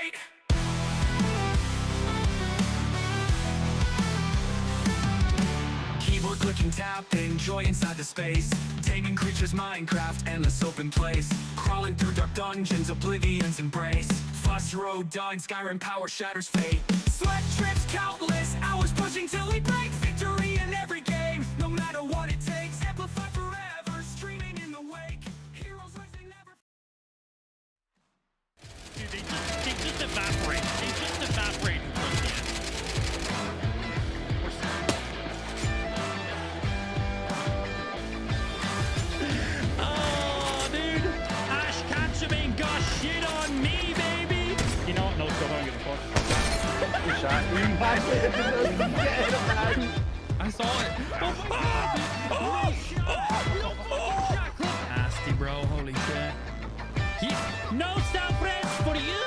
fight. Keyboard clicking, tap, enjoy inside the space. Taming creatures, Minecraft, endless open place. Crawling through dark dungeons, oblivion's embrace. Fuss road, dying, Skyrim power shatters fate. Sweat trips, countless hours pushing till we break. Victory in every game, no matter what it takes. Amplify forever, streaming in the wake. Heroes rising never. Dude, they just evaporate. They just evaporate from the end. Oh, dude. Ash Ketchum got shit on me, baby. You know what? No, still don't give a fuck. Good shot. I saw it. Nasty, bro. Holy shit. No stop rest for you.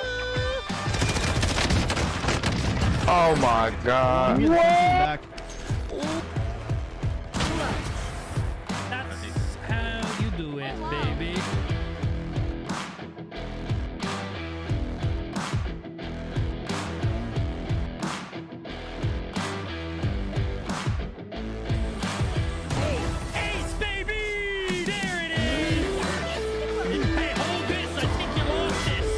Oh my god. What? That's how you do it, baby. Ace, baby! There it is! Hey, hold this! I think you lost this!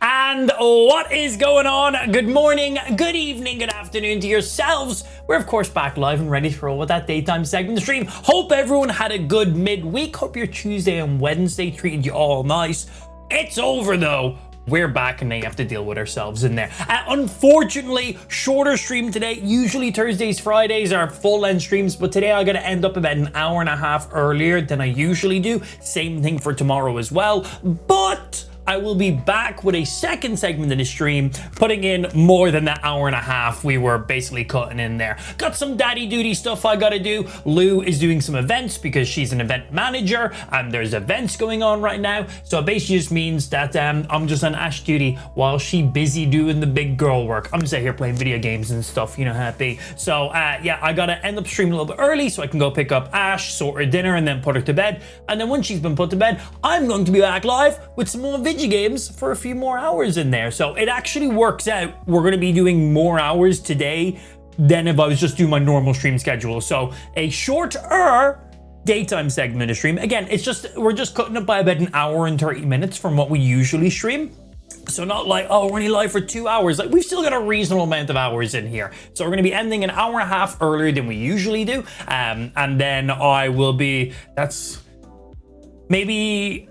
And what is going on? Good morning, good evening, good afternoon to yourselves. We're of course back live and ready for all with that daytime segment stream. Hope everyone had a good midweek. Hope your Tuesday and Wednesday treated you all nice. It's over though. We're back and now you have to deal with ourselves in there. Unfortunately, shorter stream today. Usually Thursdays, Fridays are full-length streams, but today I gotta end up about an hour and a half earlier than I usually do. Same thing for tomorrow as well. But I will be back with a second segment of the stream, putting in more than that hour and a half we were basically cutting in there. Got some daddy duty stuff I gotta do. Lou is doing some events because she's an event manager and there's events going on right now. So it basically just means that I'm just on Ash duty while she busy doing the big girl work. I'm just out here playing video games and stuff, you know how it be. So yeah, I gotta end up streaming a little bit early so I can go pick up Ash, sort her dinner and then put her to bed. And then once she's been put to bed, I'm going to be back live with some more video games for a few more hours in there. So it actually works out. We're going to be doing more hours today than if I was just doing my normal stream schedule. So a shorter daytime segment of stream. Again, it's just, we're just cutting it by about an hour and 30 minutes from what we usually stream. So not like, oh, we're only live for 2 hours. Like, we've still got a reasonable amount of hours in here. So we're going to be ending an hour and a half earlier than we usually do. And then I will be, that's maybe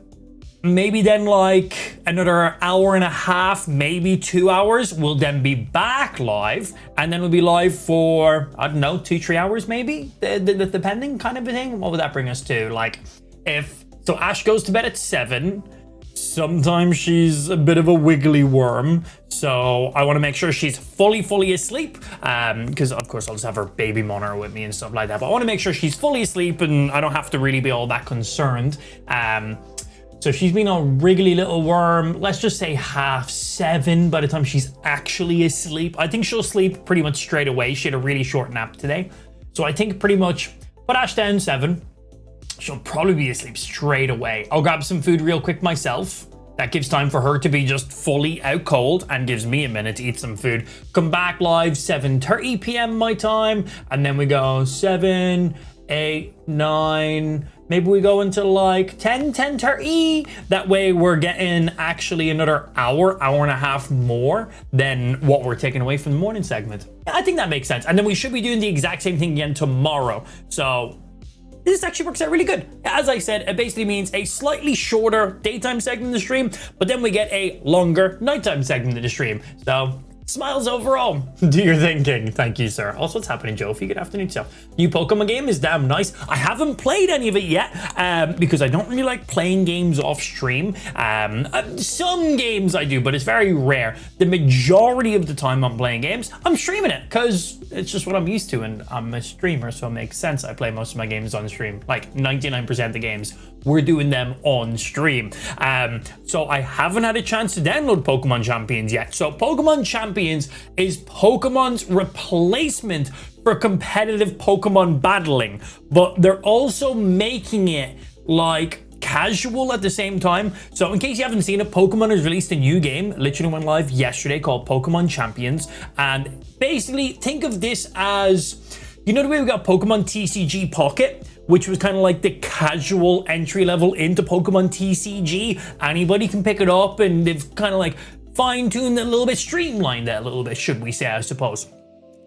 then like another hour and a half, maybe 2 hours. We'll then be back live and then we'll be live for, I don't know, 2-3 hours maybe, depending kind of a thing. What would that bring us to? Like so Ash goes to bed at 7. Sometimes she's a bit of a wiggly worm. So I want to make sure she's fully asleep. Because of course I'll just have her baby monitor with me and stuff like that. But I want to make sure she's fully asleep and I don't have to really be all that concerned. So she's been a wriggly little worm, let's just say 7:30 by the time she's actually asleep. I think she'll sleep pretty much straight away. She had a really short nap today. So I think pretty much put Ash down 7. She'll probably be asleep straight away. I'll grab some food real quick myself. That gives time for her to be just fully out cold and gives me a minute to eat some food. Come back live 7:30 p.m. my time. And then we go 7, 8, 9... Maybe we go until like 10:30. That way we're getting actually another hour and a half more than what we're taking away from the morning segment. Yeah, I think that makes sense. And then we should be doing the exact same thing again tomorrow. So this actually works out really good. As I said, it basically means a slightly shorter daytime segment of the stream, but then we get a longer nighttime segment of the stream. So Smiles overall. Do your thinking. Thank you, sir. Also, what's happening, Jofi? Good afternoon to yourself. New Pokemon game is damn nice. I haven't played any of it yet because I don't really like playing games off stream. Some games I do, but it's very rare. The majority of the time I'm playing games, I'm streaming it because it's just what I'm used to, and I'm a streamer, so it makes sense. I play most of my games on stream. Like 99% of the games, we're doing them on stream. So I haven't had a chance to download Pokemon Champions yet. So Pokemon Champions is Pokemon's replacement for competitive Pokemon battling, but they're also making it like casual at the same time. So in case you haven't seen it, Pokemon has released a new game, literally went live yesterday, called Pokemon Champions. And basically think of this as, you know the way we got Pokemon TCG Pocket, which was kind of like the casual entry level into Pokemon TCG. Anybody can pick it up, and they've kind of like fine-tuned it a little bit, streamlined it a little bit, should we say, I suppose.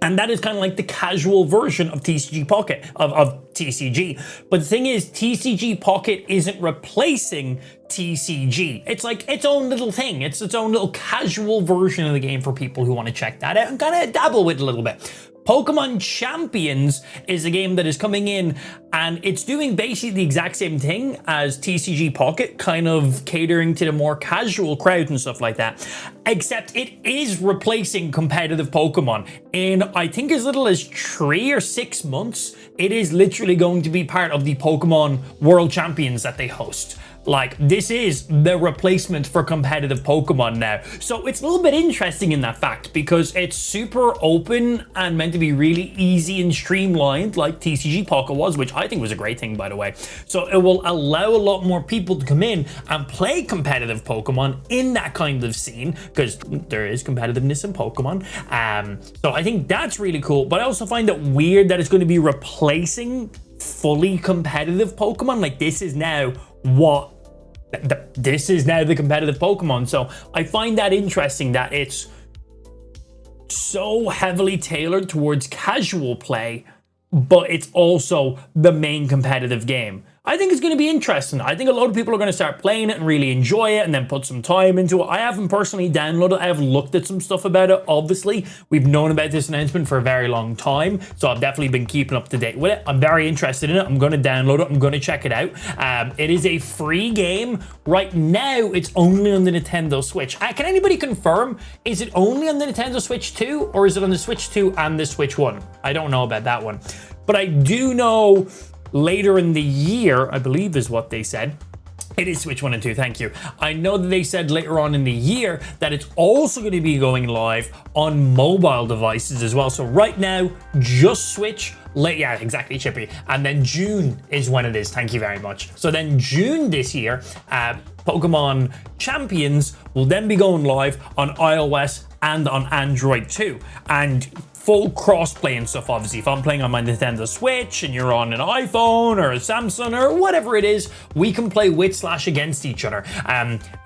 And that is kind of like the casual version of TCG Pocket, of TCG. But the thing is, TCG Pocket isn't replacing TCG. It's like its own little thing. It's its own little casual version of the game for people who want to check that out and kind of dabble with it a little bit. Pokemon Champions is a game that is coming in, and it's doing basically the exact same thing as TCG Pocket, kind of catering to the more casual crowd and stuff like that, except it is replacing competitive Pokemon. In I think as little as 3 or 6 months, it is literally going to be part of the Pokemon World Champions that they host. Like, this is the replacement for competitive Pokemon now. So it's a little bit interesting in that fact, because it's super open and meant to be really easy and streamlined, like TCG Pocket was, which I think was a great thing, by the way. So it will allow a lot more people to come in and play competitive Pokemon in that kind of scene, because there is competitiveness in Pokemon. So I think that's really cool, but I also find it weird that it's going to be replacing fully competitive Pokemon. Like, this is now this is now the competitive Pokemon. So I find that interesting that it's so heavily tailored towards casual play, but it's also the main competitive game. I think it's going to be interesting. I think a lot of people are going to start playing it and really enjoy it and then put some time into it. I haven't personally downloaded it. I have looked at some stuff about it. Obviously, we've known about this announcement for a very long time, so I've definitely been keeping up to date with it. I'm very interested in it. I'm going to download it. I'm going to check it out. It is a free game. Right now, it's only on the Nintendo Switch. Can anybody confirm, is it only on the Nintendo Switch 2, or is it on the Switch 2 and the Switch 1? I don't know about that one. But I do know later in the year, I believe is what they said. It is Switch 1 and 2, thank you. I know that they said later on in the year that it's also going to be going live on mobile devices as well. So right now, just Switch. Yeah, exactly, Chippy. And then June is when it is. Thank you very much. So then June this year, Pokemon Champions will then be going live on iOS and on Android too. And full crossplay and stuff, obviously. If I'm playing on my Nintendo Switch and you're on an iPhone or a Samsung or whatever it is, we can play with/against each other.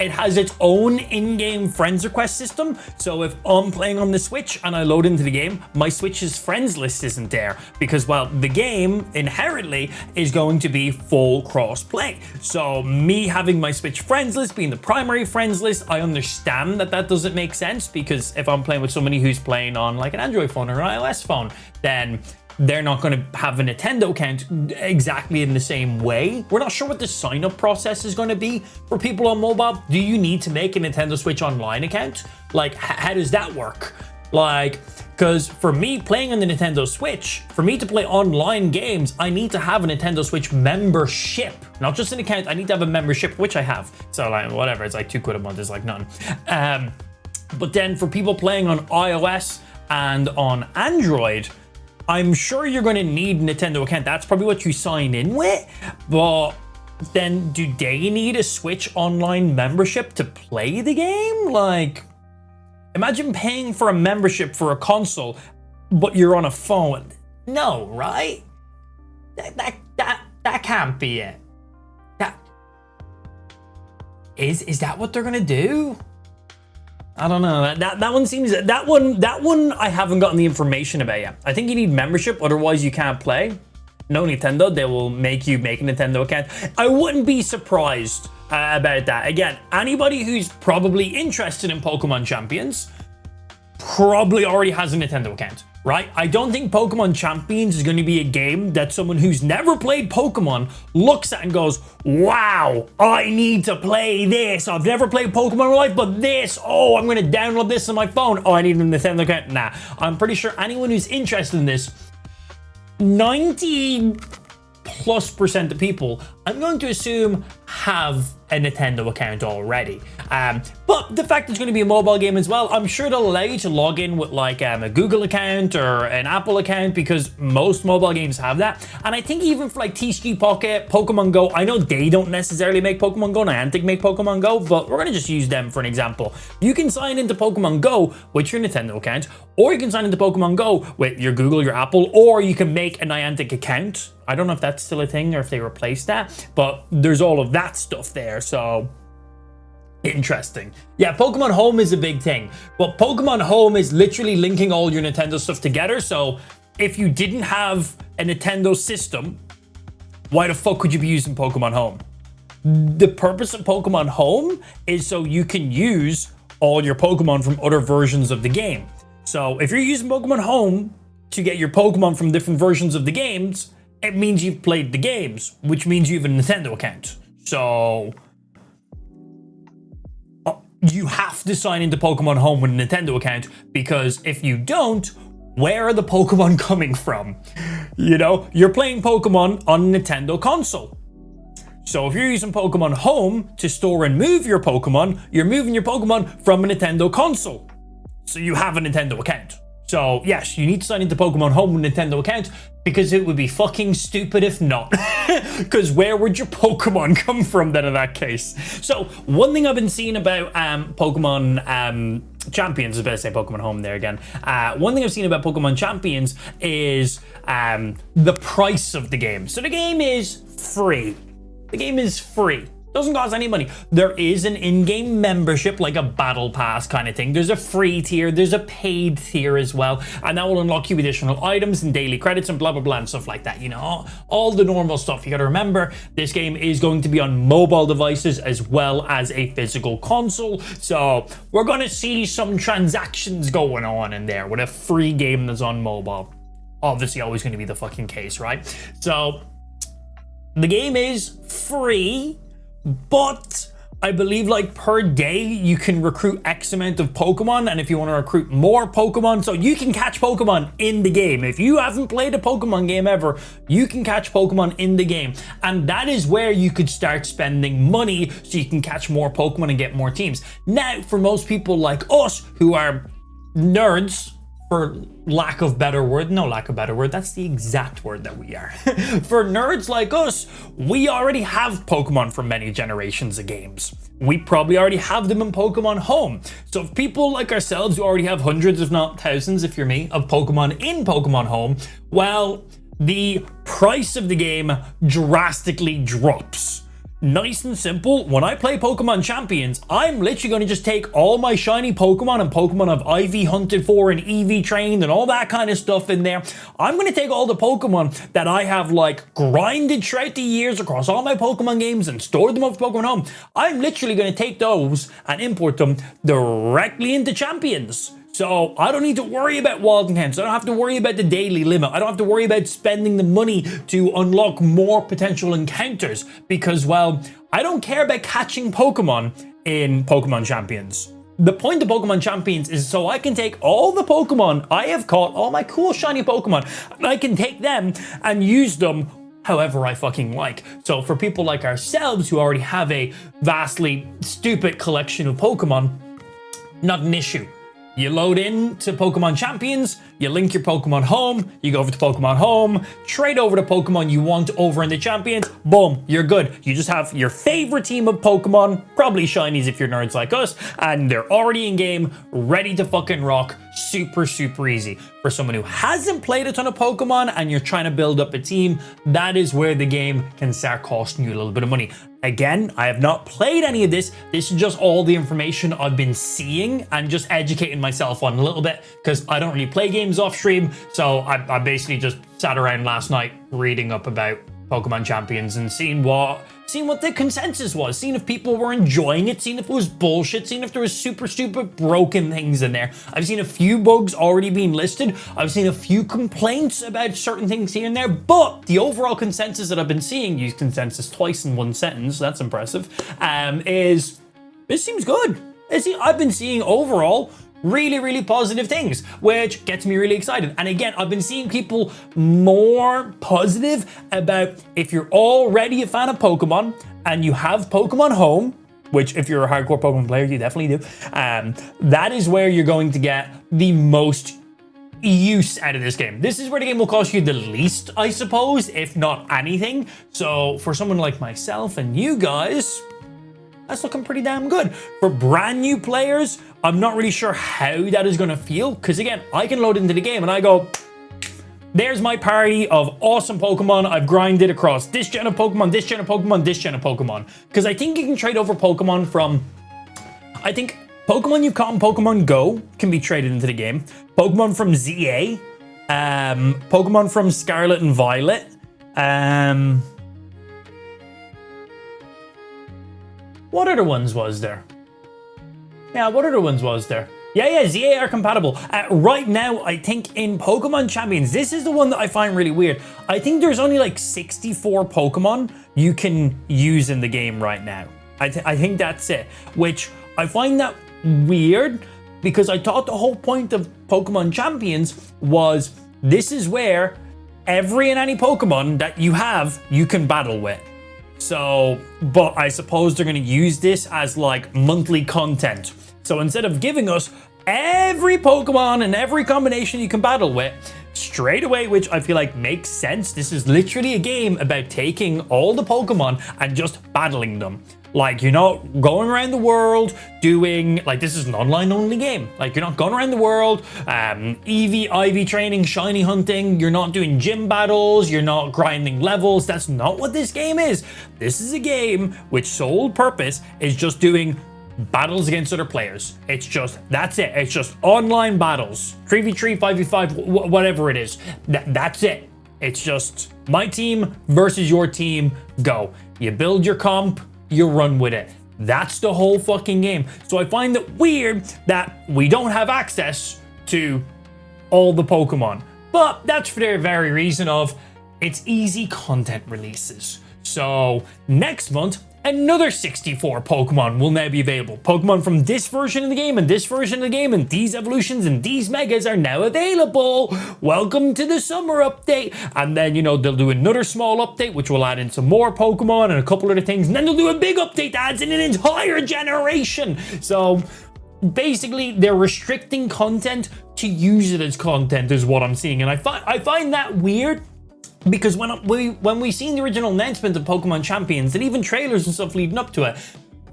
It has its own in-game friends request system. So if I'm playing on the Switch and I load into the game, my Switch's friends list isn't there because, well, the game inherently is going to be full crossplay. So me having my Switch friends list being the primary friends list, I understand that that doesn't make sense, because if I'm playing with somebody who's playing on like an Android phone or an iOS phone, then they're not going to have a Nintendo account exactly in the same way. We're not sure what the sign-up process is going to be for people on mobile. Do you need to make a Nintendo Switch Online account? Like, how does that work? Like, because for me playing on the Nintendo Switch, for me to play online games, I need to have a Nintendo Switch membership, not just an account. I need to have a membership, which I have. So like, whatever, it's like £2 a month, is like nothing. But then for people playing on iOS and on Android, I'm sure you're going to need a Nintendo account. That's probably what you sign in with. But then do they need a Switch Online membership to play the game? Like, imagine paying for a membership for a console, but you're on a phone. No, right? That can't be it. Is that what they're going to do? I don't know. That one seems, that one I haven't gotten the information about yet. I think you need membership, otherwise you can't play. No, Nintendo, they will make you make a Nintendo account. I wouldn't be surprised about that. Again, anybody who's probably interested in Pokemon Champions probably already has a Nintendo account, right? I don't think Pokemon Champions is going to be a game that someone who's never played Pokemon looks at and goes, wow, I need to play this. I've never played Pokemon in my life, but this, oh, I'm going to download this on my phone. Oh, I need a Nintendo account. Nah, I'm pretty sure anyone who's interested in this, 90+% of people, I'm going to assume, have a Nintendo account already. But the fact it's going to be a mobile game as well, I'm sure it'll allow you to log in with like a Google account or an Apple account, because most mobile games have that. And I think even for like TCG Pocket, Pokemon Go, I know they don't necessarily make Pokemon Go, Niantic make Pokemon Go, but we're going to just use them for an example. You can sign into Pokemon Go with your Nintendo account, or you can sign into Pokemon Go with your Google, your Apple, or you can make a Niantic account. I don't know if that's still a thing or if they replaced that, but there's all of that stuff there, so interesting. Yeah, Pokemon Home is a big thing, but Pokemon Home is literally linking all your Nintendo stuff together, so if you didn't have a Nintendo system, why the fuck would you be using Pokemon Home? The purpose of Pokemon Home is so you can use all your Pokemon from other versions of the game. So if you're using Pokemon Home to get your Pokemon from different versions of the games, it means you've played the games, which means you have a Nintendo account. So you have to sign into Pokemon Home with a Nintendo account, because if you don't, where are the Pokemon coming from? You know, you're playing Pokemon on a Nintendo console. So if you're using Pokemon Home to store and move your Pokemon, you're moving your Pokemon from a Nintendo console. So you have a Nintendo account. So yes, you need to sign into Pokemon Home with a Nintendo account, because it would be fucking stupid if not. Because where would your Pokemon come from then in that case? So one thing I've been seeing about Pokemon Champions, I was about to say Pokemon Home there again. One thing I've seen about Pokemon Champions is the price of the game. So the game is free. The game is free. Doesn't cost any money. There is an in-game membership, like a battle pass kind of thing. There's a free tier, there's a paid tier as well, and that will unlock you additional items and daily credits and blah blah blah and stuff like that. You know, all the normal stuff. You got to remember, this game is going to be on mobile devices as well as a physical console, so we're going to see some transactions going on in there with a free game that's on mobile. Obviously, always going to be the fucking case, right? So the game is free, but I believe like per day you can recruit X amount of Pokemon, and if you want to recruit more Pokemon, so you can catch Pokemon in the game. If you haven't played a Pokemon game ever, you can catch Pokemon in the game, and that is where you could start spending money so you can catch more Pokemon and get more teams. Now, for most people like us who are nerds, for lack of better word, no lack of better word, that's the exact word that we are. For nerds like us, we already have Pokemon from many generations of games. We probably already have them in Pokemon Home. So if people like ourselves who already have hundreds, if not thousands, if you're me, of Pokemon in Pokemon Home, well, the price of the game drastically drops. Nice and simple, when I play Pokemon Champions, I'm literally going to just take all my shiny Pokemon and Pokemon I've IV hunted for and EV trained and all that kind of stuff in there. I'm going to take all the Pokemon that I have like grinded throughout the years across all my Pokemon games and stored them up for Pokemon Home. I'm literally going to take those and import them directly into Champions. So I don't need to worry about walled accounts. I don't have to worry about the daily limit. I don't have to worry about spending the money to unlock more potential encounters, because, well, I don't care about catching Pokemon in Pokemon Champions. The point of Pokemon Champions is so I can take all the Pokemon I have caught, all my cool shiny Pokemon, and I can take them and use them however I fucking like. So for people like ourselves who already have a vastly stupid collection of Pokemon, not an issue. You load in to Pokemon Champions, you link your Pokemon Home, you go over to Pokemon Home, trade over the Pokemon you want over in the Champions, boom, you're good. You just have your favorite team of Pokemon, probably shinies if you're nerds like us, and they're already in game, ready to fucking rock, super, super easy. For someone who hasn't played a ton of Pokemon and you're trying to build up a team, that is where the game can start costing you a little bit of money. Again, I have not played any of this. This is just all the information I've been seeing and just educating myself on a little bit, because I don't really play games off stream. So I basically just sat around last night reading up about Pokemon Champions and seeing what the consensus was, seeing if people were enjoying it, seeing if it was bullshit, seeing if there was super stupid broken things in there. I've seen a few bugs already being listed. I've seen a few complaints about certain things here and there, but the overall consensus that I've been seeing, use consensus twice in one sentence, that's impressive, is it seems good. I've been seeing overall really, really positive things, which gets me really excited. And again, I've been seeing people more positive about if you're already a fan of Pokemon and you have Pokemon Home, which if you're a hardcore Pokemon player, you definitely do. That is where you're going to get the most use out of this game. This is where the game will cost you the least, I suppose, if not anything. So for someone like myself and you guys, that's looking pretty damn good. For brand new players, I'm not really sure how that is going to feel, because again, I can load into the game and I go, there's my party of awesome Pokemon I've grinded across this gen of Pokemon, this gen of Pokemon, this gen of Pokemon. Because I think you can trade over Pokemon from, I think Pokemon you've caught in Pokemon Go can be traded into the game. Pokemon from ZA, Pokemon from Scarlet and Violet, what other ones was there? Yeah, what other ones was there? Yeah, ZA are compatible. Right now, I think in Pokemon Champions, this is the one that I find really weird. I think there's only like 64 Pokemon you can use in the game right now. I think that's it, which I find that weird because I thought the whole point of Pokemon Champions was this is where every and any Pokemon that you have, you can battle with. So, but I suppose they're going to use this as like monthly content. So instead of giving us every Pokemon and every combination you can battle with straight away, which I feel like makes sense. This is literally a game about taking all the Pokemon and just battling them. Like, you're not going around the world doing, like, this is an online only game. Like, you're not going around the world, EV, IV training, shiny hunting. You're not doing gym battles. You're not grinding levels. That's not what this game is. This is a game which sole purpose is just doing battles against other players. It's just, that's it. It's just online battles. 3v3, 5v5, whatever it is. That's it. It's just my team versus your team, go. You build your comp, you run with it. That's the whole fucking game. So I find it weird that we don't have access to all the Pokemon. But that's for the very reason of it's easy content releases. So next month, another 64 Pokemon will now be available. Pokemon from this version of the game and this version of the game and these evolutions and these megas are now available. Welcome to the summer update. And then, you know, they'll do another small update, which will add in some more Pokemon and a couple other things. And then they'll do a big update that adds in an entire generation. So basically, they're restricting content to use it as content is what I'm seeing. And I find that weird. Because when we seen the original announcement of Pokemon Champions and even trailers and stuff leading up to it,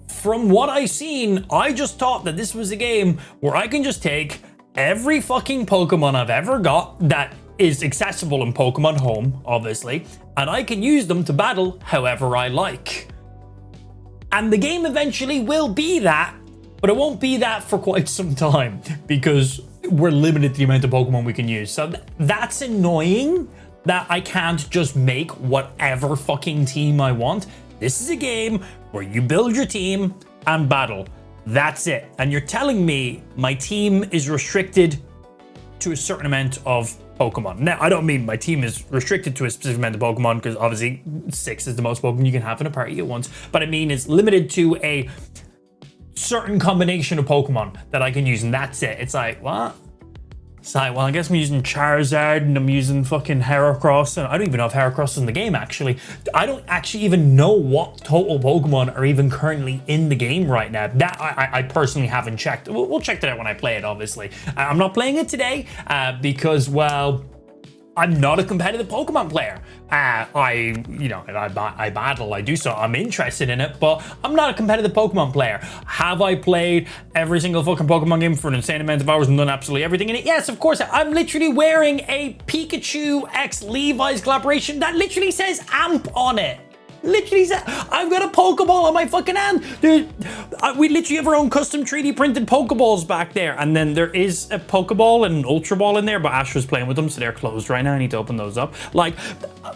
from what I seen, I just thought that this was a game where I can just take every fucking Pokemon I've ever got that is accessible in Pokemon Home, obviously, and I can use them to battle however I like. And the game eventually will be that, but it won't be that for quite some time because we're limited to the amount of Pokemon we can use. So that's annoying. That I can't just make whatever fucking team I want. This is a game where you build your team and battle. That's it. And you're telling me my team is restricted to a certain amount of Pokemon. Now, I don't mean my team is restricted to a specific amount of Pokemon because obviously 6 is the most Pokemon you can have in a party at once. But I mean it's limited to a certain combination of Pokemon that I can use and that's it. It's like, what? It's like, well, I guess I'm using Charizard and I'm using fucking Heracross. And I don't even know if Heracross is in the game, actually. I don't actually even know what total Pokemon are even currently in the game right now. That I personally haven't checked. We'll check that out when I play it, obviously. I'm not playing it today because, well, I'm not a competitive Pokemon player. I battle, I do so. I'm interested in it, but I'm not a competitive Pokemon player. Have I played every single fucking Pokemon game for an insane amount of hours and done absolutely everything in it? Yes, of course. I'm literally wearing a Pikachu x Levi's collaboration that literally says AMP on it. Literally said, I've got a Pokeball on my fucking hand. We literally have our own custom 3D printed Pokeballs back there. And then there is a Pokeball and an Ultra Ball in there, but Ash was playing with them, so they're closed right now. I need to open those up. Like,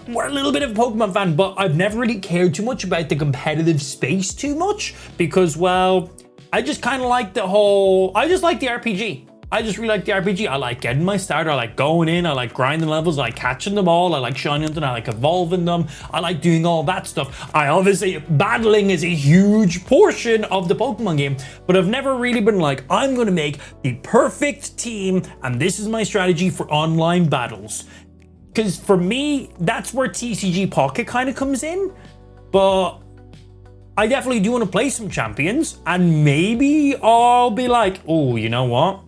we're a little bit of a Pokemon fan, but I've never really cared too much about the competitive space too much because, well, I just kind of like I just like the RPG. I just really like the RPG. I like getting my starter. I like going in. I like grinding levels. I like catching them all. I like shining them. I like evolving them. I like doing all that stuff. Battling is a huge portion of the Pokemon game, but I've never really been like, I'm going to make the perfect team and this is my strategy for online battles. Because for me, that's where TCG Pocket kind of comes in. But I definitely do want to play some champions and maybe I'll be like, oh, you know what?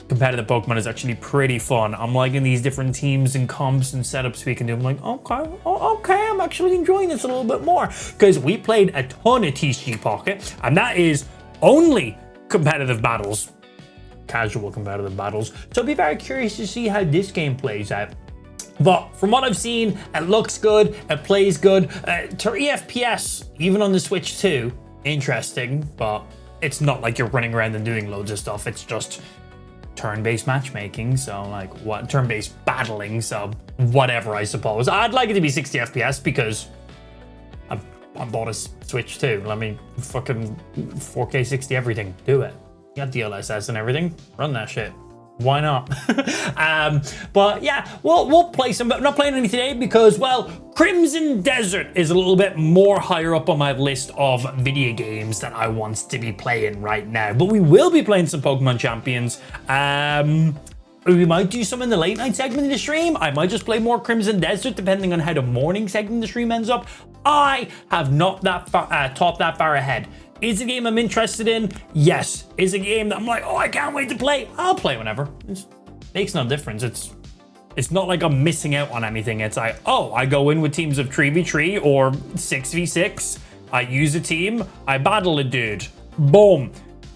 Competitive Pokemon is actually pretty fun. I'm liking these different teams and comps and setups we can do. I'm like, okay, I'm actually enjoying this a little bit more. Because we played a ton of TCG Pocket, and that is only competitive battles. Casual competitive battles. So I'll be very curious to see how this game plays out. But from what I've seen, it looks good, it plays good. 3 FPS, even on the Switch too. Interesting, but it's not like you're running around and doing loads of stuff. It's just turn-based matchmaking, so like what turn-based battling, so whatever, I suppose. I'd like it to be 60 FPS because I bought a Switch too. Let me fucking 4K 60 everything. Do it. You got DLSS and everything. Run that shit. Why not? But yeah, we'll play some, but I'm not playing any today because, well, Crimson Desert is a little bit more higher up on my list of video games that I want to be playing right now. But we will be playing some Pokemon Champions. We might do some in the late night segment of the stream. I might just play more Crimson Desert depending on how the morning segment of the stream ends up. I have not that far, thought that far ahead. Is it a game I'm interested in? Yes. Is it a game that I'm like, oh, I can't wait to play? I'll play whenever. It makes no difference. It's not like I'm missing out on anything. It's like, oh, I go in with teams of 3v3 or 6v6. I use a team. I battle a dude. Boom.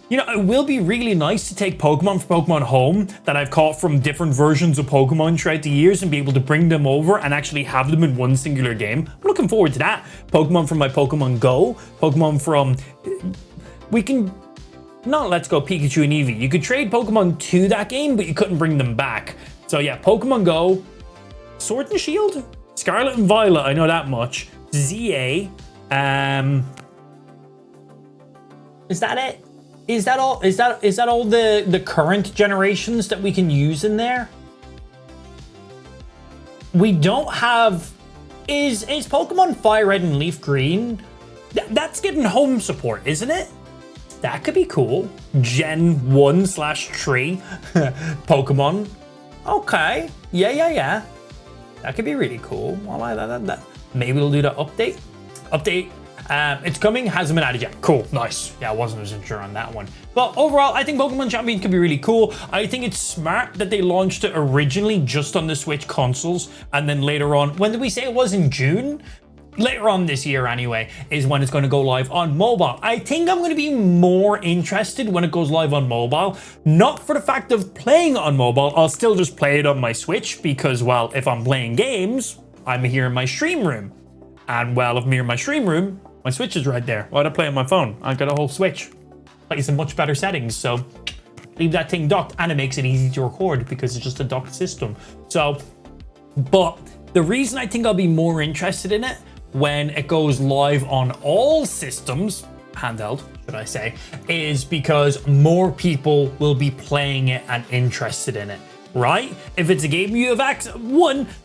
You know, it will be really nice to take Pokemon from Pokemon Home that I've caught from different versions of Pokemon throughout the years and be able to bring them over and actually have them in one singular game. I'm looking forward to that. Pokemon from my Pokemon Go, Pokemon from... We can... Not Let's Go Pikachu and Eevee. You could trade Pokemon to that game, but you couldn't bring them back. So yeah, Pokemon Go, Sword and Shield, Scarlet and Violet, I know that much. ZA, is that it? Is that all? Is that all the current generations that we can use in there? We don't have. Is Pokemon Fire Red and Leaf Green? That's getting home support, isn't it? That could be cool. Gen 1/3 Pokemon. Okay. Yeah. That could be really cool. I like that. Maybe we'll do the update. It's coming, hasn't been added yet. Cool, nice. Yeah, I wasn't as sure on that one. But overall, I think Pokemon Champion could be really cool. I think it's smart that they launched it originally just on the Switch consoles. And then later on, when did we say it was? In June? Later on this year anyway, is when it's going to go live on mobile. I think I'm going to be more interested when it goes live on mobile. Not for the fact of playing on mobile. I'll still just play it on my Switch because, well, if I'm playing games, I'm here in my stream room. And, well, if I'm here in my stream room, my Switch is right there. Why'd I play on my phone? I've got a whole Switch. Plays in much better settings, so leave that thing docked, and it makes it easy to record because it's just a docked system. So, but the reason I think I'll be more interested in it when it goes live on all systems, handheld, should I say, is because more people will be playing it and interested in it. Right? If it's a game you have access,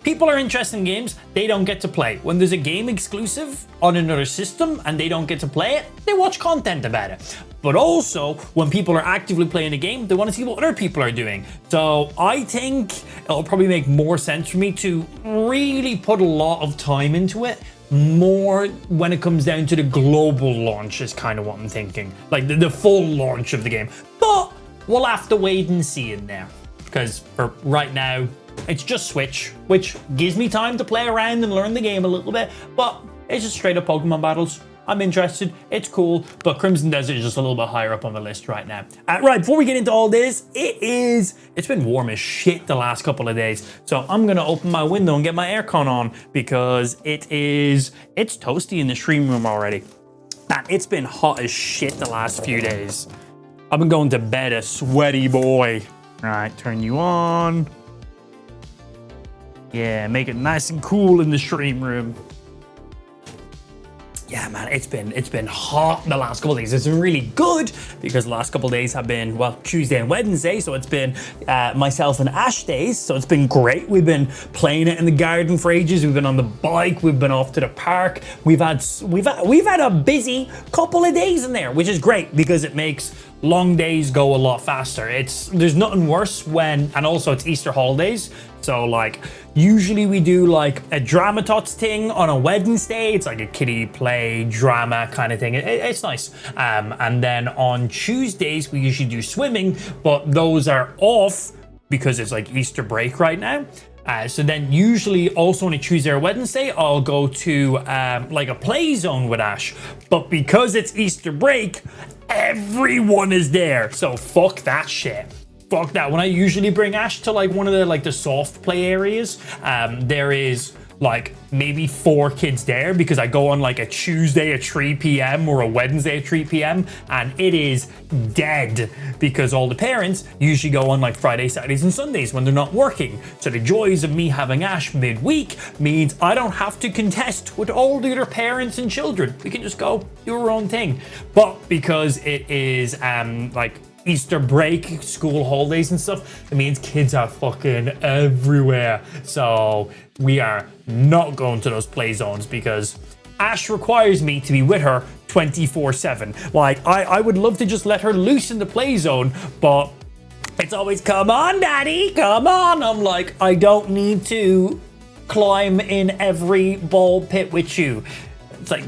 people are interested in games they don't get to play. When there's a game exclusive on another system and they don't get to play it, they watch content about it. But also, when people are actively playing a game, they want to see what other people are doing. So I think it'll probably make more sense for me to really put a lot of time into it. More when it comes down to the global launch is kind of what I'm thinking. Like the full launch of the game. But we'll have to wait and see in there. Because for right now, it's just Switch, which gives me time to play around and learn the game a little bit, but it's just straight up Pokemon battles. I'm interested. It's cool, but Crimson Desert is just a little bit higher up on the list right now. Right, before we get into all this, it's been warm as shit the last couple of days. So I'm gonna open my window and get my aircon on because it's toasty in the stream room already. And it's been hot as shit the last few days. I've been going to bed a sweaty boy. All right, turn you on. Yeah, make it nice and cool in the stream room. Yeah, man, it's been hot the last couple of days. It's been really good because the last couple of days have been, well, Tuesday and Wednesday. So it's been myself and Ash days. So it's been great. We've been playing it in the garden for ages. We've been on the bike. We've been off to the park. We've had a busy couple of days in there, which is great because it makes long days go a lot faster. There's nothing worse when, and also it's Easter holidays. So like usually we do like a Dramatots thing on a Wednesday. It's like a kiddie play drama kind of thing. It's nice. And then on Tuesdays we usually do swimming, but those are off because it's like Easter break right now. So then usually also on a Tuesday or Wednesday, I'll go to like a play zone with Ash. But because it's Easter break, everyone is there. So fuck that shit. Fuck that. When I usually bring Ash to like one of the soft play areas, there is like maybe 4 kids there because I go on like a Tuesday at 3 p.m. or a Wednesday at 3 p.m. and it is dead because all the parents usually go on like Fridays, Saturdays and Sundays when they're not working. So the joys of me having Ash midweek means I don't have to contest with all the other parents and children. We can just go do our own thing. But because it is like Easter break, school holidays and stuff, it means kids are fucking everywhere. So we are not going to those play zones because Ash requires me to be with her 24/7. Like I would love to just let her loose in the play zone, but it's always, come on, daddy, come on. I'm like, I don't need to climb in every ball pit with you. It's like,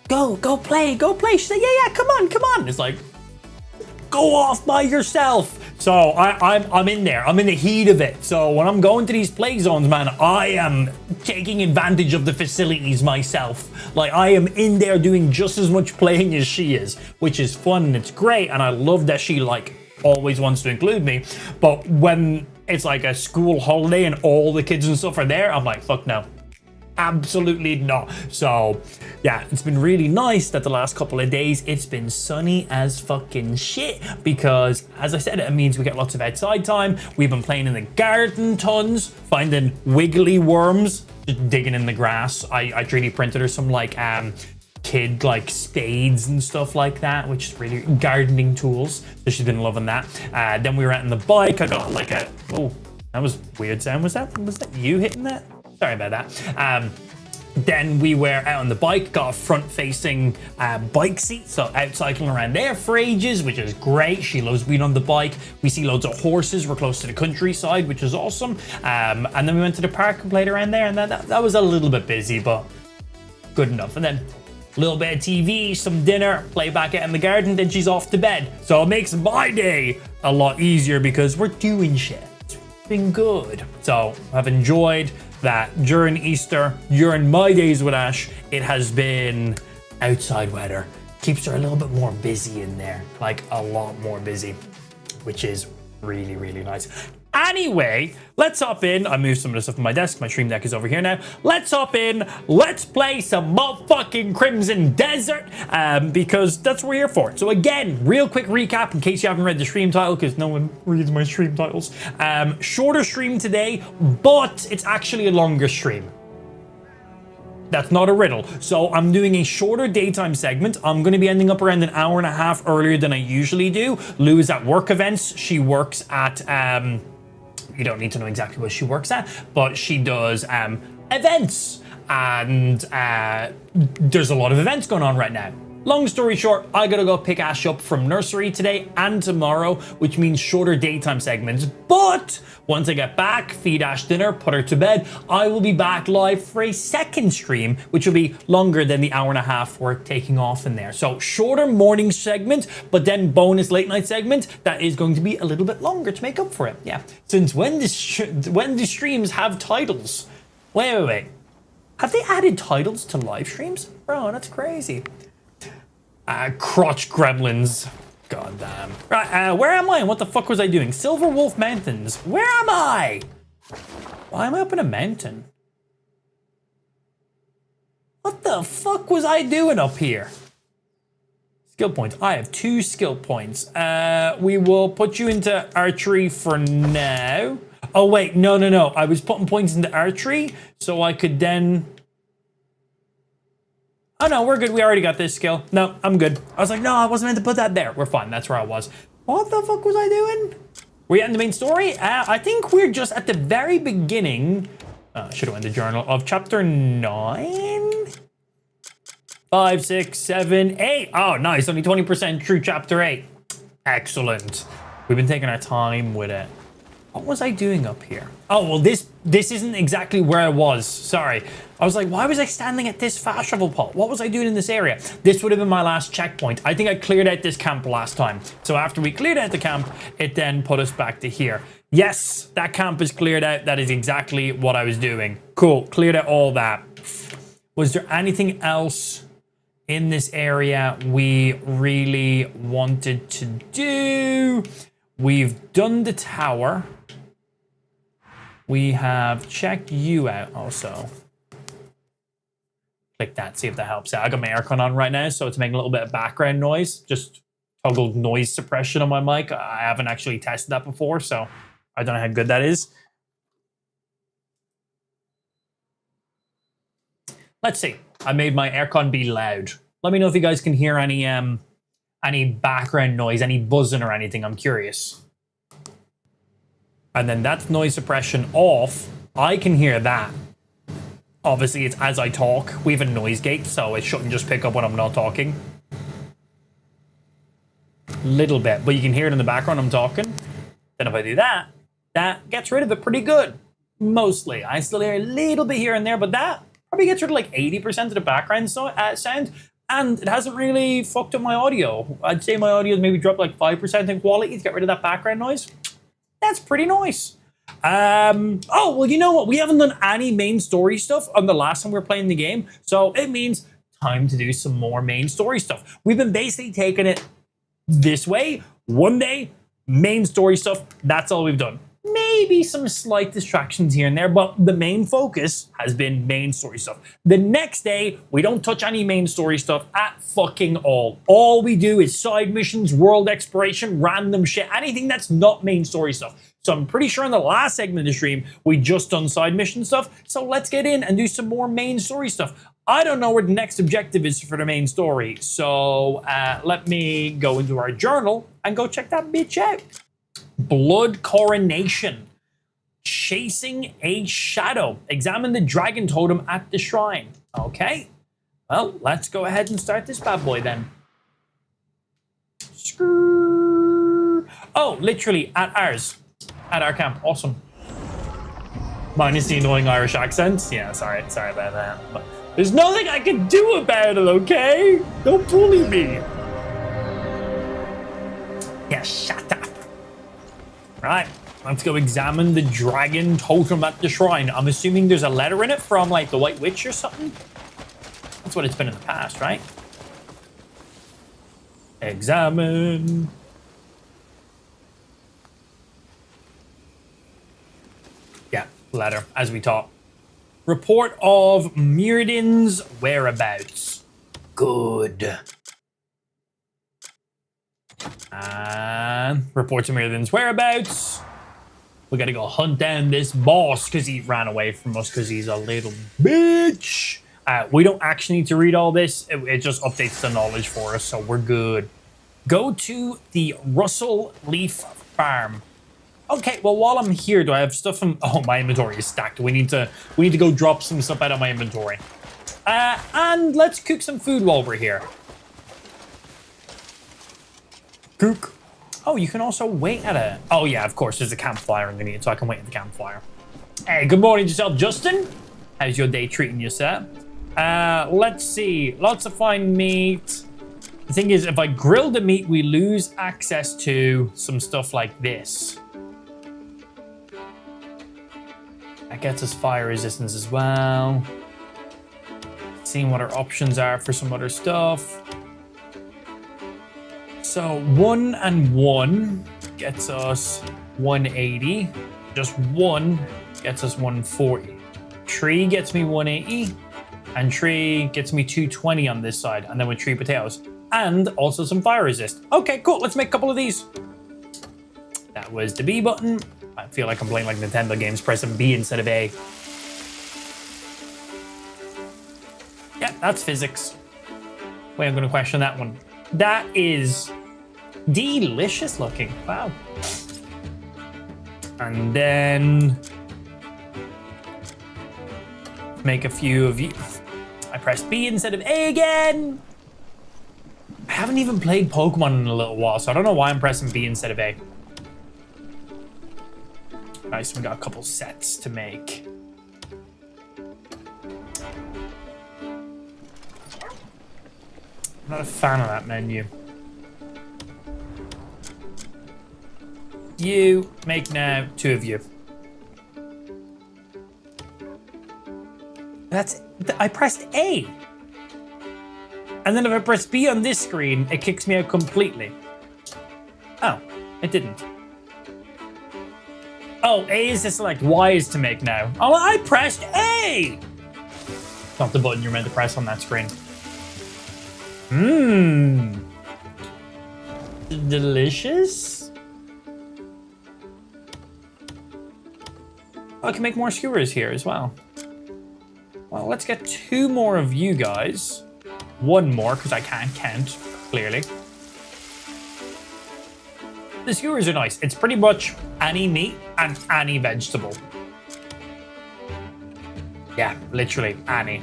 go play. She's like, yeah, come on. It's like, go off by yourself. So I'm in there. I'm in the heat of it. So when I'm going to these play zones, man, I am taking advantage of the facilities myself. Like I am in there doing just as much playing as she is, which is fun and it's great. And I love that she like always wants to include me. But when it's like a school holiday and all the kids and stuff are there, I'm like, fuck no. Absolutely not. So yeah, it's been really nice that the last couple of days it's been sunny as fucking shit because, as I said, it means we get lots of outside time. We've been playing in the garden tons, finding wiggly worms, just digging in the grass. I 3D printed her some like kid like spades and stuff like that, which is really gardening tools. So she's been loving that. Then we were out on the bike. I got like oh, that was weird sound. Was that you hitting that? Sorry about that. Then we were out on the bike, got a front-facing bike seat, so out cycling around there for ages, which is great. She loves being on the bike. We see loads of horses. We're close to the countryside, which is awesome. And then we went to the park and played around there, and that was a little bit busy, but good enough. And then a little bit of TV, some dinner, play back out in the garden, then she's off to bed. So it makes my day a lot easier because we're doing shit. It's been good. So I've enjoyed that during Easter, during my days with Ash, it has been outside weather. Keeps her a little bit more busy in there, like a lot more busy, which is really, really nice. Anyway, let's hop in. I moved some of the stuff on my desk. My stream deck is over here now. Let's hop in. Let's play some motherfucking Crimson Desert because that's what we're here for. So again, real quick recap in case you haven't read the stream title because no one reads my stream titles. Shorter stream today, but it's actually a longer stream. That's not a riddle. So I'm doing a shorter daytime segment. I'm going to be ending up around an hour and a half earlier than I usually do. Lou is at work events. She works at you don't need to know exactly what she works at, but she does events, and there's a lot of events going on right now. Long story short, I gotta go pick Ash up from nursery today and tomorrow, which means shorter daytime segments. But once I get back, feed Ash dinner, put her to bed, I will be back live for a second stream, which will be longer than the hour and a half we're taking off in there. So shorter morning segment, but then bonus late night segment that is going to be a little bit longer to make up for it. Yeah, since when the streams have titles? Wait. Have they added titles to live streams? Bro, that's crazy. Crotch gremlins. God damn. Right, where am I and what the fuck was I doing? Silver Wolf Mountains. Where am I? Why am I up in a mountain? What the fuck was I doing up here? Skill points. I have 2 skill points. We will put you into archery for now. Oh, wait. No. I was putting points into archery so I could then... Oh, no, we're good. We already got this skill. No, I'm good. I was like, no, I wasn't meant to put that there. We're fine. That's where I was. What the fuck was I doing? Were you in the main story? I think we're just at the very beginning. Should have went to journal of chapter 9. 5, 6, 7, 8. Oh, nice. Only 20% through chapter 8. Excellent. We've been taking our time with it. What was I doing up here? Oh, well, this isn't exactly where I was. Sorry. I was like, why was I standing at this fast travel pot? What was I doing in this area? This would have been my last checkpoint. I think I cleared out this camp last time. So after we cleared out the camp, it then put us back to here. Yes, that camp is cleared out. That is exactly what I was doing. Cool. Cleared out all that. Was there anything else in this area we really wanted to do? We've done the tower. We have checked you out also. Click that, see if that helps out. I got my aircon on right now, so it's making a little bit of background noise. Just toggled noise suppression on my mic. I haven't actually tested that before, so I don't know how good that is. Let's see. I made my aircon be loud. Let me know if you guys can hear any background noise, any buzzing or anything. I'm curious. And then that's noise suppression off. I can hear that. Obviously, it's as I talk. We have a noise gate, so it shouldn't just pick up when I'm not talking. Little bit, but you can hear it in the background I'm talking. Then if I do that, that gets rid of it pretty good. Mostly. I still hear a little bit here and there, but that probably gets rid of like 80% of the background sound. And it hasn't really fucked up my audio. I'd say my audio maybe dropped like 5% in quality to get rid of that background noise. That's pretty nice. Oh, well, you know what? We haven't done any main story stuff on the last time we were playing the game. So it means time to do some more main story stuff. We've been basically taking it this way. One day, main story stuff. That's all we've done. Maybe some slight distractions here and there, but the main focus has been main story stuff. The next day, we don't touch any main story stuff at fucking all. All we do is side missions, world exploration, random shit, anything that's not main story stuff. So I'm pretty sure in the last segment of the stream, we just done side mission stuff. So let's get in and do some more main story stuff. I don't know where the next objective is for the main story. So let me go into our journal and go check that bitch out. Blood Coronation. Chasing a shadow. Examine the dragon totem at the shrine. Okay. Well, let's go ahead and start this bad boy then. Oh, literally at ours. At our camp. Awesome. Minus the annoying Irish accents. Yeah, sorry about that. But there's nothing I can do about it, okay? Don't bully me. Yeah, shut up. Right, let's go examine the dragon totem at the shrine. I'm assuming there's a letter in it from like the White Witch or something. That's what it's been in the past, right? Examine. Yeah, letter, as we taught. Report of Mirrodin's whereabouts. Good. And report to Mirrodin's whereabouts. We gotta go hunt down this boss because he ran away from us because he's a little bitch. We don't actually need to read all this. It just updates the knowledge for us, so we're good. Go to the Russell Leaf Farm. Okay, well, while I'm here, do I have stuff from... Oh, my inventory is stacked. We need to go drop some stuff out of my inventory. And let's cook some food while we're here. Cook. Oh, you can also wait at a... Oh, yeah, of course, there's a campfire underneath, so I can wait at the campfire. Hey, good morning to yourself, Justin. How's your day treating you, sir? Let's see. Lots of fine meat. The thing is, if I grill the meat, we lose access to some stuff like this. That gets us fire resistance as well. Seeing what our options are for some other stuff. So 1 and 1 gets us 180. Just 1 gets us 140. 3 gets me 180. And 3 gets me 220 on this side. And then with 3 potatoes. And also some fire resist. Okay, cool. Let's make a couple of these. That was the B button. I feel like I'm playing like Nintendo games, pressing B instead of A. Yeah, that's physics. Wait, I'm going to question that one. That is delicious looking. Wow. And then make a few of you. I pressed B instead of A again. I haven't even played Pokemon in a little while, so I don't know why I'm pressing B instead of A. Nice, we got a couple sets to make. I'm not a fan of that menu. You make now 2 of you. I pressed A. And then if I press B on this screen, it kicks me out completely. Oh, it didn't. Oh, A is to select, Y is to make now. Oh, I pressed A! Not the button you're meant to press on that screen. Mmm. Delicious. Oh, I can make more skewers here as well. Well, let's get 2 more of you guys. 1 more, because I can't count, clearly. The skewers are nice. It's pretty much any meat and any vegetable. Yeah, literally any.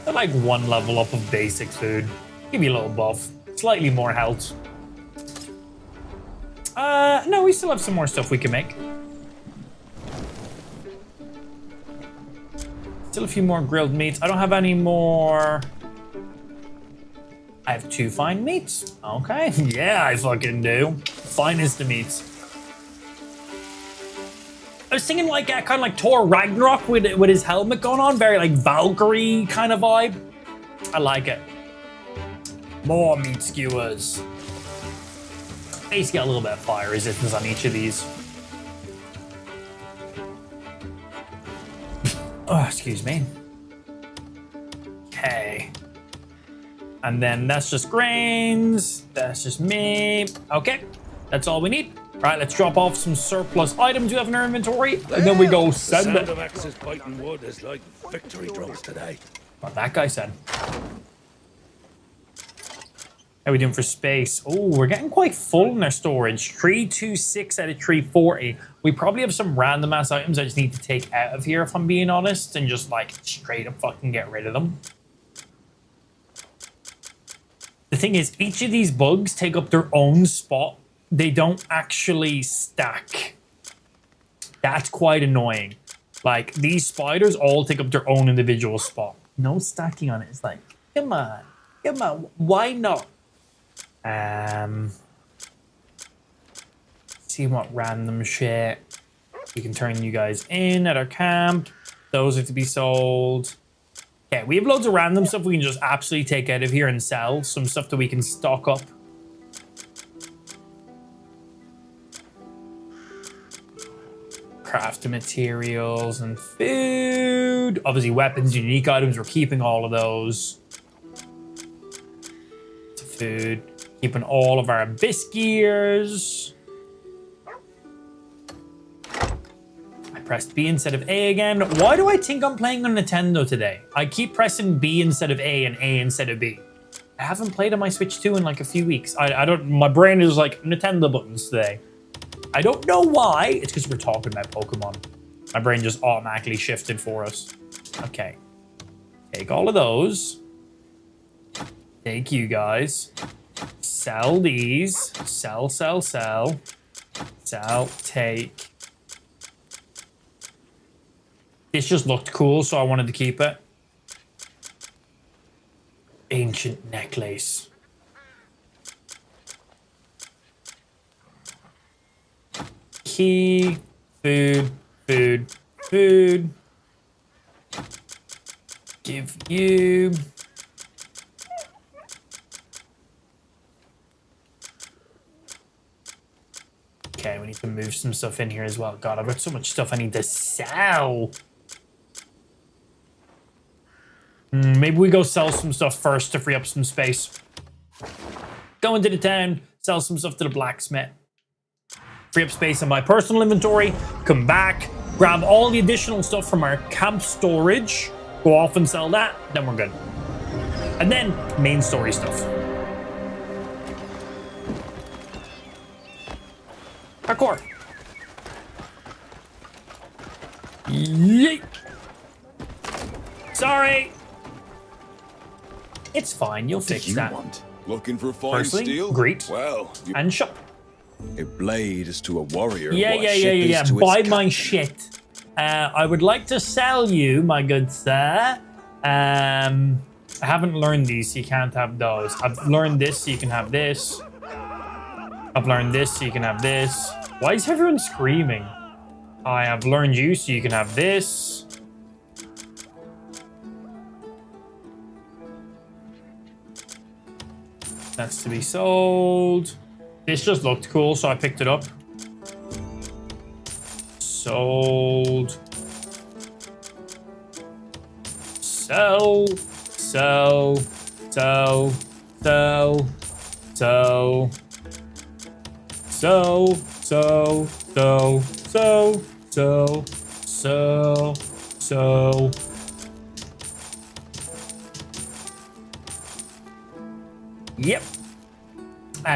They're like 1 level up of basic food. Give you a little buff. Slightly more health. No, we still have some more stuff we can make. Still a few more grilled meats. I don't have any more. I have 2 fine meats. Okay. Yeah, I fucking do. Finest of meats. I was thinking like kind of like Thor Ragnarok with his helmet going on. Very like Valkyrie kind of vibe. I like it. More meat skewers. Basically got a little bit of fire resistance on each of these. Oh, excuse me. Okay. And then that's just grains. That's just me. Okay. That's all we need. Right, let's drop off some surplus items we have in our inventory. And then we go send it. The sound of axes biting wood is like victory drums today. What that guy said. How are we doing for space? Oh, we're getting quite full in our storage. 326 out of 340. We probably have some random ass items I just need to take out of here, if I'm being honest, and just like straight up fucking get rid of them. The thing is, each of these bugs take up their own spot. They don't actually stack. That's quite annoying. Like, these spiders all take up their own individual spot. No stacking on it. It's like, come on. Come on. Why not? See what random shit. We can turn you guys in at our camp. Those are to be sold. Yeah, we have loads of random stuff we can just absolutely take out of here and sell. Some stuff that we can stock up. Crafting materials and food. Obviously, weapons, unique items. We're keeping all of those. Food. Keeping all of our abyss gears. I pressed B instead of A again. Why do I think I'm playing on Nintendo today? I keep pressing B instead of A and A instead of B. I haven't played on my Switch 2 in like a few weeks. I don't. My brain is like Nintendo buttons today. I don't know why. It's because we're talking about Pokemon. My brain just automatically shifted for us. Okay. Take all of those. Take you guys. Sell these. Sell, sell, sell. Sell, take. This just looked cool, so I wanted to keep it. Ancient necklace. Key. Food. Food. Food. Give you. Okay, we need to move some stuff in here as well. God, I've got so much stuff I need to sell. Maybe we go sell some stuff first to free up some space. Go into the town, sell some stuff to the blacksmith. Free up space in my personal inventory. Come back, grab all the additional stuff from our camp storage. Go off and sell that. Then we're good. And then main story stuff. Parkour. Yeet. Sorry. It's fine. You'll fix that. Looking for fine Firstly, steel? greet Well, and shop. a blade is to a warrior. Yeah. what a ship is to its Buy my captain. shit. I would like to sell you, my good sir. I haven't learned these, so you can't have those. I've learned this, so you can have this. I've learned this, so you can have this. Why is everyone screaming? I have learned you, so you can have this. That's to be sold. This just looked cool, so I picked it up. Sold. Sell. Sell. Sell. Sell. Sell. So, so, so, so, so, so, so. Yep.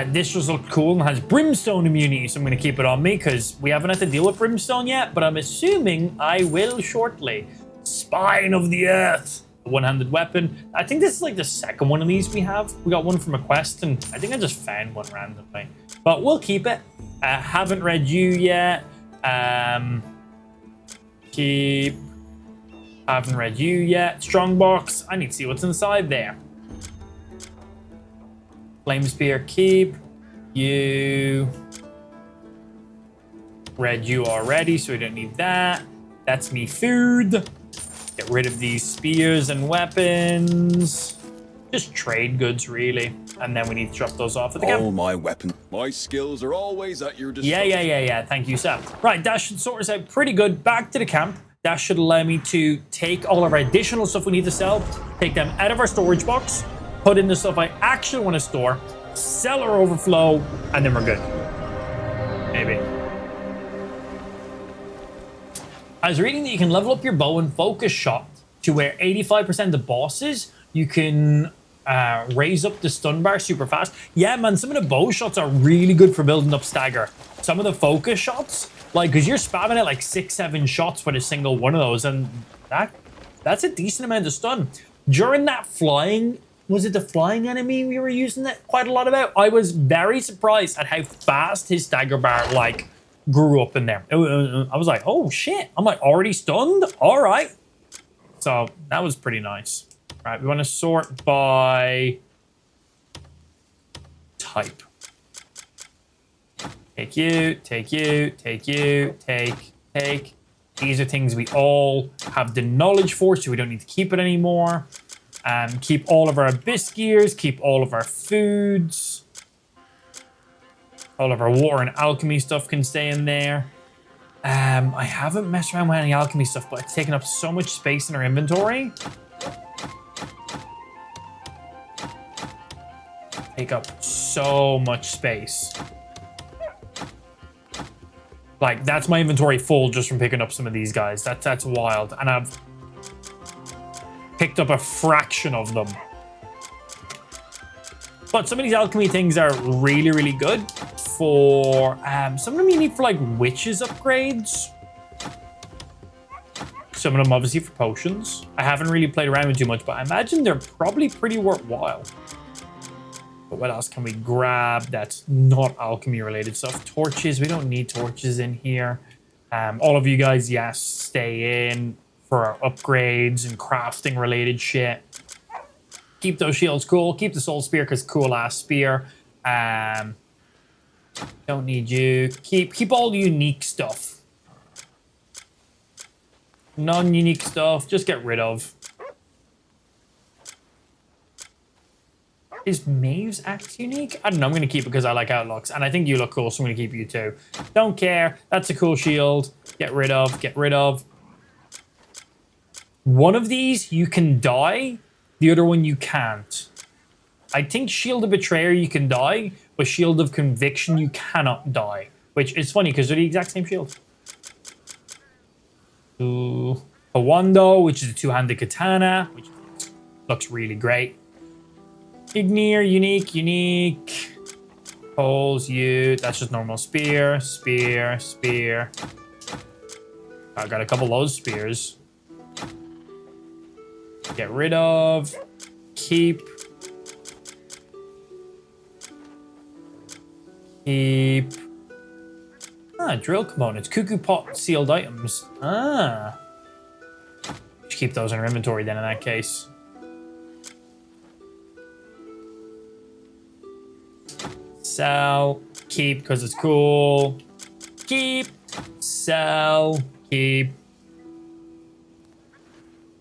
This just looked cool and has brimstone immunity, so I'm going to keep it on me because we haven't had to deal with brimstone yet, but I'm assuming I will shortly. Spine of the Earth. A one-handed weapon. I think this is like the second one of these we have. We got one from a quest, and I think I just found one randomly. But we'll keep it. Haven't read you yet. Keep. Haven't read you yet. Strongbox. I need to see what's inside there. Flame Spear, keep. You. Read you already, so we don't need that. That's me food. Get rid of these spears and weapons. Just trade goods, really. And then we need to drop those off at the camp. All my weapons. My skills are always at your disposal. Yeah. Thank you, sir. Right, that should sort us out pretty good. Back to the camp. That should allow me to take all of our additional stuff we need to sell, take them out of our storage box, put in the stuff I actually want to store, sell our overflow, and then we're good. Maybe. I was reading that you can level up your bow and focus shot to where 85% of the bosses, you can raise up the stun bar super fast. Yeah, man, some of the bow shots are really good for building up stagger. Some of the focus shots, like, because you're spamming it like 6-7 shots with a single one of those, and that's a decent amount of stun. During that flying, was it the flying enemy we were using that quite a lot about? I was very surprised at how fast his stagger bar, like, grew up in there. I was like, oh shit, I'm like already stunned? All right. So that was pretty nice. All right, we want to sort by type. Take you, take you, take you, take. These are things we all have the knowledge for, so we don't need to keep it anymore. Keep all of our abyss gears, keep all of our foods. All of our water and alchemy stuff can stay in there. I haven't messed around with any alchemy stuff, but it's taken up so much space in our inventory. Take up so much space. Like, that's my inventory full just from picking up some of these guys. That's wild. And I've picked up a fraction of them. But some of these alchemy things are really, really good for... some of them you need for, like, witches upgrades. Some of them, obviously, for potions. I haven't really played around with too much, but I imagine they're probably pretty worthwhile. But what else can we grab that's not alchemy-related stuff? Torches. We don't need torches in here. All of you guys, yes, stay in for our upgrades and crafting-related shit. Keep those shields cool. Keep the soul spear because cool-ass spear. Don't need you. Keep all the unique stuff. Non-unique stuff, just get rid of. Is Maeve's axe unique? I don't know. I'm going to keep it because I like how it looks. And I think you look cool, so I'm going to keep you too. Don't care. That's a cool shield. Get rid of. Get rid of. One of these, you can die. The other one, you can't. I think Shield of Betrayer, you can die. But Shield of Conviction, you cannot die. Which is funny because they're the exact same shield. Ooh. Hawando, which is a two-handed katana. Which looks really great. Ignir, unique. Holes, you. That's just normal spear. I got a couple of those spears. Get rid of. Keep. Drill components. Cuckoo pot sealed items. Just keep those in our inventory then in that case. Sell. Keep because it's cool. Keep. Sell. Keep.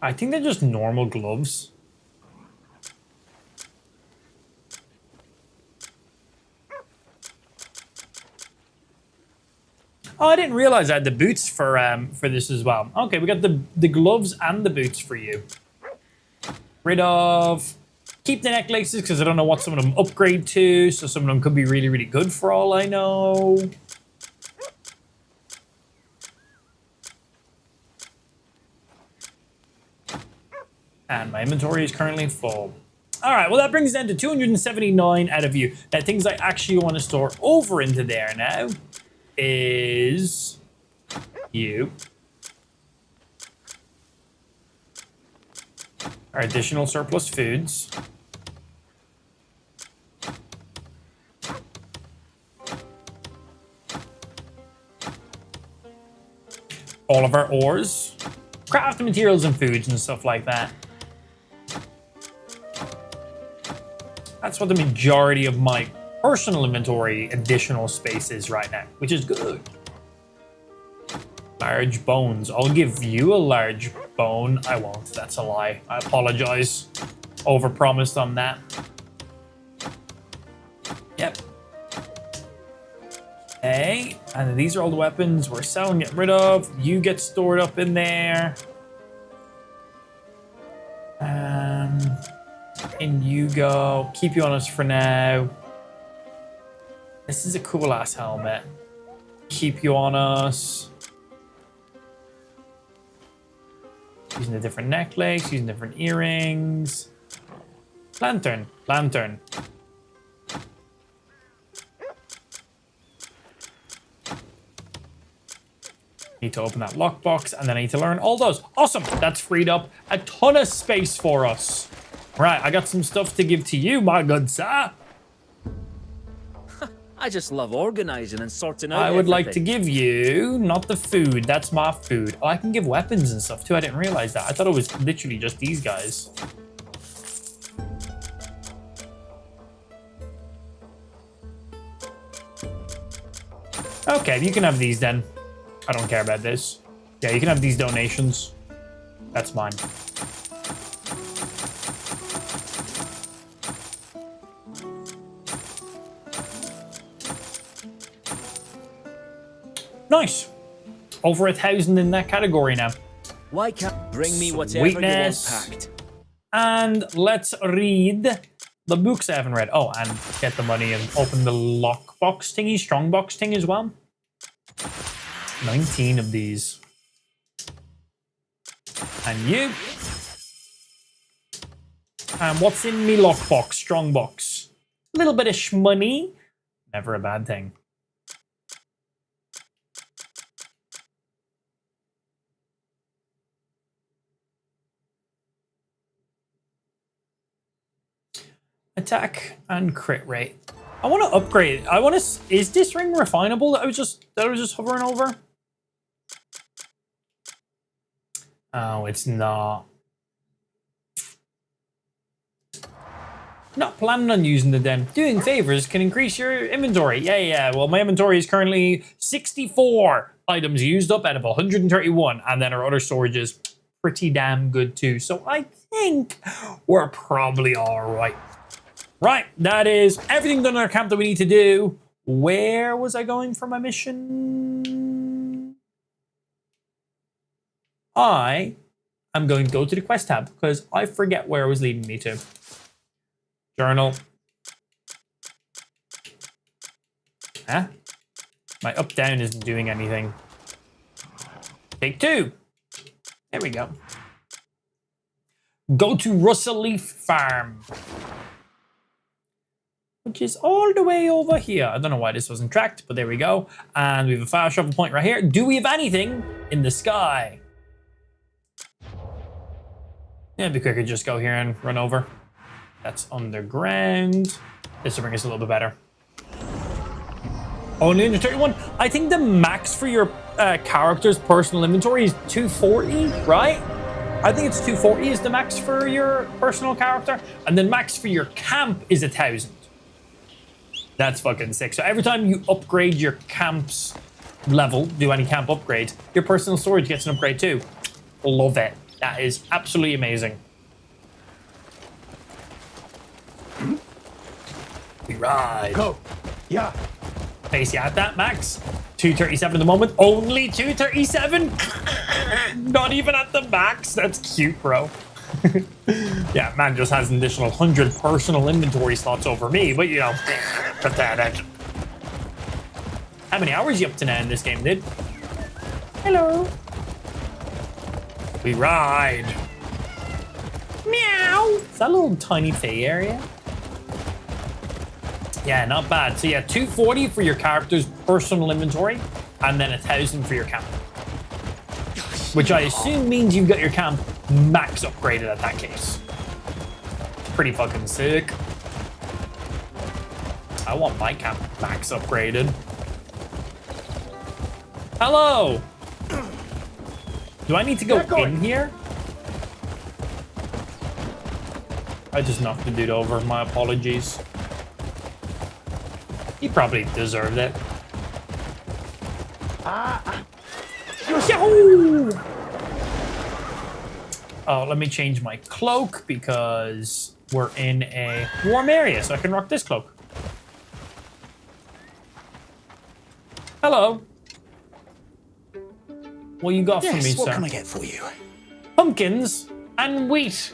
I think they're just normal gloves. Oh, I didn't realize I had the boots for this as well. Okay, we got the gloves and the boots for you. Rid of. Keep the necklaces because I don't know what some of them upgrade to. So some of them could be really, really good for all I know. And my inventory is currently full. All right, well, that brings it down to 279 out of you. Now, things I actually want to store over into there now is you. Our additional surplus foods. All of our ores. Crafting materials and foods and stuff like that. That's what the majority of my personal inventory additional space is right now, which is good. Large bones. I'll give you a large bone. I won't. That's a lie. I apologize. Overpromised on that. Yep. Okay. And these are all the weapons we're selling, get rid of. You get stored up in there. In you go. Keep you on us for now. This is a cool ass helmet. Keep you on us. Using a different necklace, using different earrings. Lantern. Need to open that lockbox, and then I need to learn all those. Awesome! That's freed up a ton of space for us. Right, I got some stuff to give to you, my good sir. I just love organizing and sorting out I would like to everything. give you, not the food, that's my food. Oh, I can give weapons and stuff too, I didn't realize that. I thought it was literally just these guys. Okay, you can have these then. I don't care about this. Yeah, you can have these donations. That's mine. Nice. Over 1,000 in that category now. Why can't bring me whatever you want Sweetness. packed? And let's read the books I haven't read. Oh, and get the money and open the lockbox thingy, strongbox thing as well. 19 of these. And you. And what's in me lockbox, strongbox? A little bit of shmoney. Never a bad thing. Attack and crit rate. I want to upgrade. I want to. Is this ring refinable that I was just hovering over? Oh, it's not. Not planning on using it then. Doing favors can increase your inventory. Yeah. Well, my inventory is currently 64 items used up out of 131, and then our other storage is pretty damn good too. So I think we're probably all right. Right, that is everything done in our camp that we need to do. Where was I going for my mission? I am going to go to the quest tab because I forget where it was leading me to. Journal. Huh? My up-down isn't doing anything. Take 2. There we go. Go to Russell Leaf Farm. Which is all the way over here. I don't know why this wasn't tracked, but there we go. And we have a fast travel point right here. Do we have anything in the sky? Yeah, it'd be quicker to just go here and run over. That's underground. This will bring us a little bit better. Only 131. I think the max for your character's personal inventory is 240, right? I think it's 240 is the max for your personal character. And then max for your camp is 1,000. That's fucking sick. So every time you upgrade your camp's level, do any camp upgrade, your personal storage gets an upgrade too. Love it. That is absolutely amazing. We ride. Go. Yeah. Face you at that, Max. 237 at the moment. Only 237? Not even at the max. That's cute, bro. Yeah, man just has an additional 100 personal inventory slots over me, but you know, pathetic. How many hours are you up to now in this game, dude? Hello. We ride. Meow. Is that a little tiny Fey area? Yeah, not bad. So yeah, 240 for your character's personal inventory, and then 1,000 for your camp. Which I assume means you've got your camp max upgraded at that case. Pretty fucking sick. I want my camp max upgraded. Hello! Do I need to go in here? I just knocked the dude over. My apologies. He probably deserved it. Yahoo! Oh, let me change my cloak because we're in a warm area, so I can rock this cloak. Hello. What you got for me, what sir? can I get for you? Pumpkins and wheat.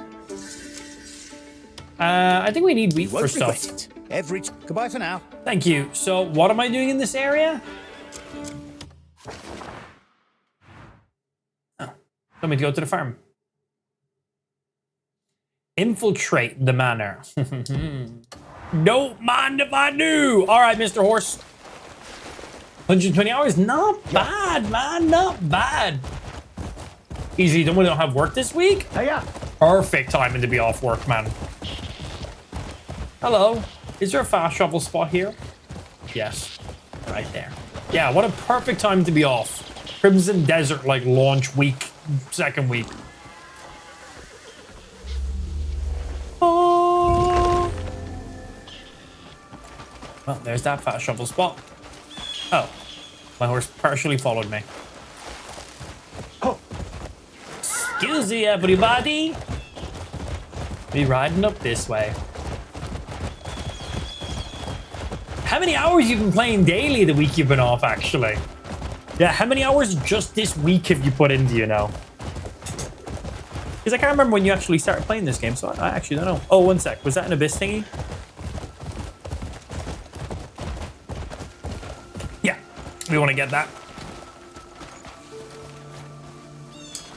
I think we need wheat for stuff. Goodbye for now. Thank you. So, what am I doing in this area? Oh, let me go to the farm. Infiltrate the manor. Don't mind if I do. All right, Mr. Horse. 120 hours? Not bad, man. Not bad. Easy. Don't we don't have work this week? Hey, Perfect timing to be off work, man. Hello. Is there a fast travel spot here? Yes. Right there. Yeah, what a perfect time to be off. Crimson Desert, like, launch week, second week. Oh. Well, there's that fast travel spot. Oh. My horse partially followed me. Oh. Excuse me, everybody. Be riding up this way. How many hours you've been playing daily the week you've been off, actually? Yeah, how many hours just this week have you put into, you know? Because I can't remember when you actually started playing this game, so I actually don't know. Oh, one sec. Was that an abyss thingy? Yeah, we want to get that.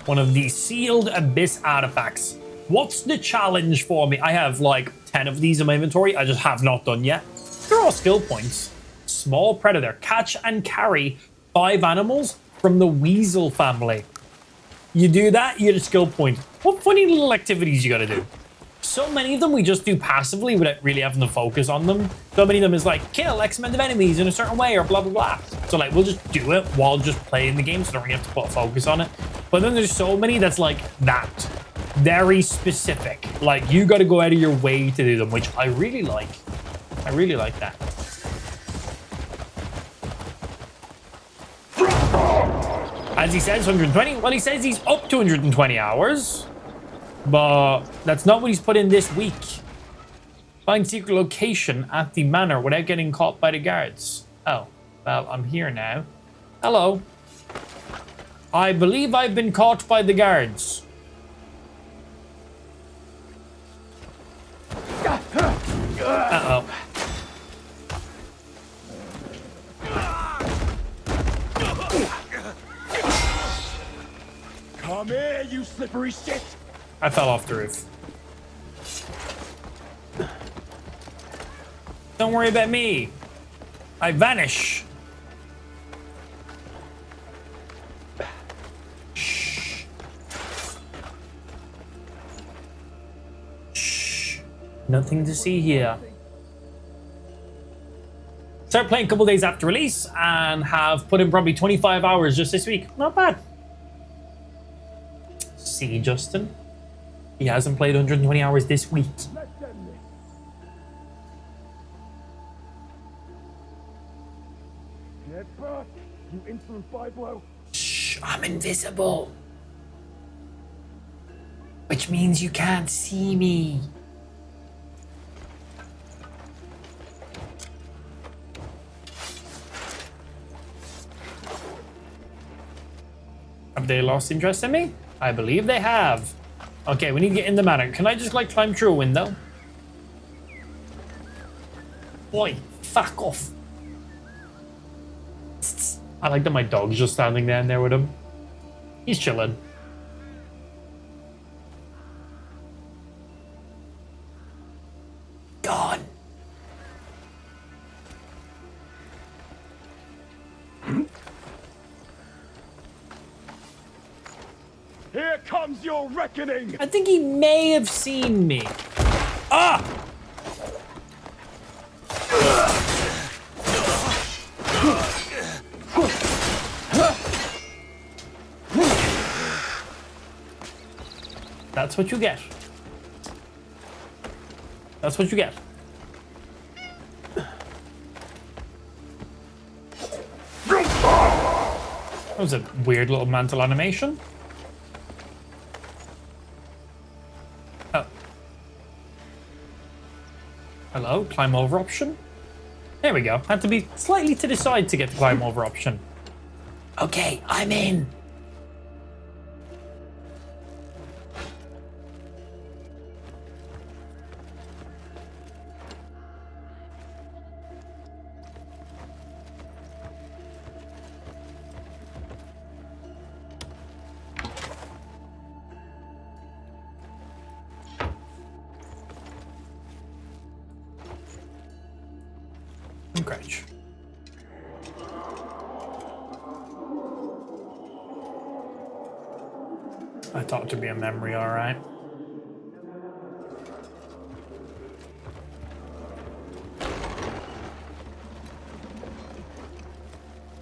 One of the sealed abyss artifacts. What's the challenge for me? I have like 10 of these in my inventory. I just have not done yet. They're all skill points. Small predator. Catch and carry 5 animals from the weasel family. You do that, you get a skill point. What funny little activities you gotta do. So many of them we just do passively without really having to focus on them. So many of them is like, kill X amount of enemies in a certain way or blah, blah, blah. So like, we'll just do it while just playing the game so don't really have to put focus on it. But then there's so many that's like that. Very specific. Like, you gotta go out of your way to do them, which I really like. I really like that. As he says, 120. Well, he says he's up to 120 hours. But that's not what he's put in this week. Find secret location at the manor without getting caught by the guards. Oh, well, I'm here now. Hello. I believe I've been caught by the guards. Uh-oh. Come here, you slippery shit! I fell off the roof. Don't worry about me. I vanish. Shh. Shh. Nothing to see here. Started playing a couple days after release and have put in probably 25 hours just this week. Not bad. See, Justin. He hasn't played 120 hours this week. You insolent byblow! Shh, I'm invisible. Which means you can't see me. Have they lost interest in me? I believe they have. Okay, we need to get in the manor. Can I just like climb through a window? Boy, fuck off. I like that my dog's just standing down there with him. He's chilling. Gone. Here comes your reckoning! I think he may have seen me. Ah! That's what you get. That's what you get. That was a weird little mantle animation. Oh. Hello, climb over option. There we go. Had to be slightly to the side to get the climb over option. Okay, I'm in. Crouch. I thought to be a memory, all right.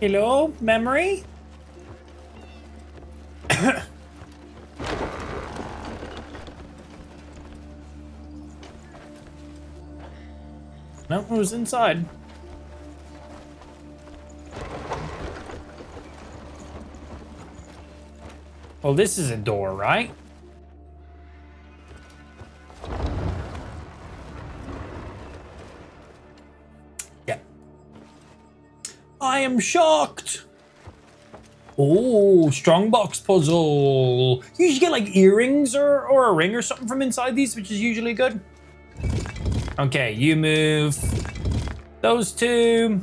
Hello, memory? No, it was inside. Well, this is a door, right? Yeah. I am shocked. Oh, strongbox puzzle. You usually get like earrings or a ring or something from inside these, which is usually good. Okay, you move those two.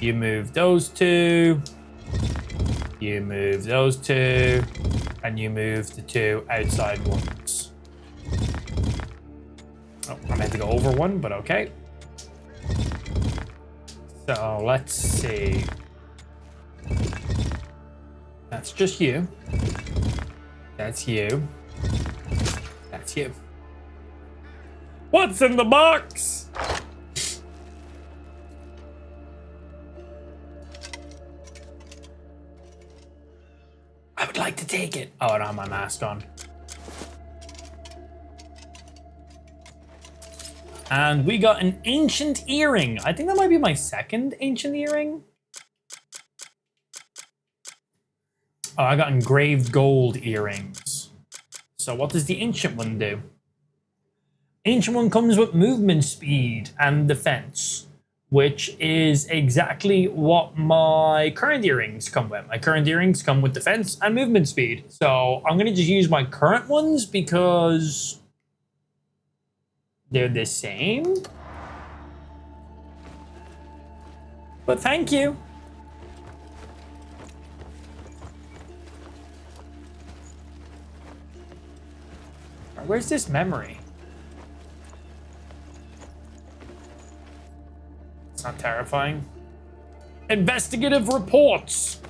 You move those two. You move those two, and you move the two outside ones. Oh, I meant to go over one, but okay. So let's see. That's just you. That's you. That's you. What's in the box? I would like to take it. Oh, I don't have my mask on. And we got an ancient earring. I think that might be my second ancient earring. Oh, I got engraved gold earrings. So what does the ancient one do? Ancient one comes with movement speed and defense, which is exactly what my current earrings come with. My current earrings come with defense and movement speed. So I'm going to just use my current ones because they're the same. But thank you. Where's this memory? It's not terrifying. Investigative reports.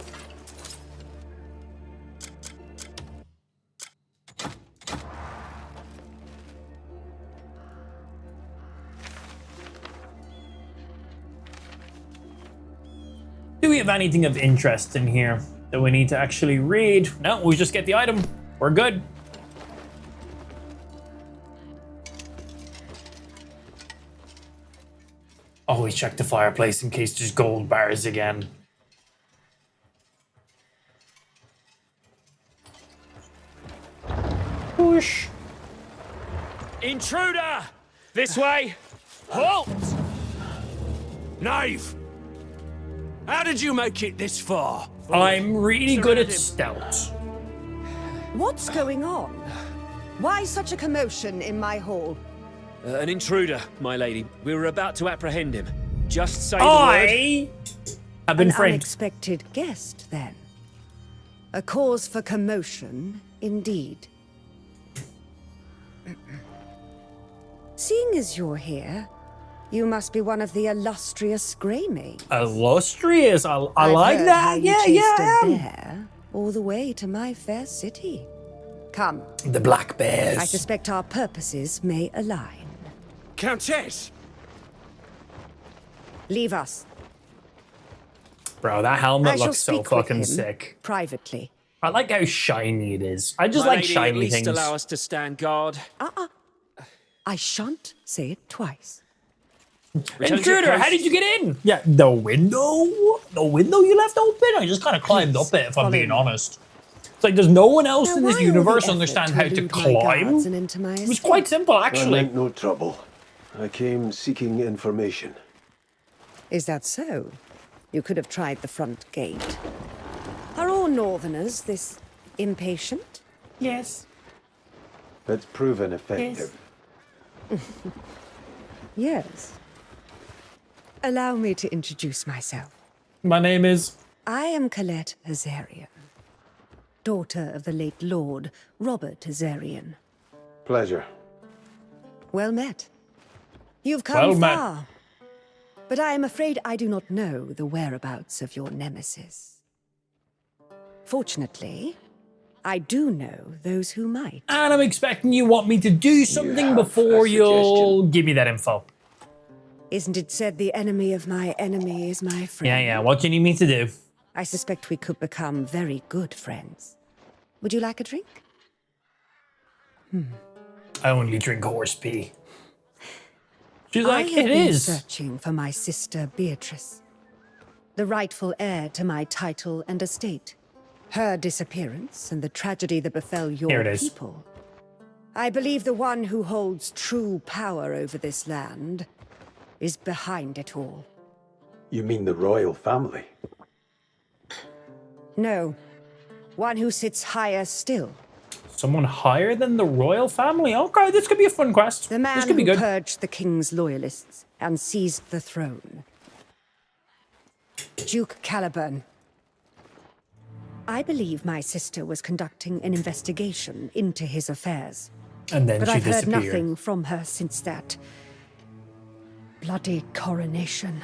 Do we have anything of interest in here that we need to actually read? No, we just get the item. We're good. Always check the fireplace in case there's gold bars again. Push. Intruder! This way! Halt! Knave! How did you make it this far? I'm really good at stealth. What's going on? Why such a commotion in my hall? An intruder, my lady. We were about to apprehend him. Just say the word. I have been An framed. unexpected guest, then. A cause for commotion, indeed. Seeing as you're here, you must be one of the illustrious Greymaids. Illustrious. I I've like heard how that. you Yeah, chased yeah. a bear all the way to my fair city. Come, The black bears. I suspect our purposes may align. Countess! Leave us. Bro, that I helmet shall looks so speak with fucking him sick. privately. I like how shiny it is. I just My like lady, shiny at least things. allow us to stand guard. I shan't say it twice. Return to your Intruder, how post. did you get in? Yeah, the window? The window you left open? I just kind of climbed up it, if I'm follow being me. honest. It's like there's no one else Now, in this why all the universe effort understand to how to elude my guards climb. and into my It was estate? quite simple, I actually. meant no trouble. I came seeking information. Is that so? You could have tried the front gate. Are all northerners this impatient? Yes. It's proven effective. Yes. Allow me to introduce myself. My name is... I am Colette Hazarian, daughter of the late Lord Robert Hazarian. Pleasure. Well met. You've come Well met. far. But I am afraid I do not know the whereabouts of your nemesis. Fortunately, I do know those who might. And I'm expecting you want me to do something have before a you'll give me that info. Isn't it said the enemy of my enemy is my friend? Yeah, what do you need me to do? I suspect we could become very good friends. Would you like a drink? I only drink horse pee. She's I like, have it been is. searching for my sister Beatrice, the rightful heir to my title and estate. Her disappearance and the tragedy that befell Here your it is. people. I believe the one who holds true power over this land is behind it all. You mean the royal family? No, one who sits higher still. Someone higher than the royal family? Okay, this could be a fun quest. The man This could be who good. purged the king's loyalists and seized the throne. Duke Caliburn. I believe my sister was conducting an investigation into his affairs. And then But she I've heard disappeared. nothing from her since that bloody coronation.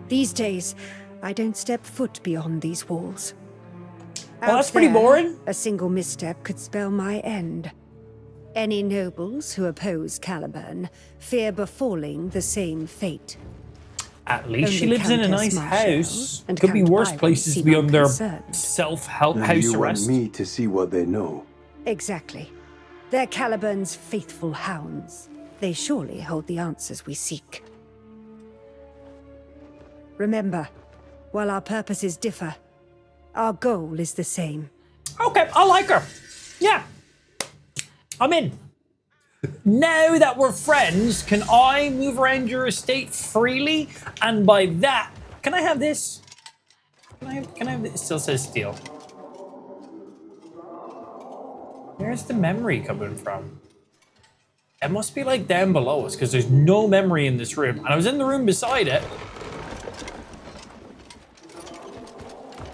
These days, I don't step foot beyond these walls. Well, Out that's pretty there, boring. A single misstep could spell my end. Any nobles who oppose Caliburn fear befalling the same fate. At least she Only lives in a Countess nice Marshall house. and Could be Count worse Byron places to seem be under unconcerned. self-help And house you arrest. want me to see what they know? Exactly. They're Caliburn's faithful hounds. They surely hold the answers we seek. Remember, while our purposes differ, our goal is the same. Okay, I like her. Yeah. I'm in. Now that we're friends, can I move around your estate freely? And by that, can I have this? Can I have this? It still says steal. Where's the memory coming from? It must be like down below us because there's no memory in this room. And I was in the room beside it.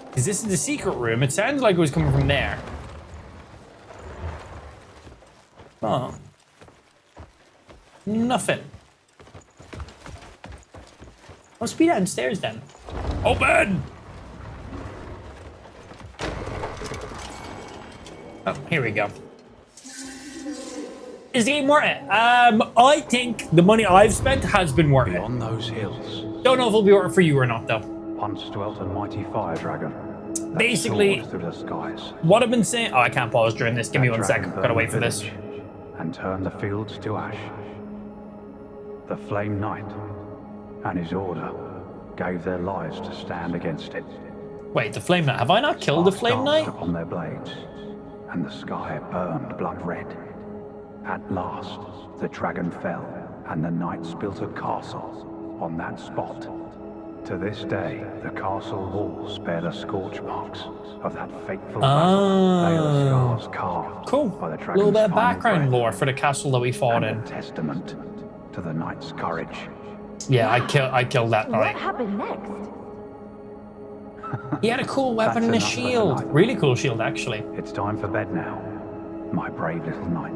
Because this is the secret room. It sounds like it was coming from there. Oh. Nothing. Must be downstairs then. Open! Oh, here we go. Is the game worth it? I think the money I've spent has been worth it. Beyond those hills, Don't know if it'll be worth it for you or not, though. once dwelt a mighty fire dragon. that Basically, soared through the skies. what I've been saying... Oh, I can't pause during this. Give me That one sec. dragon Gotta burned wait the for this. village and turned the fields to ash. The Flame Knight and his order gave their lives to stand against it. Wait, the Flame Knight. Have I not killed the Sparks Flame Knight? danced upon their blades, and the sky burned blood red. At last, the dragon fell, and the knights built a castle on that spot. To this day, the castle walls bear the scorch marks of that fateful battle. They are the scars carved Cool. by the A dragon's little bit of final background breath, lore for the castle that we fought and in. a testament to the knight's courage. Yeah, I killed that What knight. happened next? He had a cool weapon and a That's enough for shield. tonight. Really cool shield, actually. It's time for bed now, my brave little knight.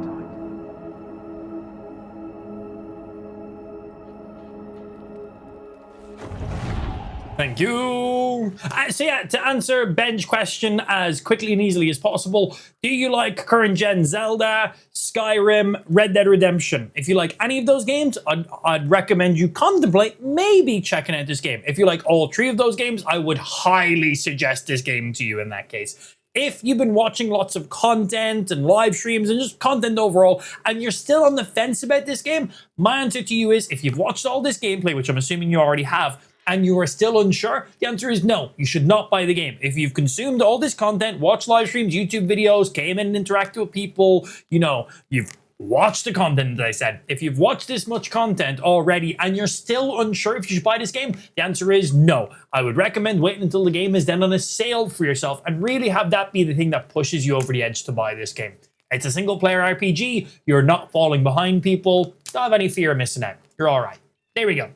Thank you. So yeah, to answer Ben's question as quickly and easily as possible, do you like current gen Zelda, Skyrim, Red Dead Redemption? If you like any of those games, I'd recommend you contemplate maybe checking out this game. If you like all three of those games, I would highly suggest this game to you in that case. If you've been watching lots of content and live streams and just content overall, and you're still on the fence about this game, my answer to you is if you've watched all this gameplay, which I'm assuming you already have, and you are still unsure, the answer is no, you should not buy the game. If you've consumed all this content, watched live streams, YouTube videos, came in and interacted with people, you know, you've watched the content that I said. If you've watched this much content already and you're still unsure if you should buy this game, the answer is no. I would recommend waiting until the game is then on a sale for yourself and really have that be the thing that pushes you over the edge to buy this game. It's a single player RPG. You're not falling behind people. Don't have any fear of missing out. You're all right. There we go.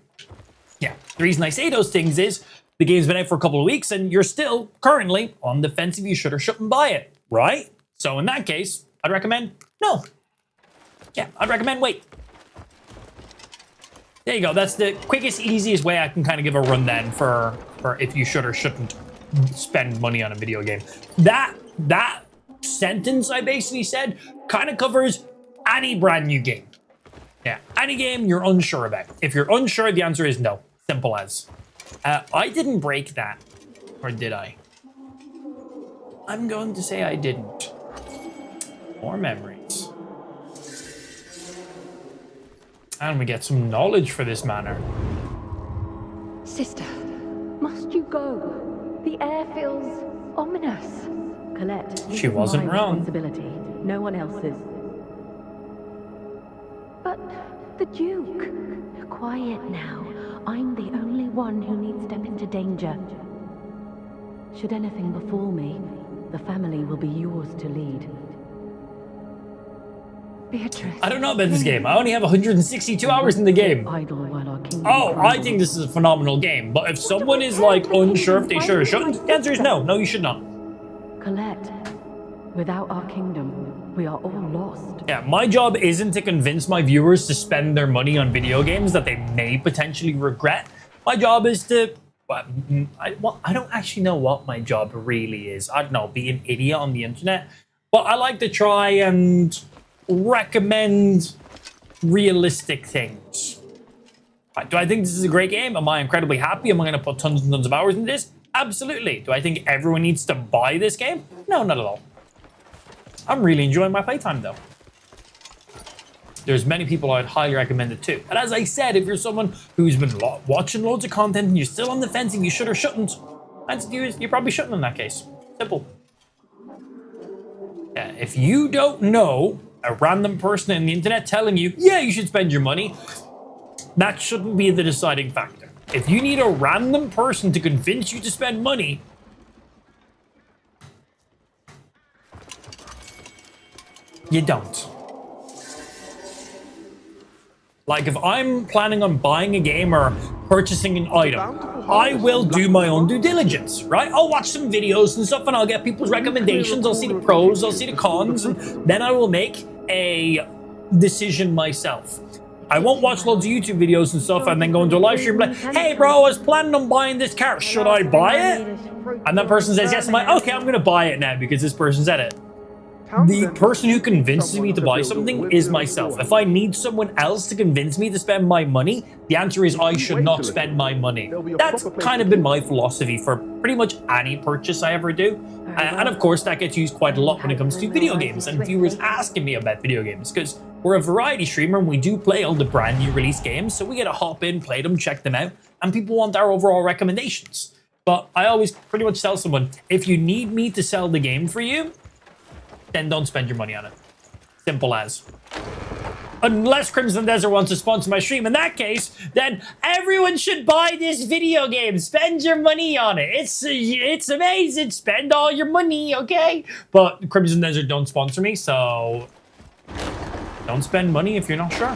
Yeah, the reason I say those things is the game's been out for a couple of weeks and you're still currently on the fence if you should or shouldn't buy it, right? So in that case, I'd recommend no. Yeah, I'd recommend wait. There you go. That's the quickest, easiest way I can kind of give a rundown for if you should or shouldn't spend money on a video game. That sentence I basically said kind of covers any brand new game. Yeah, any game you're unsure about. If you're unsure, the answer is no. Simple as. I didn't break that. Or did I? I'm going to say I didn't. More memories. And we get some knowledge for this manor. Sister, must you go? The air feels ominous. Colette, this She is wasn't my wrong. responsibility. No one else's. But the Duke. Quiet now. I'm the only one who needs step into danger. Should anything befall me, the family will be yours to lead. Beatrice. I don't know about this game. I only have 162 hours in the game. Idle while our kingdom Oh, I crumbles. think this is a phenomenal game. But if someone is like unsure if they should or shouldn't, the answer is no. No, you should not. Colette, without our kingdom, we are all lost. Yeah, my job isn't to convince my viewers to spend their money on video games that they may potentially regret. My job is to... I don't actually know what my job really is. I don't know, be an idiot on the internet. But I like to try and recommend realistic things. Do I think this is a great game? Am I incredibly happy? Am I going to put tons and tons of hours into this? Absolutely. Do I think everyone needs to buy this game? No, not at all. I'm really enjoying my playtime though. There's many people I'd highly recommend it to. And as I said, if you're someone who's been watching loads of content and you're still on the fence if you should or shouldn't, answer to you is you probably shouldn't in that case. Simple. Yeah, if you don't know a random person on the internet telling you, yeah, you should spend your money, that shouldn't be the deciding factor. If you need a random person to convince you to spend money, you don't. Like, if I'm planning on buying a game or purchasing an item, I will do my own due diligence, right? I'll watch some videos and stuff, and I'll get people's recommendations. I'll see the pros, I'll see the cons, and then I will make a decision myself. I won't watch loads of YouTube videos and stuff and then go into a live stream like, hey bro, I was planning on buying this car. Should I buy it? And that person says yes. I'm like, okay, I'm going to buy it now because this person said it. The person who convinces me to buy something is myself. If I need someone else to convince me to spend my money, the answer is I should not spend my money. That's kind of been my philosophy for pretty much any purchase I ever do. And of course, that gets used quite a lot when it comes to video games and viewers asking me about video games, because we're a variety streamer and we do play all the brand new release games. So we get to hop in, play them, check them out, and people want our overall recommendations. But I always pretty much tell someone, if you need me to sell the game for you, then don't spend your money on it. Simple as. Unless Crimson Desert wants to sponsor my stream. In that case, then everyone should buy this video game. Spend your money on it. It's amazing. Spend all your money, okay? But Crimson Desert don't sponsor me, so don't spend money if you're not sure.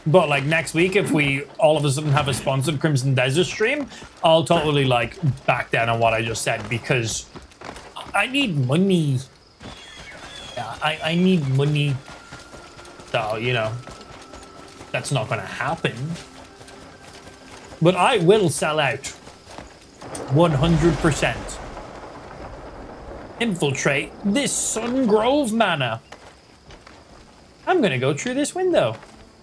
But like next week, if we all of a sudden have a sponsored Crimson Desert stream, I'll totally like back down on what I just said, because I need money. Yeah, I need money. So, you know, that's not going to happen. But I will sell out. 100%. Infiltrate this Sungrove Manor. I'm going to go through this window.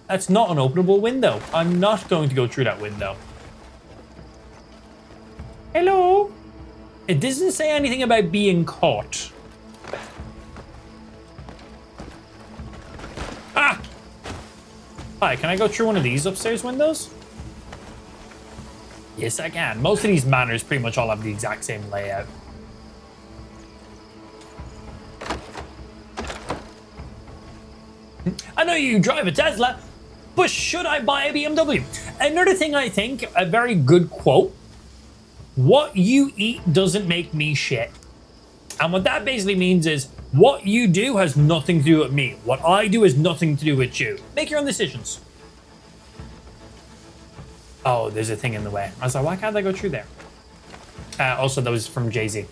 That's not an openable window. I'm not going to go through that window. Hello? It doesn't say anything about being caught. Ah! Hi, can I go through one of these upstairs windows? Yes, I can. Most of these manors pretty much all have the exact same layout. I know you drive a Tesla, but should I buy a BMW? Another thing I think, a very good quote, what you eat doesn't make me shit. And what that basically means is, what you do has nothing to do with me. What I do has nothing to do with you. Make your own decisions. Oh, there's a thing in the way. I was like, why can't I go through there? Also, that was from Jay-Z.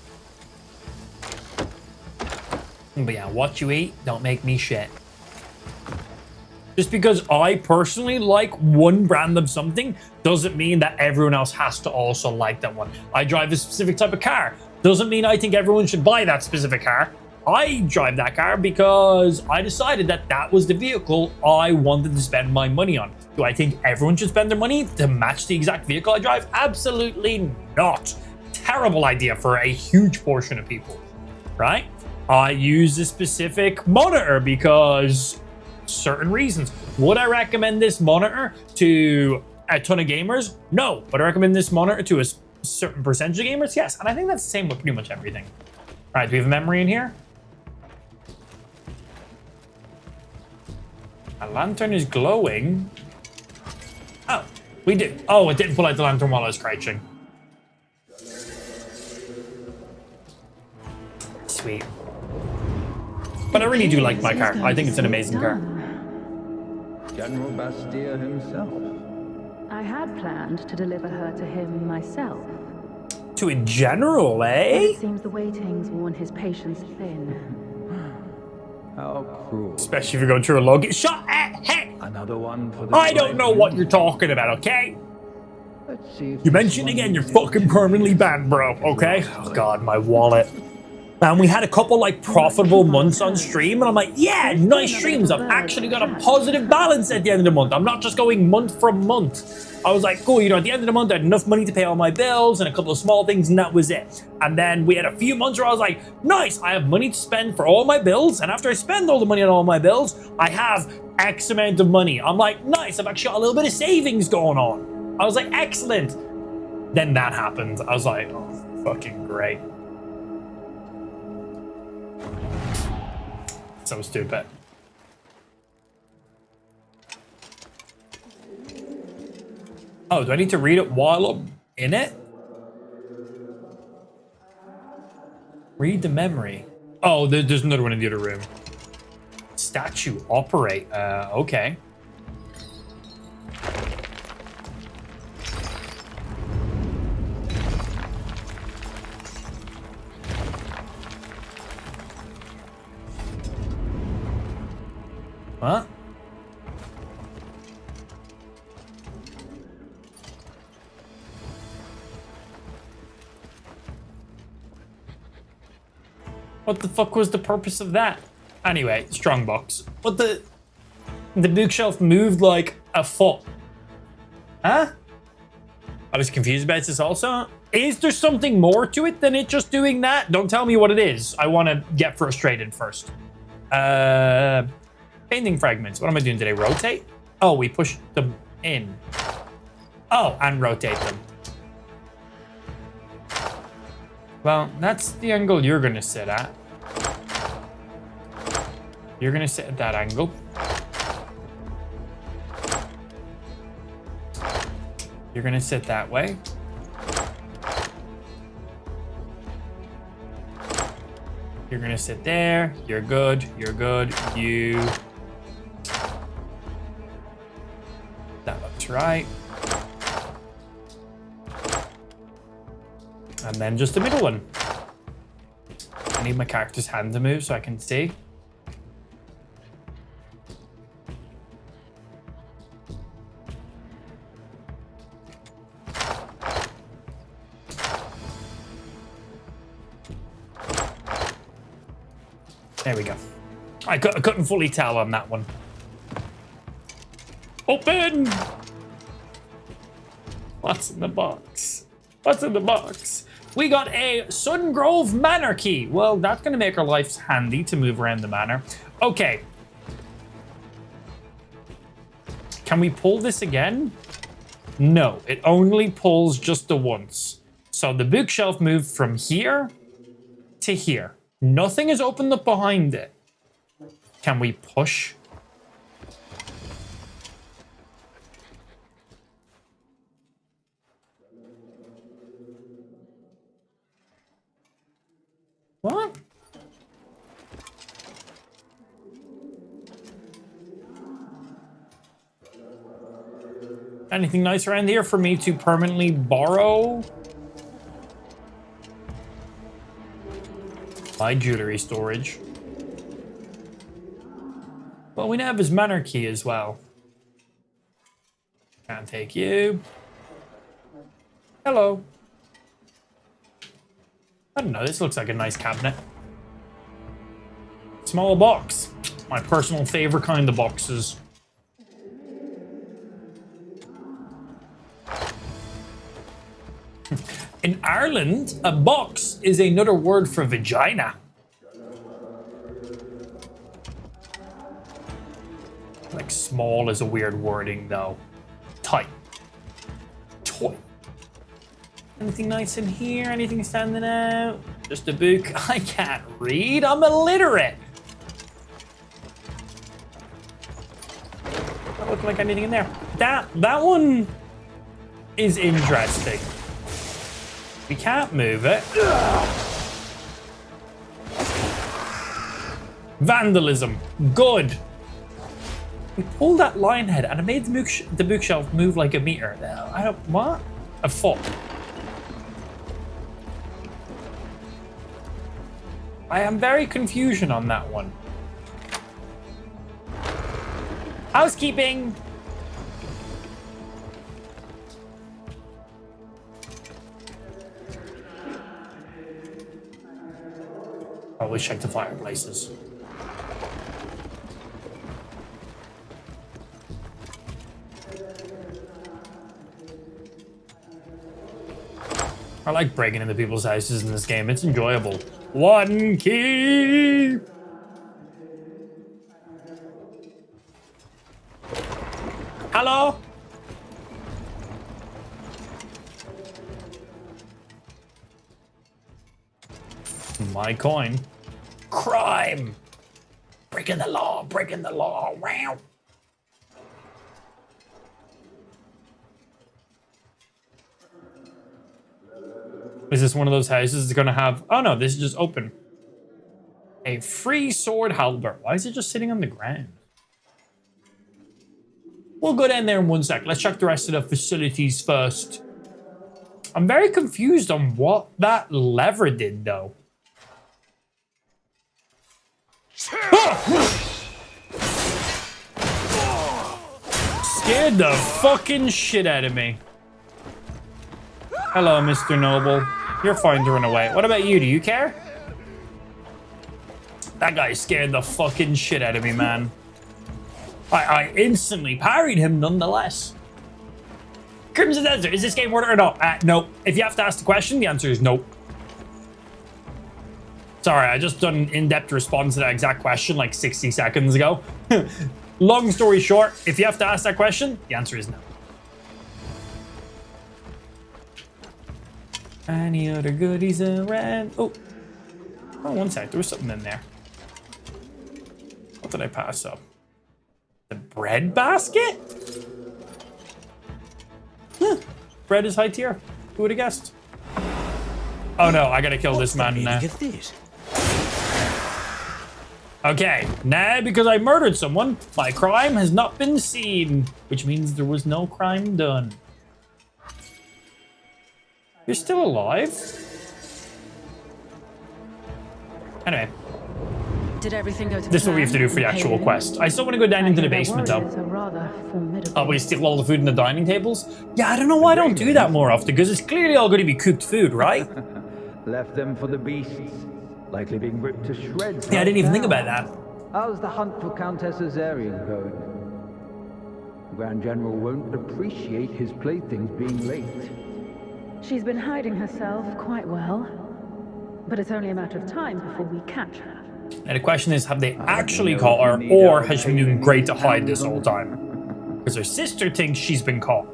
But yeah, what you eat don't make me shit. Just because I personally like one brand of something doesn't mean that everyone else has to also like that one. I drive a specific type of car. Doesn't mean I think everyone should buy that specific car. I drive that car because I decided that that was the vehicle I wanted to spend my money on. Do I think everyone should spend their money to match the exact vehicle I drive? Absolutely not. Terrible idea for a huge portion of people, right? I use a specific monitor because certain reasons. Would I recommend this monitor to a ton of gamers? No. Would I recommend this monitor to a certain percentage of gamers? Yes. And I think that's the same with pretty much everything. All right, do we have a memory in here? A lantern is glowing. Oh, we did. Oh, it didn't pull out the lantern while I was crouching. Sweet. But I really do like my car. I think it's an amazing car. General Bastille himself. I had planned to deliver her to him myself. To a general, eh? It seems the waiting's worn his patience thin. How cruel. Especially if you're going through a log. Shut up! Hey! Another one for the I don't know what you're talking about, okay? Let's see if You mentioned again, you're fucking permanently banned, bro, okay? Oh god, my wallet. And we had a couple like profitable months on stream, and I'm like, yeah, nice streams. I've actually got a positive balance at the end of the month. I'm not just going month from month. I was like, cool, you know, at the end of the month, I had enough money to pay all my bills and a couple of small things, and that was it. And then we had a few months where I was like, nice, I have money to spend for all my bills. And after I spend all the money on all my bills, I have X amount of money. I'm like, nice, I've actually got a little bit of savings going on. I was like, excellent. Then that happened. I was like, oh, fucking great. so stupid. Oh, do I need to read it while I'm in it? Read the memory. Oh, there's another one in the other room. Statue operate. Okay. What? What the fuck was the purpose of that? Anyway, strongbox. What the bookshelf moved like a foot. Huh? I was confused about this also. Is there something more to it than it just doing that? Don't tell me what it is. I want to get frustrated first. Painting fragments. What am I doing today? Rotate? Oh, we push them in. Oh, and rotate them. Well, that's the angle you're going to sit at. You're going to sit at that angle. You're going to sit that way. You're going to sit there. You're good. You're good. You... That looks right. And then just the middle one. I need my character's hand to move so I can see. There we go. I couldn't fully tell on that one. Open! What's in the box? What's in the box? We got a Sungrove Manor key. Well, that's going to make our lives handy to move around the manor. Okay. Can we pull this again? No, it only pulls just the once. So the bookshelf moved from here to here. Nothing is opened up behind it. Can we push? What? Anything nice around here for me to permanently borrow? My jewelry storage. Well, we now have his manor key as well. Can't take you. Hello. I don't know, this looks like a nice cabinet. Small box. My personal favorite kind of boxes. In Ireland, a box is another word for vagina. Like small is a weird wording though. Tight. Toy. Anything nice in here? Anything standing out? Just a book. I can't read. I'm illiterate. Doesn't look like anything in there. That one is interesting. We can't move it. Vandalism. Good. We pulled that line head and it made the bookshelf move like a meter. I don't... What? A foot. I am very confusion on that one. Housekeeping. Always check the fireplaces. I like breaking into people's houses in this game. It's enjoyable. One key. Hello? My coin. Crime. breaking the law, breaking the law. Wow. Is this one of those houses that's gonna have... Oh no, this is just open. A free sword halberd. Why is it just sitting on the ground? We'll go down there in 1 sec. Let's check the rest of the facilities first. I'm very confused on what that lever did, though. Scared the fucking shit out of me. Hello, Mr. Noble. You're fine to run away. What about you? Do you care? That guy scared the fucking shit out of me, man. I instantly parried him nonetheless. Crimson Desert, is this game worth it or not? No. If you have to ask the question, the answer is no. Sorry, I just done an in-depth response to that exact question like 60 seconds ago. Long story short, if you have to ask that question, the answer is no. Any other goodies around? Oh, 1 sec. There was something in there. What did I pass up? The bread basket? Huh. Bread is high tier. Who would have guessed? Oh no, I gotta kill this man now. Okay, now because I murdered someone, my crime has not been seen, which means there was no crime done. You're still alive? Anyway. Did everything go to This is what we have to do for the actual quest. I still want to go down into the basement, though. Oh, we steal all the food in the dining tables? Yeah, I don't know why I don't do that more often, because it's clearly all going to be cooked food, right? Left them for the beasts, likely being ripped to shreds. Yeah, I didn't even think about that. How's the hunt for Countess Azarian going? The Grand General won't appreciate his playthings being late. She's been hiding herself quite well, but it's only a matter of time before we catch her. And the question is, have they actually caught her, or has she been doing great to hide this whole time? Because her sister thinks she's been caught.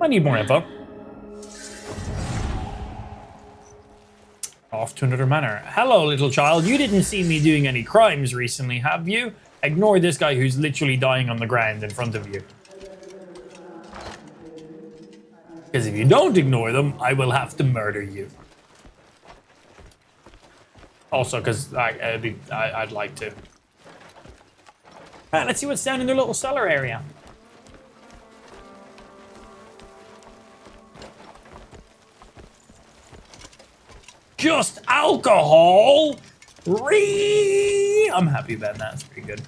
I need more info. Off to another manor. Hello, little child. You didn't see me doing any crimes recently, have you? Ignore this guy who's literally dying on the ground in front of you. Because if you don't ignore them, I will have to murder you. Also, because I'd like to. Right, let's see what's down in their little cellar area. Just alcohol? I'm happy about that. That's pretty good.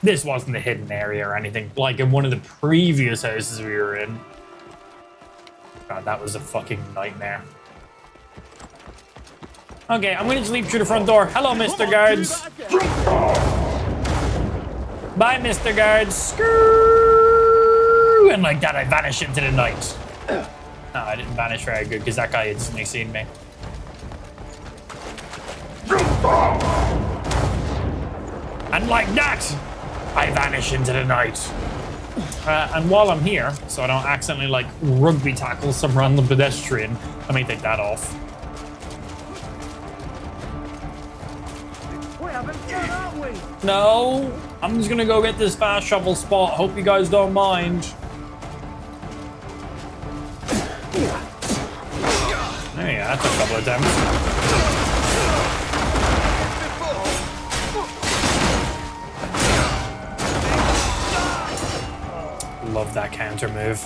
This wasn't a hidden area or anything, like in one of the previous houses we were in. God, that was a fucking nightmare. Okay, I'm gonna just leap through the front door. Hello, Mr. Guards. Bye, Mr. Guards. Screw! And like that, I vanish into the night. No, I didn't vanish very good because that guy instantly seen me. And like that, I vanish into the night. And while I'm here, so I don't accidentally like rugby tackle some random pedestrian, let me take that off. No, I'm just gonna go get this fast shovel spot. Hope you guys don't mind. There you go, that's a couple of attempts. Love that counter move.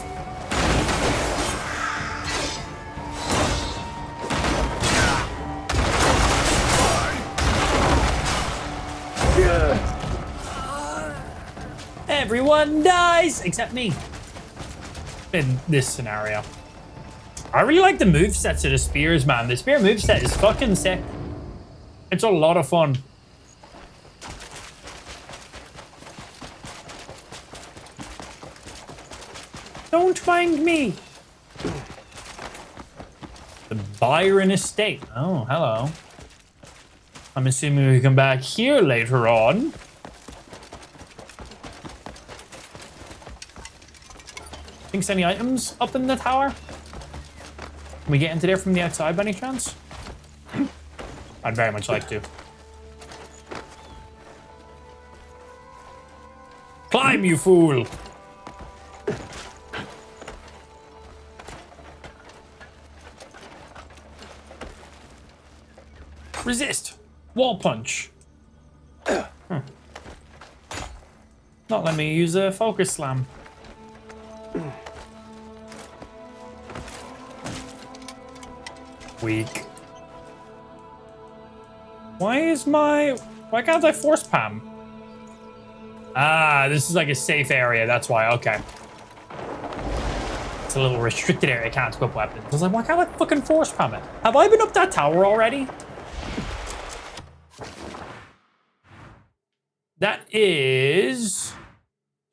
Everyone dies except me in this scenario. I really like the movesets of the spears, man. The spear moveset is fucking sick. It's a lot of fun. Don't mind me. The Byron Estate. Oh, hello. I'm assuming we come back here later on. Think any items up in the tower? Can we get into there from the outside by any chance? I'd very much like to. him, you fool. Resist. Wall punch. Not let me use a focus slam. Weak. Why can't I force Pam? Ah, this is like a safe area. That's why. Okay. It's a little restricted area. I can't equip weapons. I was like, why can't I fucking force Pam it? Have I been up that tower already? That is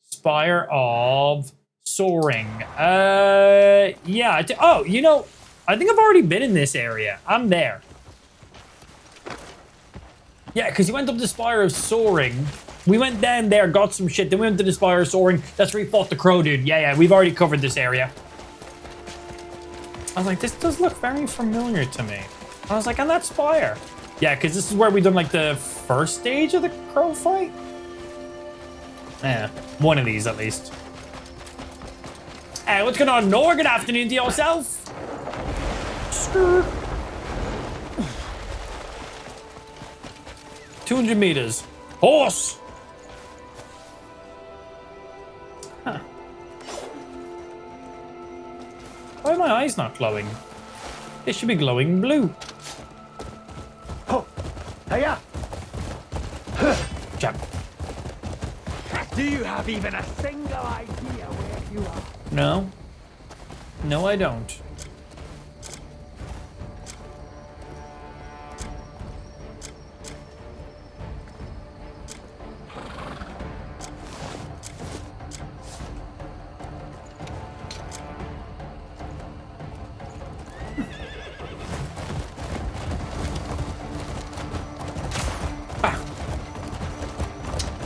Spire of Soaring. Yeah. Oh, you know, I think I've already been in this area. I'm there. Yeah, because you went up the Spire of Soaring. We went down there, got some shit. Then we went to the Spire of Soaring. That's where we fought the crow dude. Yeah, we've already covered this area. I was like, this does look very familiar to me. I was like, and that Spire. Yeah, because this is where we done like the first stage of the crow fight. Yeah, one of these at least. Hey, what's going on, Nor? Good afternoon to yourself. Skirt. 200 meters. Horse. Huh. Why are my eyes not glowing? They should be glowing blue. Oh, hiya! Jump. Do you have even a single idea where you are? No. No, I don't.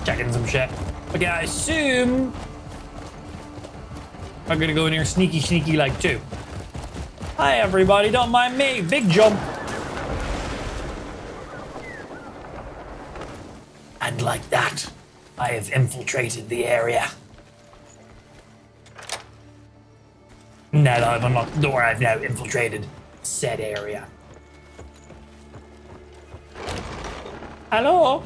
Checking some shit. Okay, I assume I'm gonna go in here sneaky like two. Hi everybody, don't mind me. Big jump. And like that, I have infiltrated the area. Now that I've unlocked the door, I've now infiltrated said area. Hello?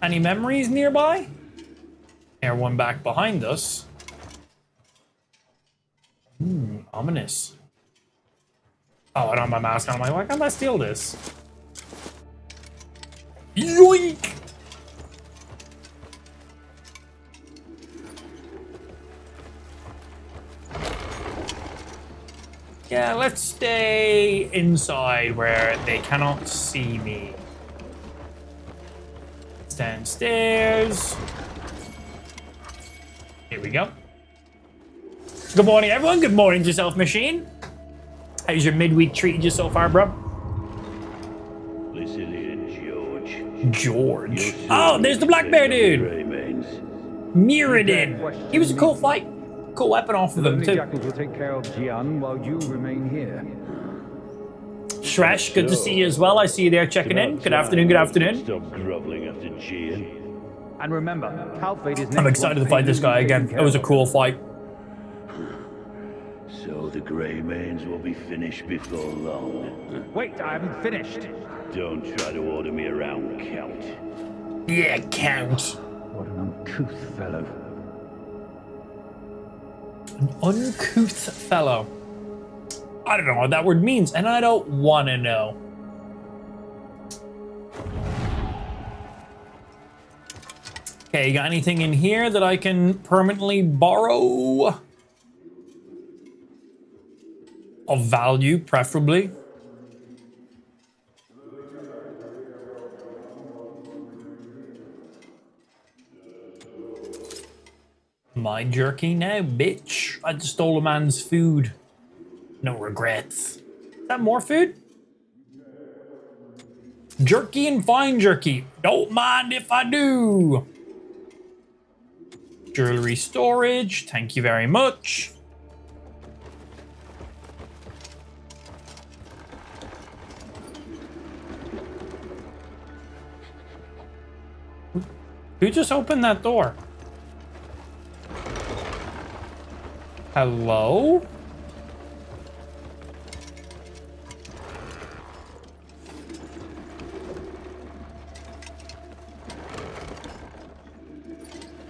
Any memories nearby? Air one back behind us. Ominous. Oh, I don't have my mask on. I'm like, why can't I steal this? Yoink! Yeah, let's stay inside where they cannot see me. Downstairs. Here we go. Good morning, everyone. Good morning to yourself, machine. How's your midweek treating you so far, bro? Listen here, George. George. Oh, there's the black bear dude. Mirrodin. He was a cool fight. Cool weapon off of him, too. Jackals will take care of Jian while you remain here. Shresh, good to see you as well. I see you there checking in. Good afternoon, good afternoon. Stop groveling after Jian. And remember, Calfate is I'm excited to fight this guy again. It was a cool fight. So the Greymanes will be finished before long. Wait, I haven't finished. Don't try to order me around, Count. Yeah, Count. What an uncouth fellow. An uncouth fellow. I don't know what that word means, and I don't want to know. Okay, you got anything in here that I can permanently borrow? Of value, preferably. My jerky now, bitch. I just stole a man's food. No regrets. Is that more food? Jerky and fine jerky. Don't mind if I do. Jewelry storage. Thank you very much. Who just opened that door? Hello?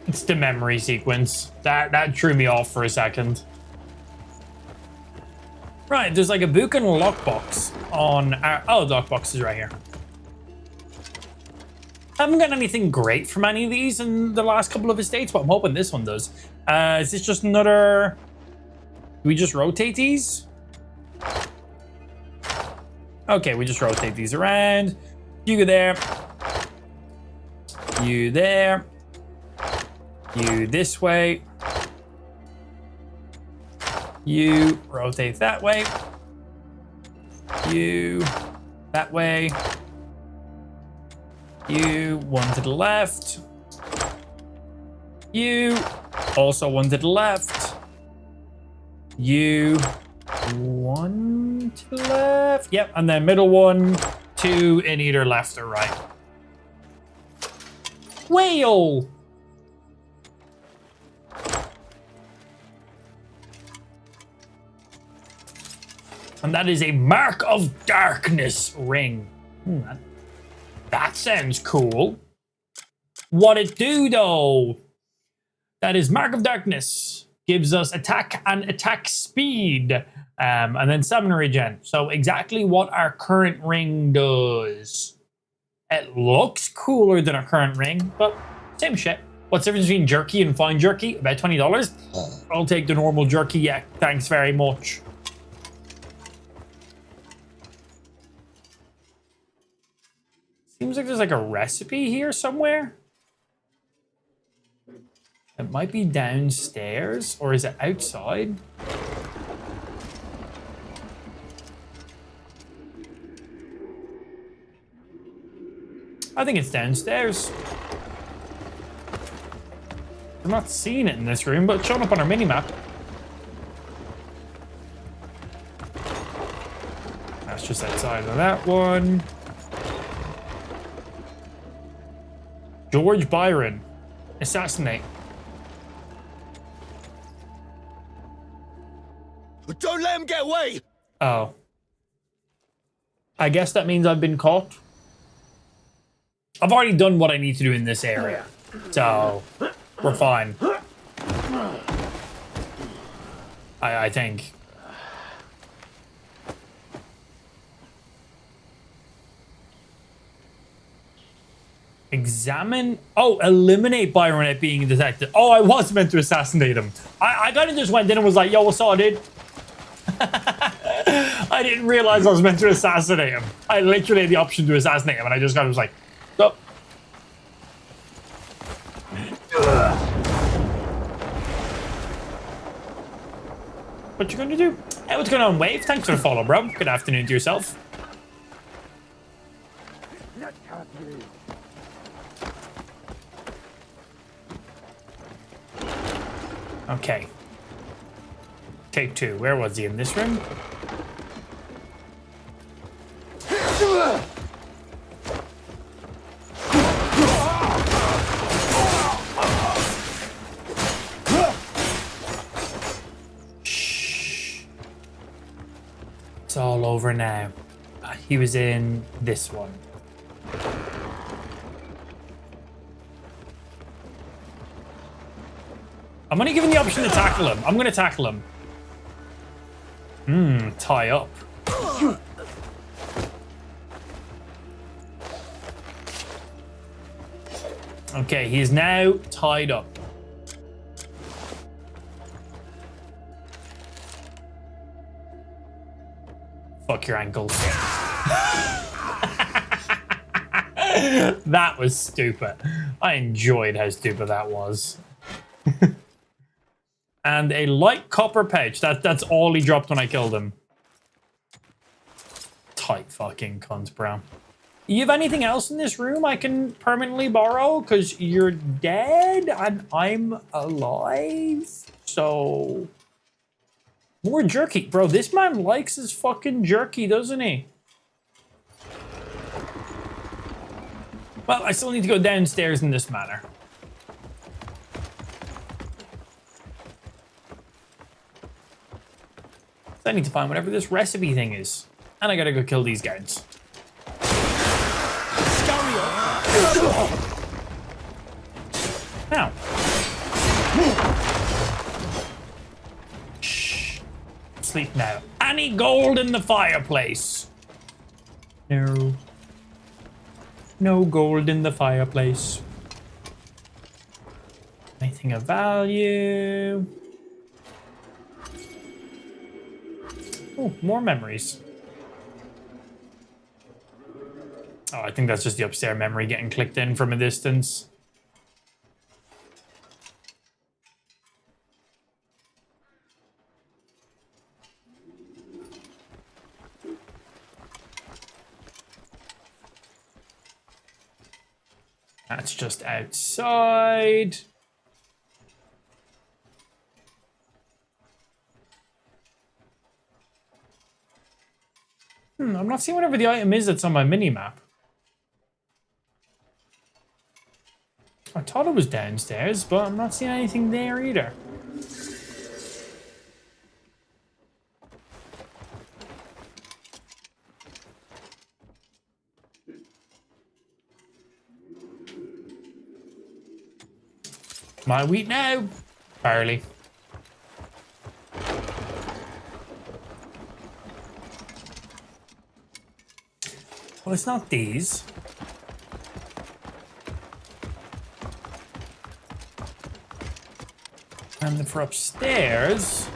It's the memory sequence. That threw me off for a second. Right, there's like a book and a lockbox on our... Oh, the lockbox is right here. I haven't gotten anything great from any of these in the last couple of estates, but I'm hoping this one does. Is this just another... Do we just rotate these? Okay, we just rotate these around. You go there. You there. You this way. You rotate that way. You that way. You one to the left. You also one to the left. You one to the left. Yep, and then middle one, two in either left or right. Whale! And that is a Mark of Darkness ring. That sounds cool. What it do, though? That is Mark of Darkness. Gives us attack and attack speed. And then stamina regen. So exactly what our current ring does. It looks cooler than our current ring, but same shit. What's the difference between jerky and fine jerky? About $20. I'll take the normal jerky, yeah. Thanks very much. Seems like there's like a recipe here somewhere. It might be downstairs, or is it outside? I think it's downstairs. I'm not seeing it in this room, but it's showing up on our mini-map. That's just outside of that one. George Byron. Assassinate. Don't let him get away! Oh. I guess that means I've been caught. I've already done what I need to do in this area. So, we're fine. I think. Examine. Oh, eliminate Byron at being detected. Oh, I was meant to assassinate him. I kind of just went in and was like, yo, what's up, dude? I didn't realize I was meant to assassinate him. I literally had the option to assassinate him, and I just kind of was like, oh. What you gonna do? Hey, what's going on, Wave? Thanks for the follow, bro. Good afternoon to yourself. Okay. Take two. Where was he? In this room? Shh. It's all over now. He was in this one. I'm only given the option to tackle him. I'm gonna tackle him. Tie up. Okay, he is now tied up. Fuck your ankles. That was stupid. I enjoyed how stupid that was. And a light copper pouch. That's all he dropped when I killed him. Tight fucking cunt, bro. You have anything else in this room I can permanently borrow? Because you're dead and I'm alive. So... more jerky. Bro, this man likes his fucking jerky, doesn't he? Well, I still need to go downstairs in this manner. So I need to find whatever this recipe thing is. And I gotta go kill these guards. Ow. Shh. Sleep now. Any gold in the fireplace? No. No gold in the fireplace. Anything of value? Oh, more memories. Oh, I think that's just the upstairs memory getting clicked in from a distance. That's just outside. I'm not seeing whatever the item is that's on my mini-map. I thought it was downstairs, but I'm not seeing anything there either. My wheat now? Barely. Well, it's not these. And for upstairs...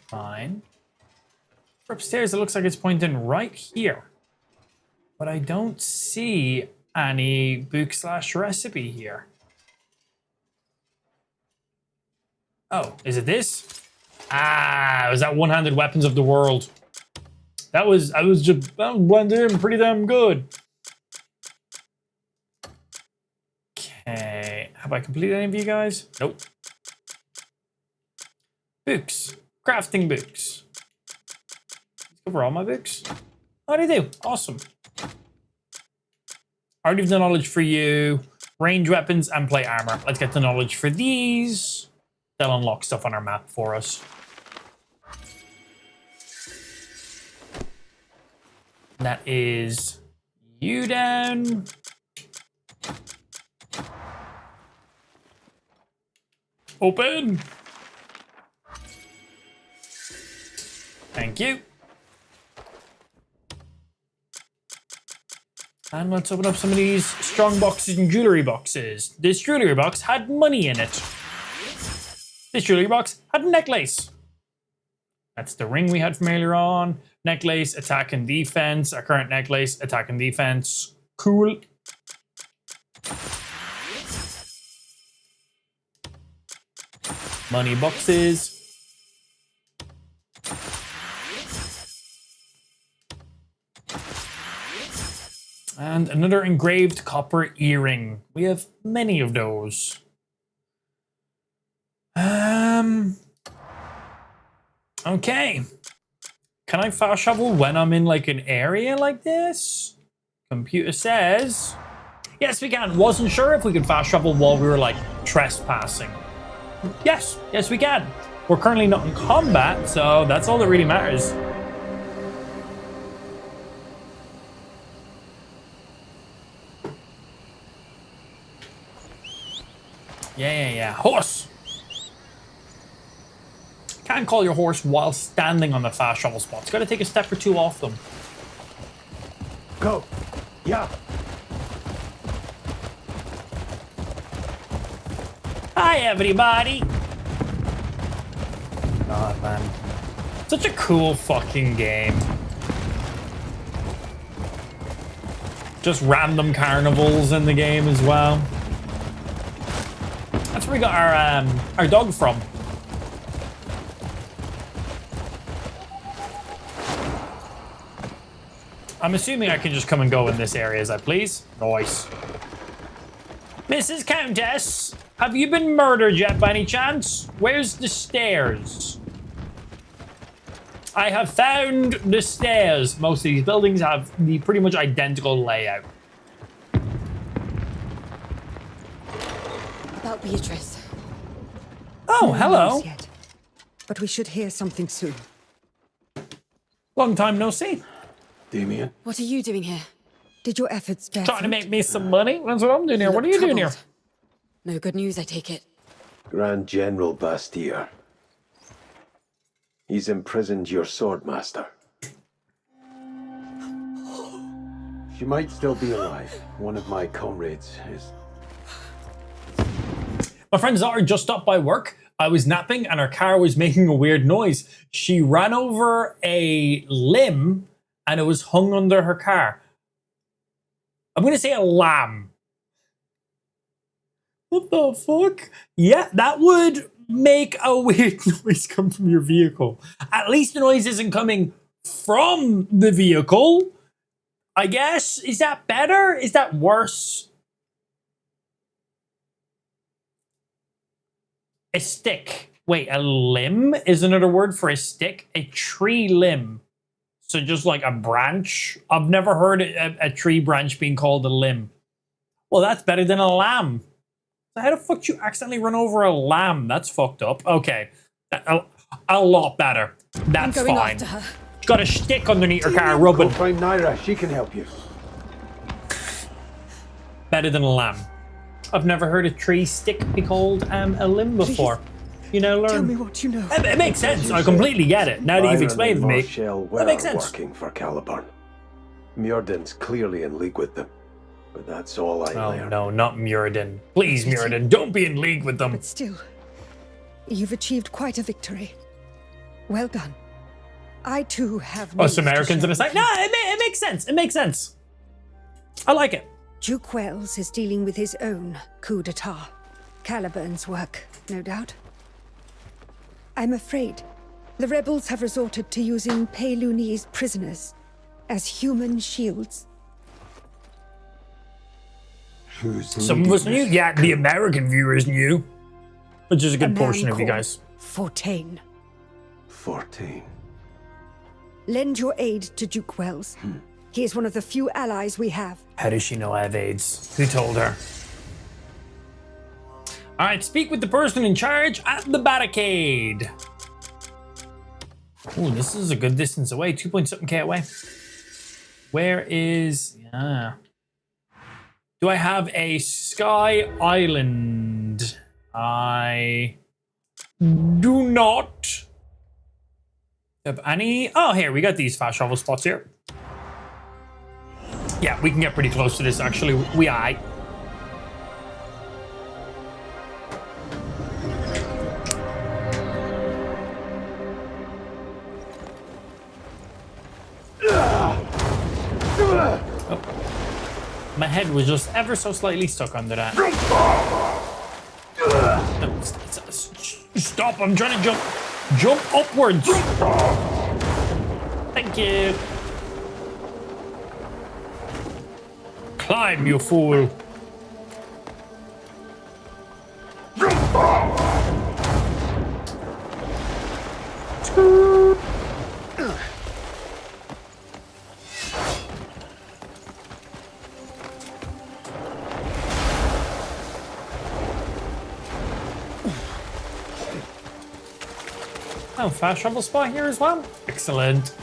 Fine. For upstairs, it looks like it's pointing right here. But I don't see any book/recipe here. Oh, is it this? Ah, it was that one-handed weapons of the world. That was blended in pretty damn good. Okay, have I completed any of you guys? Nope. Books, crafting books. Let's cover all my books. How do you do? Awesome. Art of the knowledge for you, range weapons, and plate armor. Let's get the knowledge for these. They'll unlock stuff on our map for us. That is you down. Open. Thank you. And let's open up some of these strong boxes and jewelry boxes. This jewelry box had money in it. This jewelry box had a necklace. That's the ring we had from earlier on. Necklace, attack and defense. Our current necklace, attack and defense. Cool. Money boxes. And another engraved copper earring. We have many of those. Okay. Can I fast travel when I'm in like an area like this? Computer says yes, we can. Wasn't sure if we could fast travel while we were like trespassing. Yes, we can. We're currently not in combat, so that's all that really matters. Yeah. Horse! Can't call your horse while standing on the fast travel spots. Gotta take a step or two off them. Go! Yeah! Hi, everybody! God, man. Such a cool fucking game. Just random carnivals in the game as well. That's where we got our dog from. I'm assuming I can just come and go in this area as I please. Nice. Mrs. Countess, have you been murdered yet by any chance? Where's the stairs? I have found the stairs. Most of these buildings have the pretty much identical layout. About Beatrice. Oh, hello. News yet, but we should hear something soon. Long time no see. Damien? What are you doing here? Did your efforts bear Trying to fruit? make me some money? That's what I'm doing here. What are you doing here? No good news, I take it. Grand General Bastille. He's imprisoned your swordmaster. She might still be alive. One of my comrades is... My friend Zara just stopped by work. I was napping and her car was making a weird noise. She ran over a limb and it was hung under her car. I'm going to say a lamb. What the fuck? Yeah, that would make a weird noise come from your vehicle. At least the noise isn't coming from the vehicle. I guess. Is that better? Is that worse? A stick. Wait, a limb is another word for a stick? A tree limb. So just like a branch. I've never heard a tree branch being called a limb. Well, that's better than a lamb. So how the fuck did you accidentally run over a lamb? That's fucked up. Okay. A lot better. That's I'm going fine. after her. She's got a stick underneath her car rubbing. Go find Naira. She can help you. Better than a lamb. I've never heard a tree stick be called a limb before. You know, learn. Tell me what you know. It makes sense. I completely get it. Now that you've explained to me, that makes sense. Working for Caliburn. Muirden's clearly in league with them, but that's all I learned. Oh no, not Muirden. Please, Muirden, don't be in league with them. But still, you've achieved quite a victory. Well done. I too have. Us Americans in a side. No, it makes sense. It makes sense. I like it. Duke Wells is dealing with his own coup d'etat. Caliburn's work, no doubt. I'm afraid the rebels have resorted to using Payluni's prisoners as human shields. Some of us knew. Yeah, the American viewers knew. Which is a good portion of you guys. Fortain. Fortain. Lend your aid to Duke Wells. He is one of the few allies we have. How does she know I have AIDS? Who told her? All right, speak with the person in charge at the barricade. Oh, this is a good distance away. 2-point-something K away. Where is... Yeah. Do I have a Sky Island? I do not have any. Oh, here, we got these fast travel spots here. Yeah, we can get pretty close to this, actually. We aight. Oh. My head was just ever so slightly stuck under that. No, stop, I'm trying to jump upwards. Thank you. Climb, you fool. Oh, fast travel spot here as well. Excellent.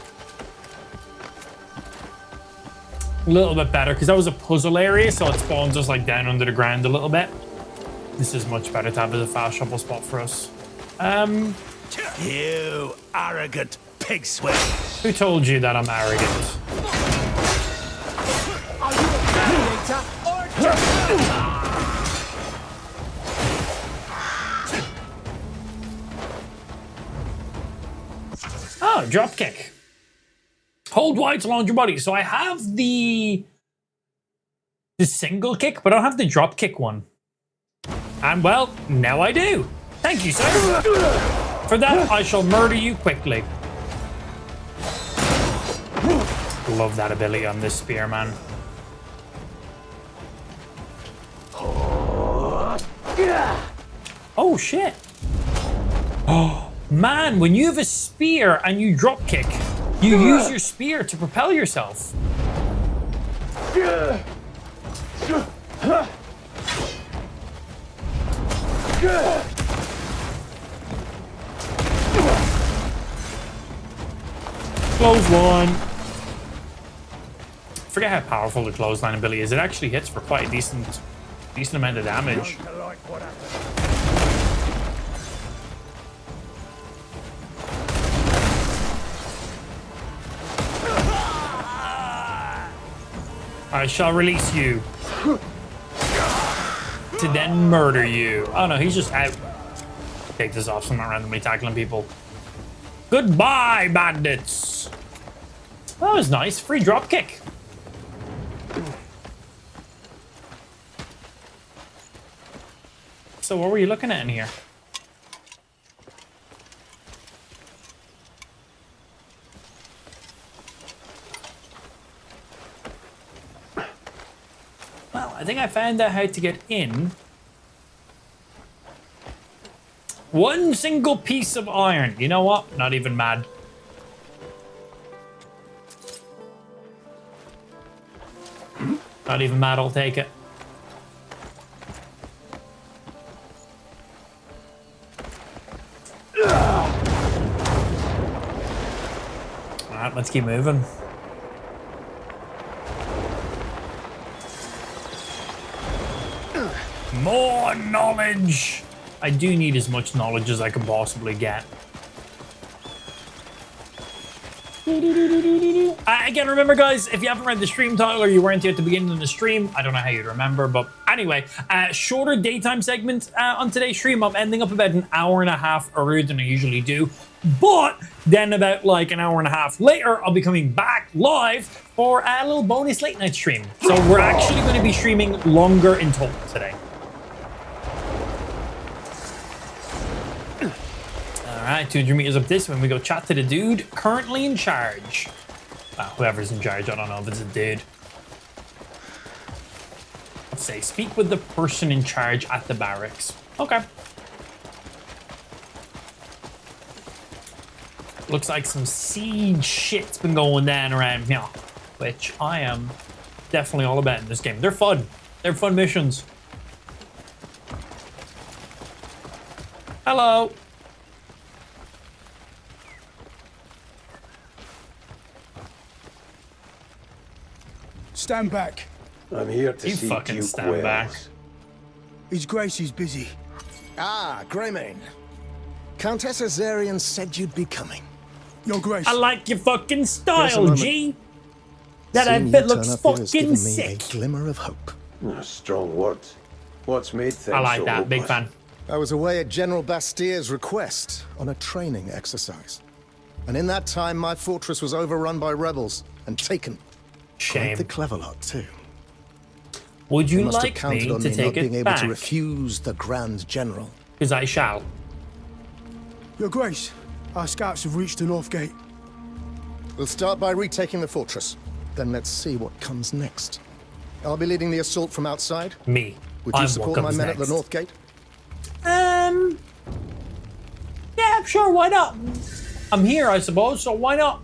A little bit better because that was a puzzle area, so it spawns us like down under the ground a little bit. This is much better to have as a fast travel spot for us. You arrogant pig sweat. Who told you that I'm arrogant? Are you a gladiator or a Oh, drop kick. Hold Y to launch your body. So I have the single kick, but I don't have the drop kick one. And well, now I do. Thank you, sir. For that, I shall murder you quickly. Love that ability on this spearman. Oh, shit. Oh, Man, when you have a spear and you drop kick, you use your spear to propel yourself. Clothesline. Forget how powerful the clothesline ability is. It actually hits for quite a decent amount of damage. I shall release you to then murder you. Oh no, he's just out. Take this off so I'm not randomly tackling people. Goodbye, bandits. That was nice. Free drop kick. So what were you looking at in here? Well, I think I found out how to get in. One single piece of iron. You know what? Not even mad. Not even mad, I'll take it. Alright, let's keep moving. More knowledge! I do need as much knowledge as I can possibly get. Again, remember guys, if you haven't read the stream title or you weren't here at the beginning of the stream, I don't know how you'd remember, but anyway, shorter daytime segment on today's stream. I'm ending up about an hour and a half earlier than I usually do, but then about like an hour and a half later, I'll be coming back live for a little bonus late night stream. So we're actually going to be streaming longer in total today. Alright, 200 meters up this way, we go chat to the dude currently in charge. Well, whoever's in charge, I don't know if it's a dude. Let's say, speak with the person in charge at the barracks. Okay. Looks like some siege shit's been going down around here, which I am definitely all about in this game. They're fun. They're fun missions. Hello. Stand back. I'm here to see fucking Duke stand Wales. back. His Grace is busy. Ah, Greymane. Countess Azarian said you'd be coming. Your Grace. I like your fucking style, G. That outfit looks fucking sick. A glimmer of hope. Strong words. What's made things I like so that. Big hopeless? fan. I was away at General Bastier's request on a training exercise. And in that time, my fortress was overrun by rebels and taken. Shame. Quite the clever lot, too. Would you must have like counted me on to me take not being it able back? to refuse the Grand General. Because I shall. Your Grace, our scouts have reached the North Gate. We'll start by retaking the fortress. Then let's see what comes next. I'll be leading the assault from outside. Me. Would you support my men at the North Gate? Yeah, sure, why not? I'm here, I suppose, so why not?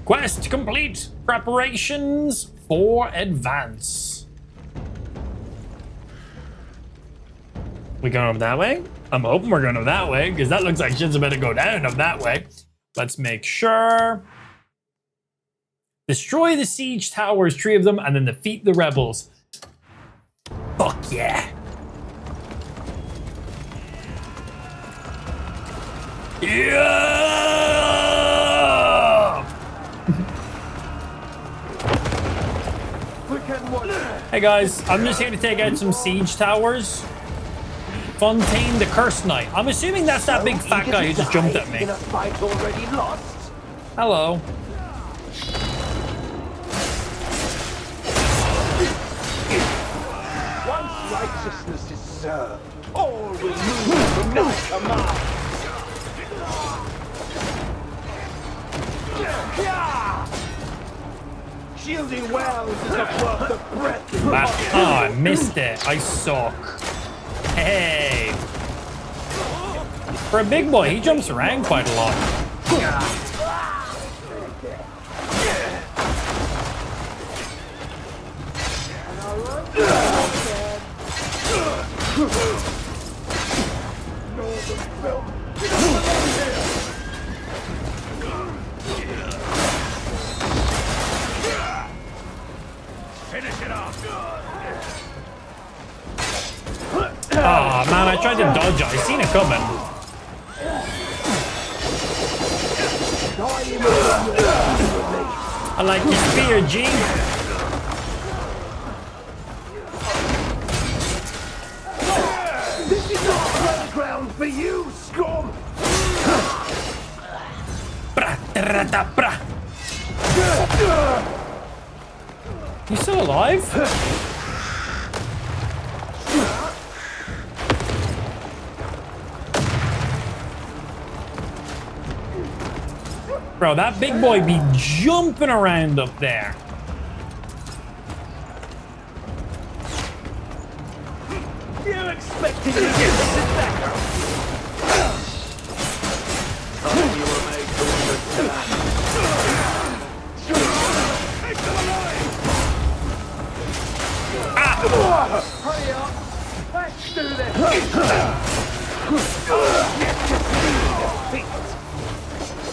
Quest complete. Preparations for advance. We going up that way? I'm hoping we're going up that way, because that looks like shit's about to go down up that way. Let's make sure. Destroy the siege towers, 3 of them, and then defeat the rebels. Fuck yeah. Yeah! Hey guys, I'm just here to take out some siege towers. Fontaine the Cursed Knight. I'm assuming that's that big fat guy who just jumped at me. In a fight already lost. Hello. Once righteousness is served, all will move from now to Mars. Shielding wells is not worth the breath. Oh, I missed it. I suck. Hey. For a big boy, he jumps around quite a lot. Finish it off. Oh man, I tried to dodge it. I seen it coming. I like your spear, G. This is not playground for you, scum! You still alive? Bro, that big boy be jumping around up there. You expected to get sit back? Oh, you were made to understand. Take them alive! Hurry up! Let's do this!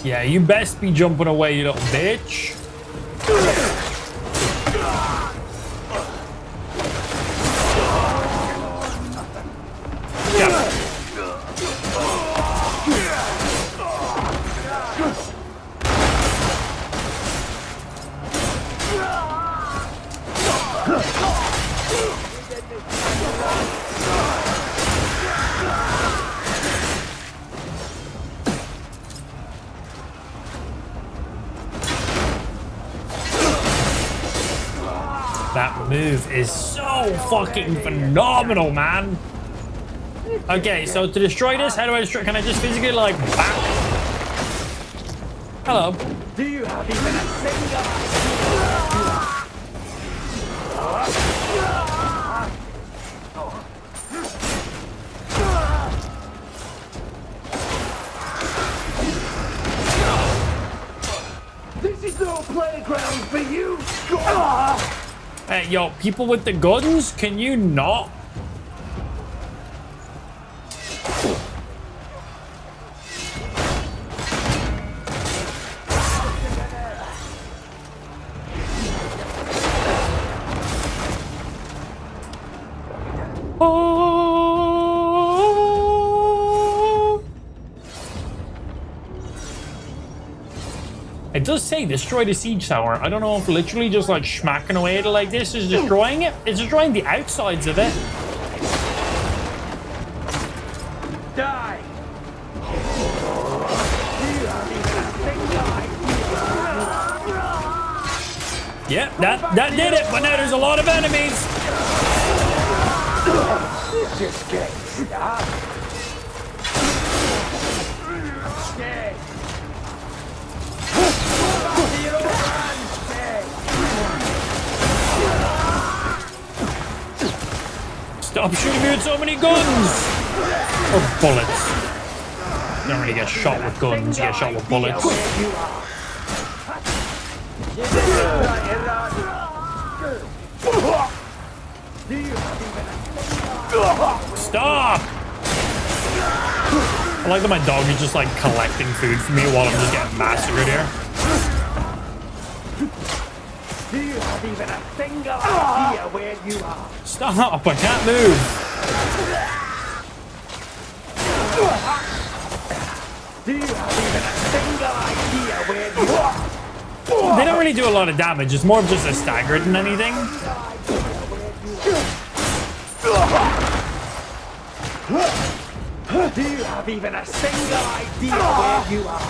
Yeah, you best be jumping away, you little bitch. Yeah. That move is so fucking phenomenal, man. Okay, so to destroy this, how do I destroy? Can I just physically like bam? Hello. Do you have even a single? This is no playground for you, scum! Hey, yo, people with the guns, can you not? It does say destroy the siege tower. I don't know if literally just like smacking away at it like this is destroying it. It's destroying the outsides of it. Die! Yeah, that did it, but now there's a lot of enemies. Just get started. Stop shooting me with so many guns! Or bullets. You don't really get shot with guns, you get shot with bullets. Stop! I like that my dog is just like collecting food for me while I'm just getting massacred here. Do you have even a single idea where you are? Stop, I can't move. Do you have even a single idea where you are? They don't really do a lot of damage, it's more of just a stagger than anything. Do you have even a single idea where you are?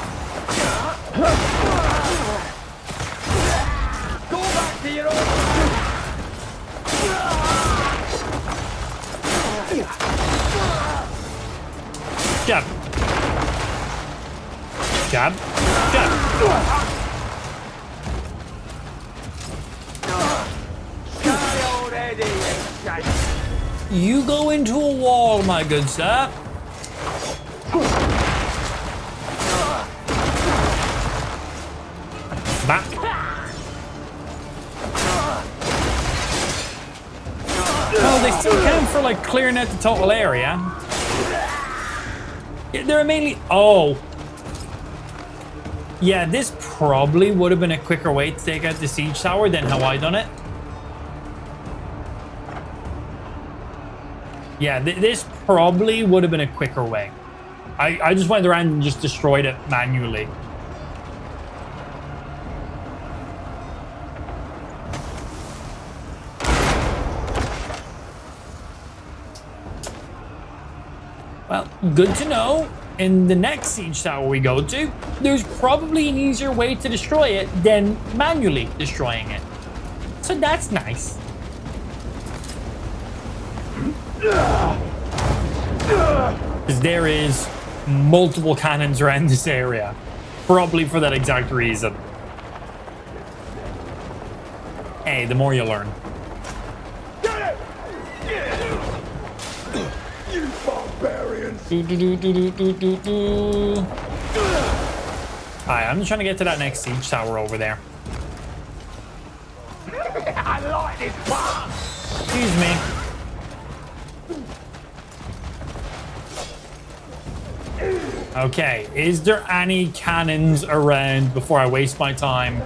Go back to your own. Jab. Jab. Jab. You go into a wall, my good sir. Back. Oh, they still count for like clearing out the total area. Yeah, they're mainly. Oh. Yeah, this probably would have been a quicker way to take out the siege tower than how I done it. Yeah, this probably would have been a quicker way. I just went around and just destroyed it manually. Well, good to know. In the next siege tower we go to, there's probably an easier way to destroy it than manually destroying it. So that's nice. Because there is multiple cannons around this area. Probably for that exact reason. Hey, the more you learn. You barbarians! Alright, I'm just trying to get to that next siege tower over there. I like this part! Excuse me. Okay, is there any cannons around before I waste my time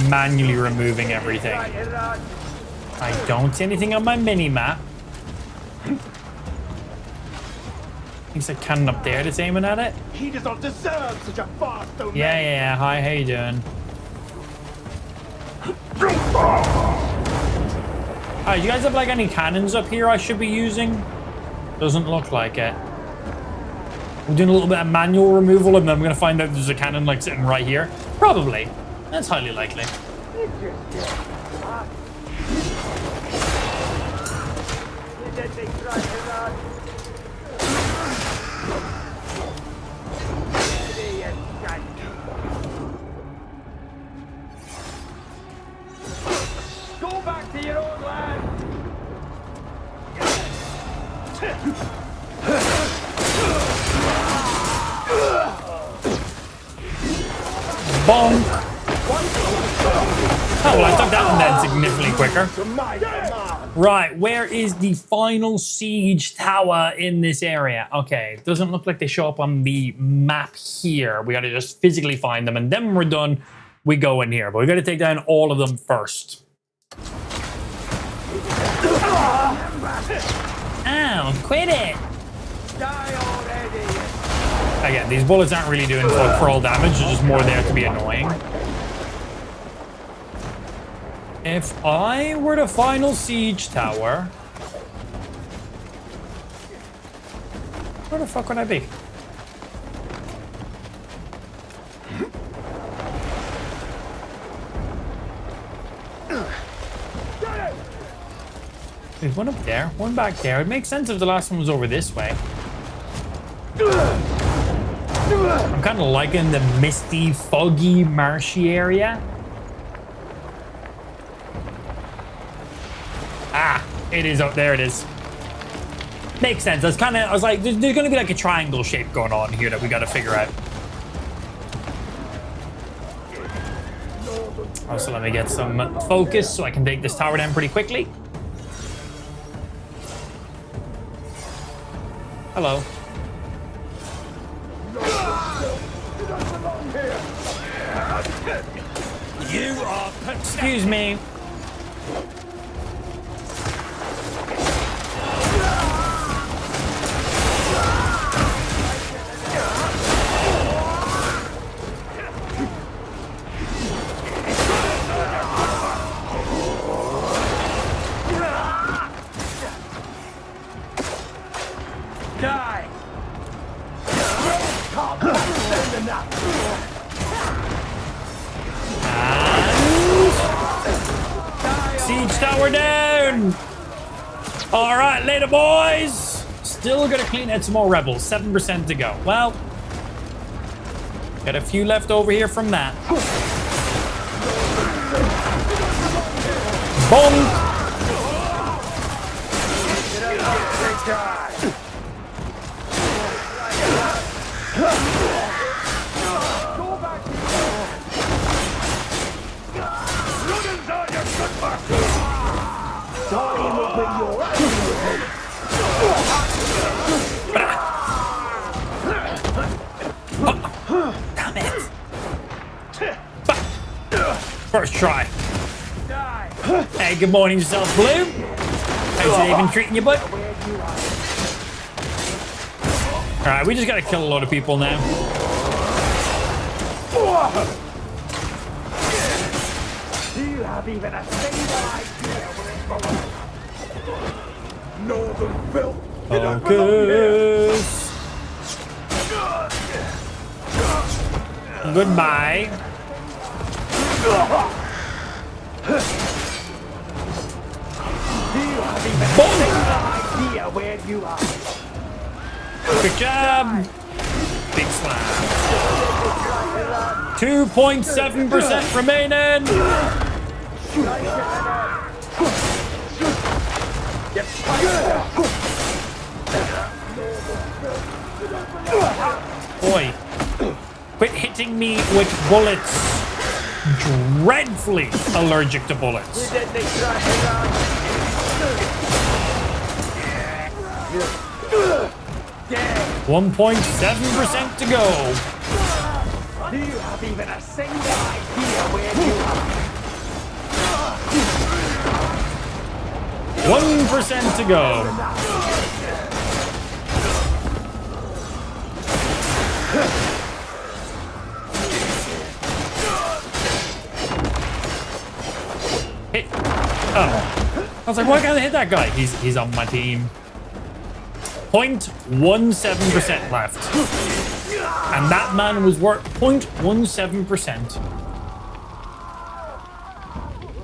manually removing everything? I don't see anything on my mini-map. There's a cannon up there that's aiming at it. He does not deserve such a fast domain. Yeah. Hi, how you doing? Alright, you guys have like any cannons up here I should be using? Doesn't look like it. We're doing a little bit of manual removal and then I'm going to find out there's a cannon like sitting right here. Probably. That's highly likely. Go back to your own land. Bonk. Oh, well, I took that one then significantly quicker. Right, where is the final siege tower in this area? Okay, it doesn't look like they show up on the map here. We gotta just physically find them, and then when we're done, we go in here. But we gotta take down all of them first. Ow, quit it! Again, these bullets aren't really doing for all damage, they're just more there to be annoying. If I were the final siege tower, where the fuck would I be? There's one up there, one back there. It makes sense if the last one was over this way. I'm kind of liking the misty, foggy, marshy area. Ah, it is up there. It is. Makes sense. I was like, there's going to be like a triangle shape going on here that we got to figure out. Also, let me get some focus so I can take this tower down pretty quickly. Hello. You are... Excuse me. Die! Siege tower down! Alright, later boys! Still gonna clean out some more rebels. 7% to go. Well, got a few left over here from that. Boom! Damn it. First try. Hey, good morning yourself, Blue. How's it even treating you, bud? Alright, we just gotta kill a lot of people now. Do you have even a single idea where it's going? Northern filth. Focus. Goodbye. Do you have even a single idea where you are? Good job. Big slam. 2.7% remaining. Boy, quit hitting me with bullets. Dreadfully allergic to bullets. 1.7% to go. Do you have even a single idea where you are? 1% to go. Hit. Oh. I was like, why can't I hit that guy? He's on my team. 0.17% left. And that man was worth 0.17%.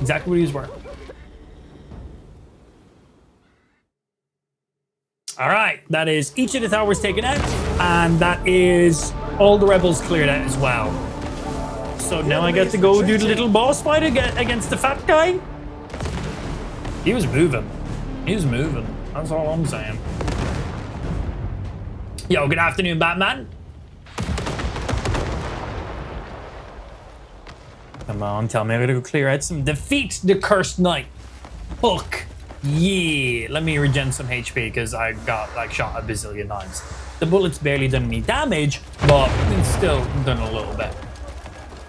Exactly what he was worth. All right, that is each of the towers taken out, and that is all the rebels cleared out as well. So now I get to go do the little boss fight against the fat guy. He was moving. He was moving. That's all I'm saying. Yo, good afternoon, Batman. Come on, tell me I gotta go clear out some. Defeat the Cursed Knight. Fuck. Yeah. Let me regen some HP because I got like shot a bazillion times. The bullets barely done any damage, but it's still done a little bit.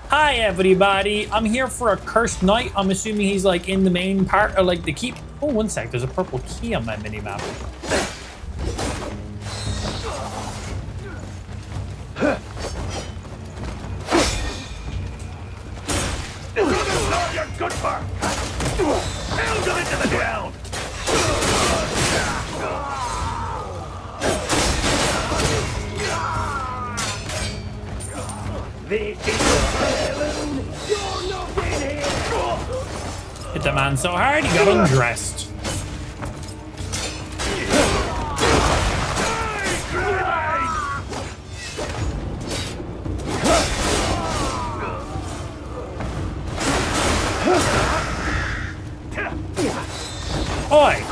Hi, everybody. I'm here for a Cursed Knight. I'm assuming he's like in the main part or like the keep. Oh, one sec. There's a purple key on my mini map. You're good for. Pound him into the ground. Hit the man so hard he got undressed. Oi!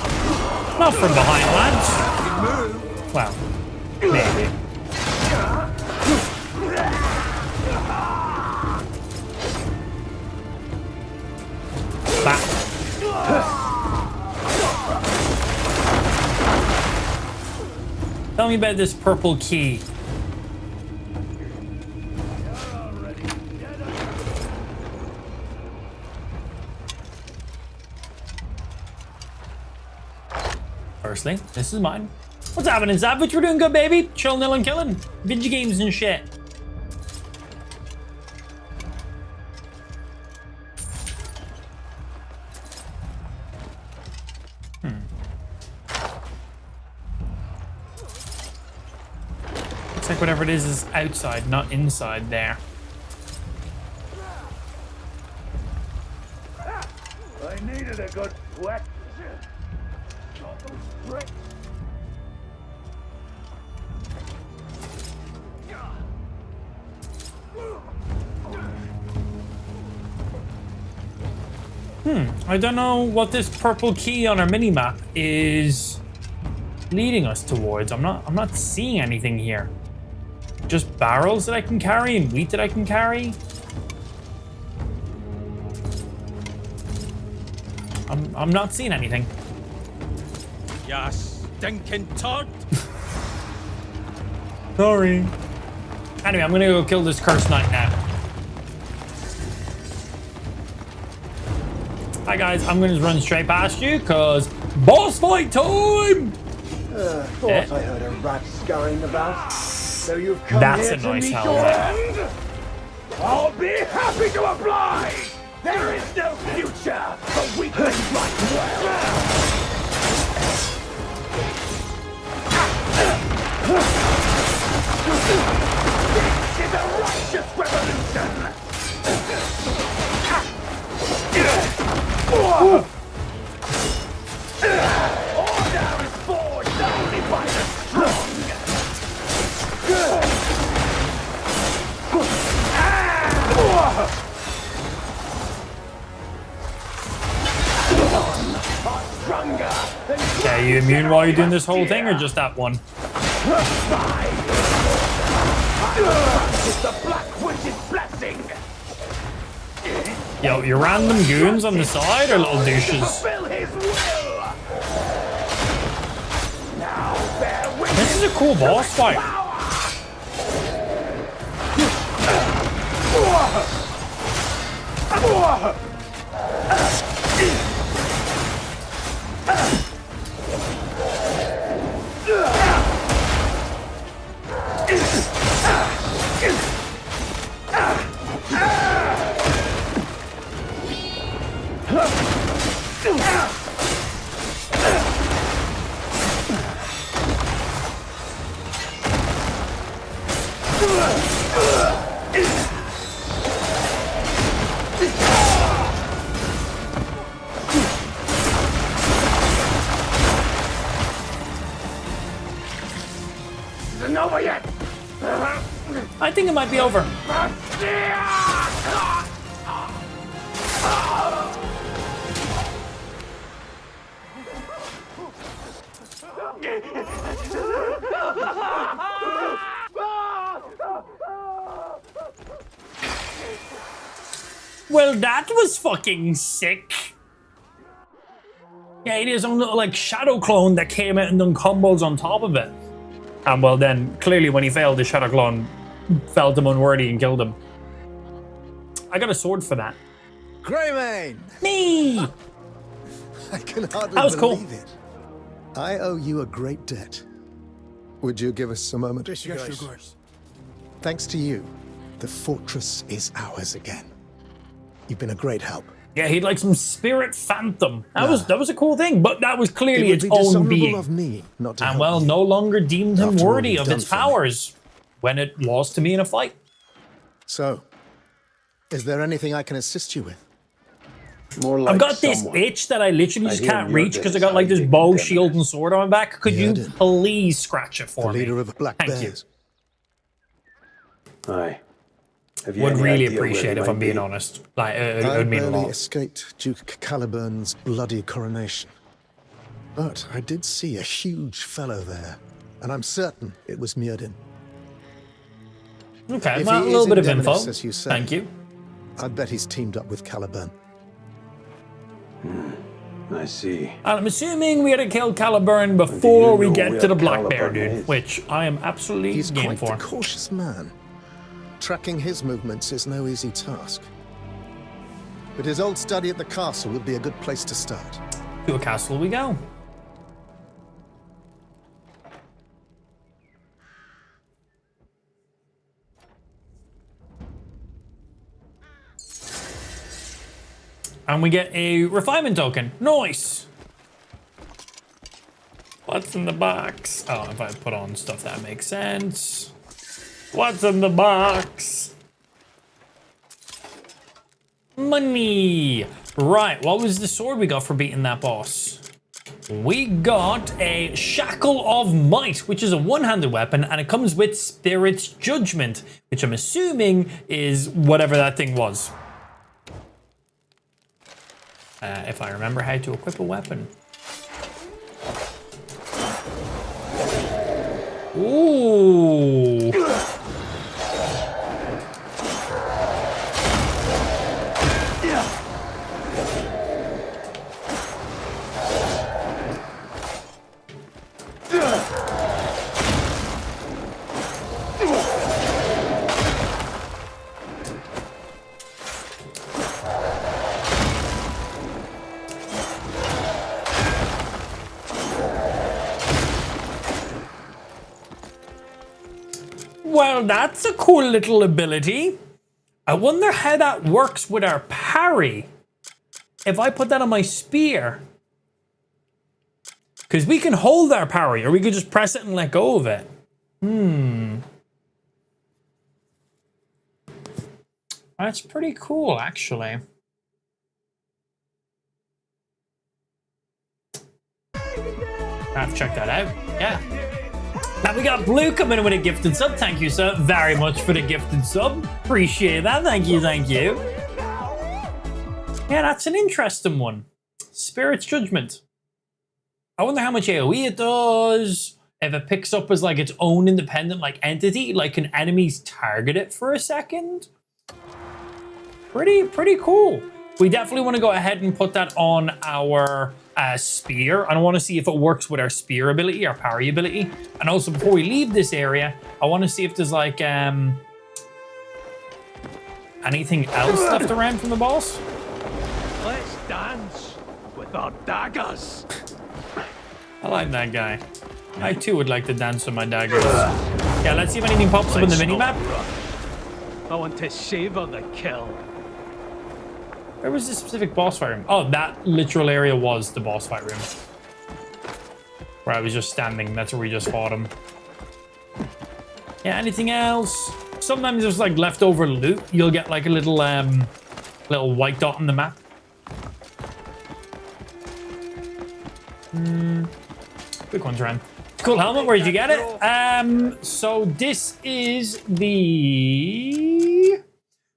Not from behind, lads. Well, maybe. Back. Tell me about this purple key. Firstly, this is mine. What's happening, Savage? We're doing good, baby. Chilling, and killing. Video games and shit. Looks like whatever it is outside, not inside there. I needed a good sweat. I don't know what this purple key on our mini-map is leading us towards. I'm not seeing anything here. Just barrels that I can carry and wheat that I can carry. I'm not seeing anything. Ya stinking toad! Sorry. Anyway, I'm gonna go kill this cursed knight now. Hi guys, I'm gonna just run straight past you because boss fight time! Thought I heard a rat scurrying about. So you've come That's here a to nice meet helmet. your end? I'll be happy to oblige! There is no future for weaklings like well! This is a righteous revolution! Order is forged only by the strong! Okay, you immune while you're doing this whole thing, or just that one? The Black Witch's blessing! Yo, your random goons on the side are little douches. Fulfill his will! Now bear witness. This is a cool boss fight. Isn't over yet! I think it might be over. Well, that was fucking sick. Yeah, it is some little like shadow clone that came out and done combos on top of it. And well, then clearly when he failed, the shadow clone felt him unworthy and killed him. I got a sword for that. Greymane! Me! I can hardly That was cool. believe it. I owe you a great debt. Would you give us a moment? Yes, Your Grace. Thanks to you, the fortress is ours again. You've been a great help. Yeah, he'd like some spirit phantom. That was a cool thing, but that was clearly It would its be own dishonorable being. of me not to And help well, you. no longer deemed him After all worthy you've of done its for me. powers when it lost to me in a fight. So, is there anything I can assist you with? More like I've got this someone. itch that I literally just I hear can't reach Mjolnir because I is got like this hiding bow, in shield, and sword on my back. Could you Mjolnir. please scratch it The for me? leader of the Black Thank Bears. Aye. Have you Would any really idea where appreciate they if I'm might being be? honest. Like, it I would mean a barely lot. escaped Duke Caliburn's bloody coronation. But I did see a huge fellow there, and I'm certain it was Mjolnir. Okay, If well, a he little is bit of Indemnus, info. as you say, Thank you. I bet he's teamed up with Caliburn. I see. I'm assuming we had to kill Caliburn before we know get where to the Black Bear Caliburn dude, is? which I am absolutely He's game quite for. the cautious man. Tracking his movements is no easy task. But his old study at the castle would be a good place to start. To a castle we go. And we get a refinement token. Nice. What's in the box? Oh, if I put on stuff that makes sense. What's in the box? Money. Right, what was the sword we got for beating that boss? We got a Shackle of Might, which is a one-handed weapon, and it comes with Spirit's Judgment, which I'm assuming is whatever that thing was. If I remember how to equip a weapon. Ooh. well, that's a cool little ability. I wonder how that works with our parry. If I put that on my spear. Because we can hold our parry, or we could just press it and let go of it. That's pretty cool, actually. I have to check that out. Yeah. Now we got Blue coming in with a gifted sub. Thank you, sir, very much for the gifted sub. Appreciate that. Thank you, thank you. Yeah, that's an interesting one. Spirit's Judgment. I wonder how much AoE it does. If it picks up as like its own independent like entity, like can enemies target it for a second? Pretty cool. We definitely want to go ahead and put that on our spear. And I want to see if it works with our spear ability, our parry ability. And also before we leave this area, I want to see if there's like anything else left around from the boss. Let's dance with our daggers. I like that guy. I too would like to dance with my daggers. Yeah, let's see if anything pops up in the minimap. I want to savor the kill. Where was the specific boss fight room? Oh, that literal area was the boss fight room. Where I was just standing. That's where we just fought him. Yeah, anything else? Sometimes there's like leftover loot. You'll get like a little white dot on the map. Quick ones around. Cool helmet, where'd you get it? So this is the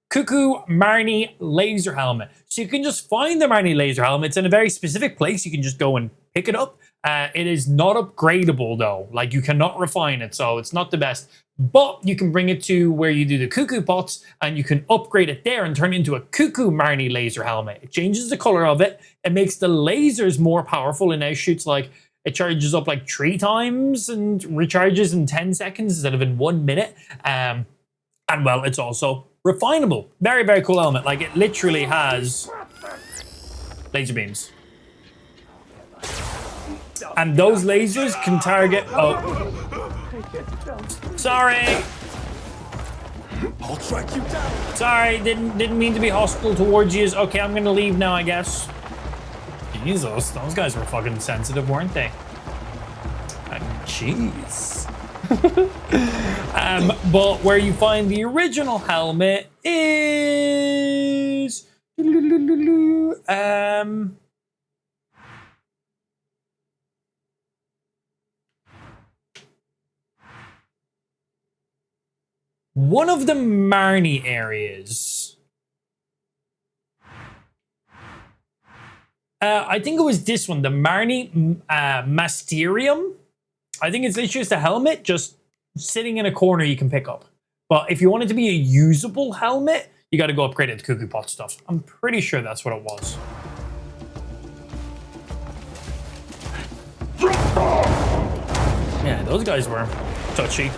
Cuckoo Marnie laser helmet. So you can just find the Marnie laser helmet. It's in a very specific place. You can just go and pick it up. It is not upgradable though. Like you cannot refine it, so it's not the best. But you can bring it to where you do the cuckoo pots and you can upgrade it there and turn it into a Cuckoo Marnie laser helmet. It changes the color of it. It makes the lasers more powerful and now shoots like, it charges up like 3 times and recharges in 10 seconds instead of in 1 minute. And well, it's also refinable. Very, very cool helmet. Like it literally has laser beams. And those lasers can target, oh. Sorry. I'll track you down. Sorry, didn't mean to be hostile towards you. Okay, I'm gonna leave now, I guess. Jesus, those guys were fucking sensitive, weren't they? Jeez. But where you find the original helmet is one of the Marnie areas. I think it was this one, the Marnie Mysterium. I think it's just a helmet just sitting in a corner you can pick up. But if you want it to be a usable helmet, you got to go upgrade it to Cuckoo Pot stuff. I'm pretty sure that's what it was. Yeah, those guys were touchy.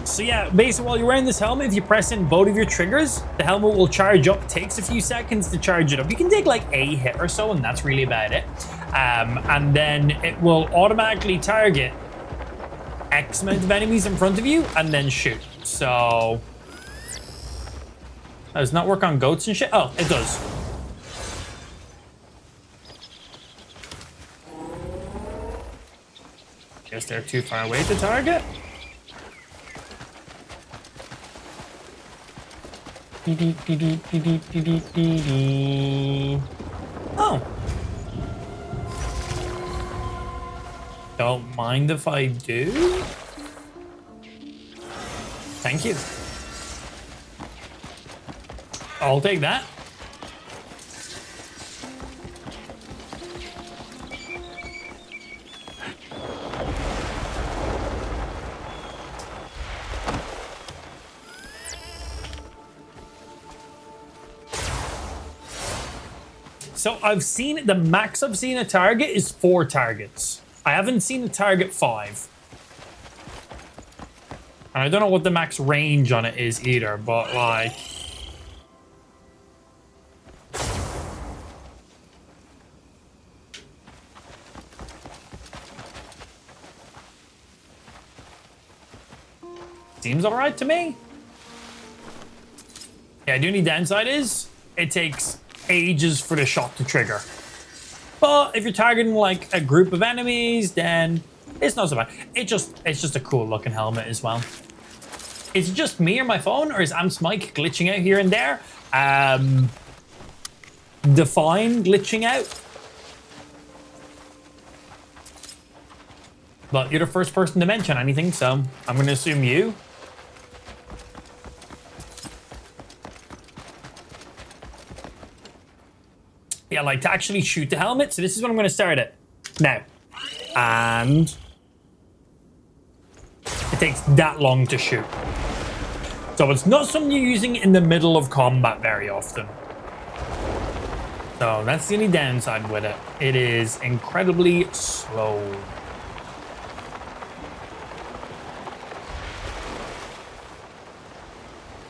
So yeah, basically while you're wearing this helmet, if you press in both of your triggers, the helmet will charge up. It takes a few seconds to charge it up. You can take like a hit or so, and that's really about it. And then it will automatically target X amount of enemies in front of you and then shoot. So does not work on goats and shit? Oh, it does. Guess they're too far away to target. Oh. Don't mind if I do. Thank you. I'll take that. So I've seen, the max I've seen a target is 4 targets. I haven't seen a target 5. And I don't know what the max range on it is either, but like... Seems alright to me. Yeah, the only downside is it takes ages for the shot to trigger. But if you're targeting like a group of enemies, then it's not so bad. It's just a cool looking helmet as well. Is it just me or my phone, or is Amps mic glitching out here and there? Define glitching out. But you're the first person to mention anything, so I'm going to assume you. Yeah, like to actually shoot the helmet. So this is what I'm going to start it now. And it takes that long to shoot. So it's not something you're using in the middle of combat very often. So that's the only downside with it. It is incredibly slow.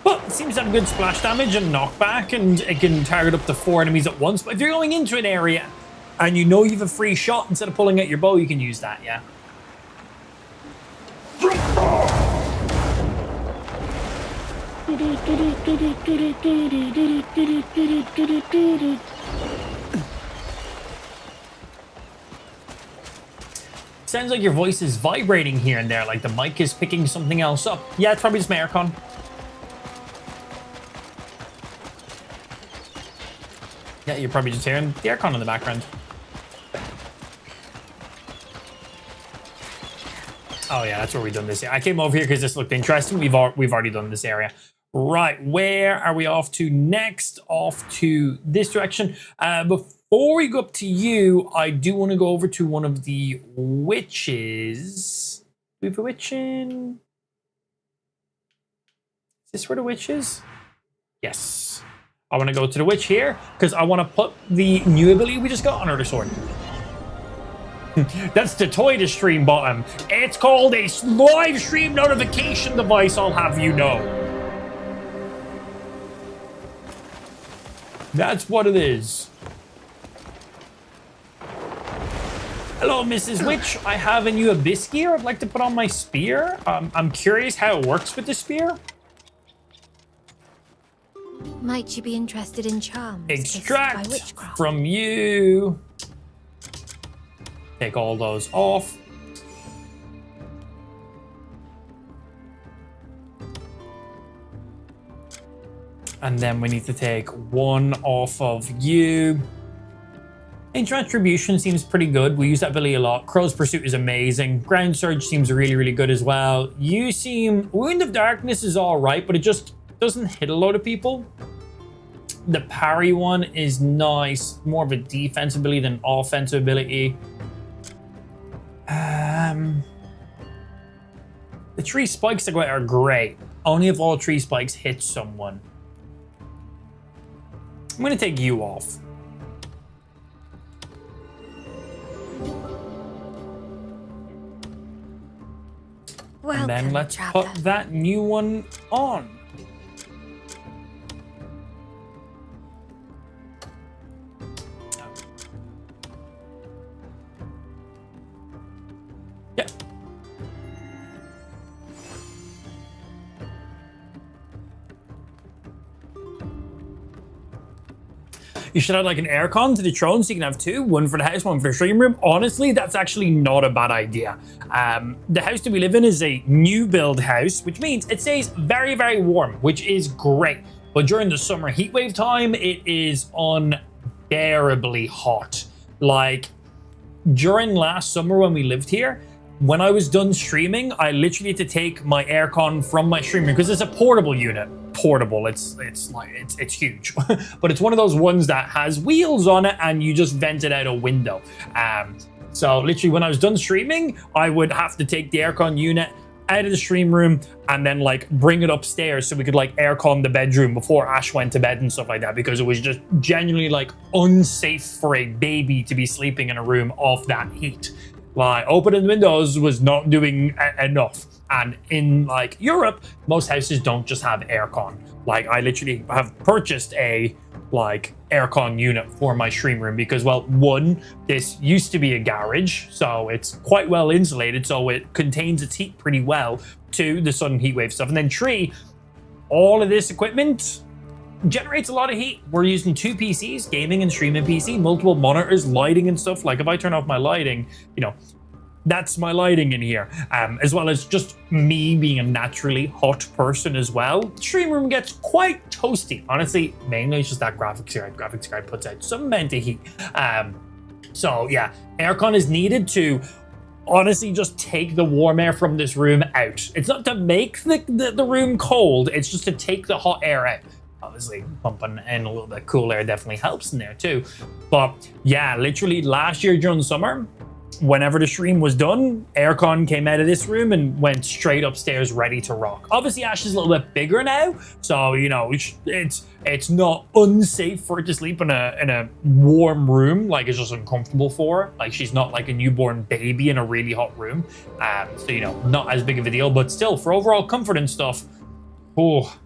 But it seems to have good splash damage and knockback, and it can target up to 4 enemies at once. But if you're going into an area and you know you have a free shot, instead of pulling out your bow, you can use that, yeah. Sounds like your voice is vibrating here and there, like the mic is picking something else up. Yeah, it's probably just my aircon. Yeah, you're probably just hearing the aircon in the background. Oh yeah, that's where we've done this. I came over here because this looked interesting. We've already done this area. Right, where are we off to next? Off to this direction. Before we go up to you, I do want to go over to one of the witches. Do we have a witch in? Is this where the witch is? Yes. I want to go to the witch here because I want to put the new ability we just got on her sword. That's the toy to stream bottom. It's called a live stream notification device, I'll have you know. That's what it is. Hello, Mrs. Witch. I have a new abyss gear I'd like to put on my spear. I'm curious how it works with the spear. Might you be interested in charms? Extract from you. Take all those off. And then we need to take one off of you. Ancient Retribution seems pretty good. We use that ability a lot. Crow's Pursuit is amazing. Ground Surge seems really, really good as well. You seem... Wound of Darkness is all right, but it just doesn't hit a lot of people. The parry one is nice. More of a defensive ability than offensive ability. The 3 spikes that go out are great. Only if all 3 spikes hit someone. I'm going to take you off. And then let's put that new one on. Yeah. You should add like an aircon to the throne so you can have 2, one for the house, one for the stream room. Honestly, that's actually not a bad idea. The house that we live in is a new build house, which means it stays very, very warm, which is great. But during the summer heat wave time, it is unbearably hot. Like during last summer when we lived here, when I was done streaming, I literally had to take my aircon from my stream room because it's a portable unit. Portable, it's huge, but it's one of those ones that has wheels on it and you just vent it out a window. So literally when I was done streaming, I would have to take the aircon unit out of the stream room and then like bring it upstairs so we could like aircon the bedroom before Ash went to bed and stuff like that, because it was just genuinely like unsafe for a baby to be sleeping in a room off that heat. Like opening windows was not doing enough. And in like Europe, most houses don't just have aircon. Like I literally have purchased a like aircon unit for my stream room because, well, one, this used to be a garage, so it's quite well insulated, so it contains its heat pretty well. Two, the sudden heat wave stuff, and then three, all of this equipment generates a lot of heat. We're using 2 PCs, gaming and streaming PC, multiple monitors, lighting and stuff. Like if I turn off my lighting, you know, that's my lighting in here, as well as just me being a naturally hot person as well. The stream room gets quite toasty. Honestly, mainly it's just that graphics card. Graphics card puts out some amount of heat. So yeah, aircon is needed to honestly just take the warm air from this room out. It's not to make the room cold, it's just to take the hot air out. Obviously, pumping in a little bit of cool air definitely helps in there too. But yeah, literally last year during summer, whenever the stream was done, aircon came out of this room and went straight upstairs ready to rock. Obviously, Ash is a little bit bigger now, so you know it's not unsafe for her to sleep in a warm room. Like it's just uncomfortable for her. Like she's not like a newborn baby in a really hot room. So you know, not as big of a deal, but still for overall comfort and stuff. Oh,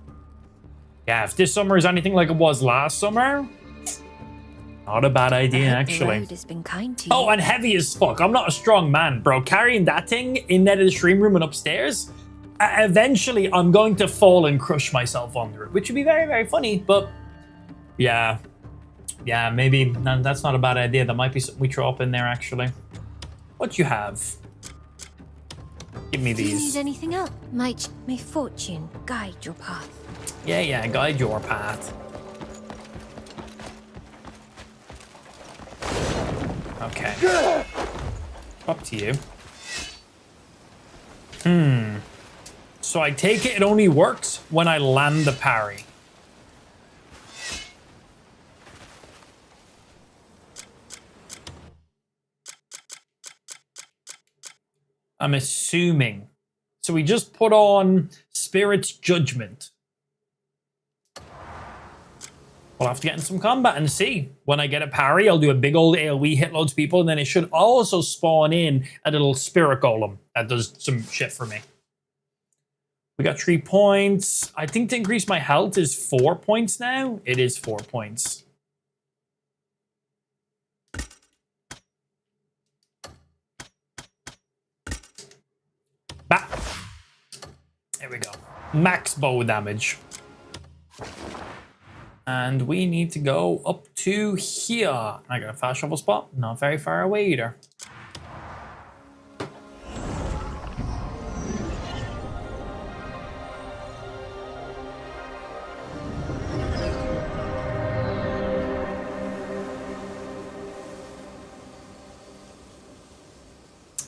yeah. If this summer is anything like it was last summer, not a bad idea, actually. The road has been kind to you. Oh, and heavy as fuck. I'm not a strong man, bro. Carrying that thing in there to the stream room and upstairs, eventually I'm going to fall and crush myself under it, which would be very, very funny. But yeah, maybe that's not a bad idea. That might be something we throw up in there, actually. What you have? Give me Do you these. need anything else? May fortune guide your path. Yeah, guide your path. Okay. Up to you. So I take it only works when I land the parry. I'm assuming. So we just put on Spirit's Judgment. We'll have to get in some combat and see. When I get a parry, I'll do a big old AoE, hit loads of people, and then it should also spawn in a little spirit golem that does some shit for me. We got 3 points. I think to increase my health is 4 points now. It is 4 points. Bah. There we go. Max bow damage. And we need to go up to here. I got a fast travel spot. Not very far away either.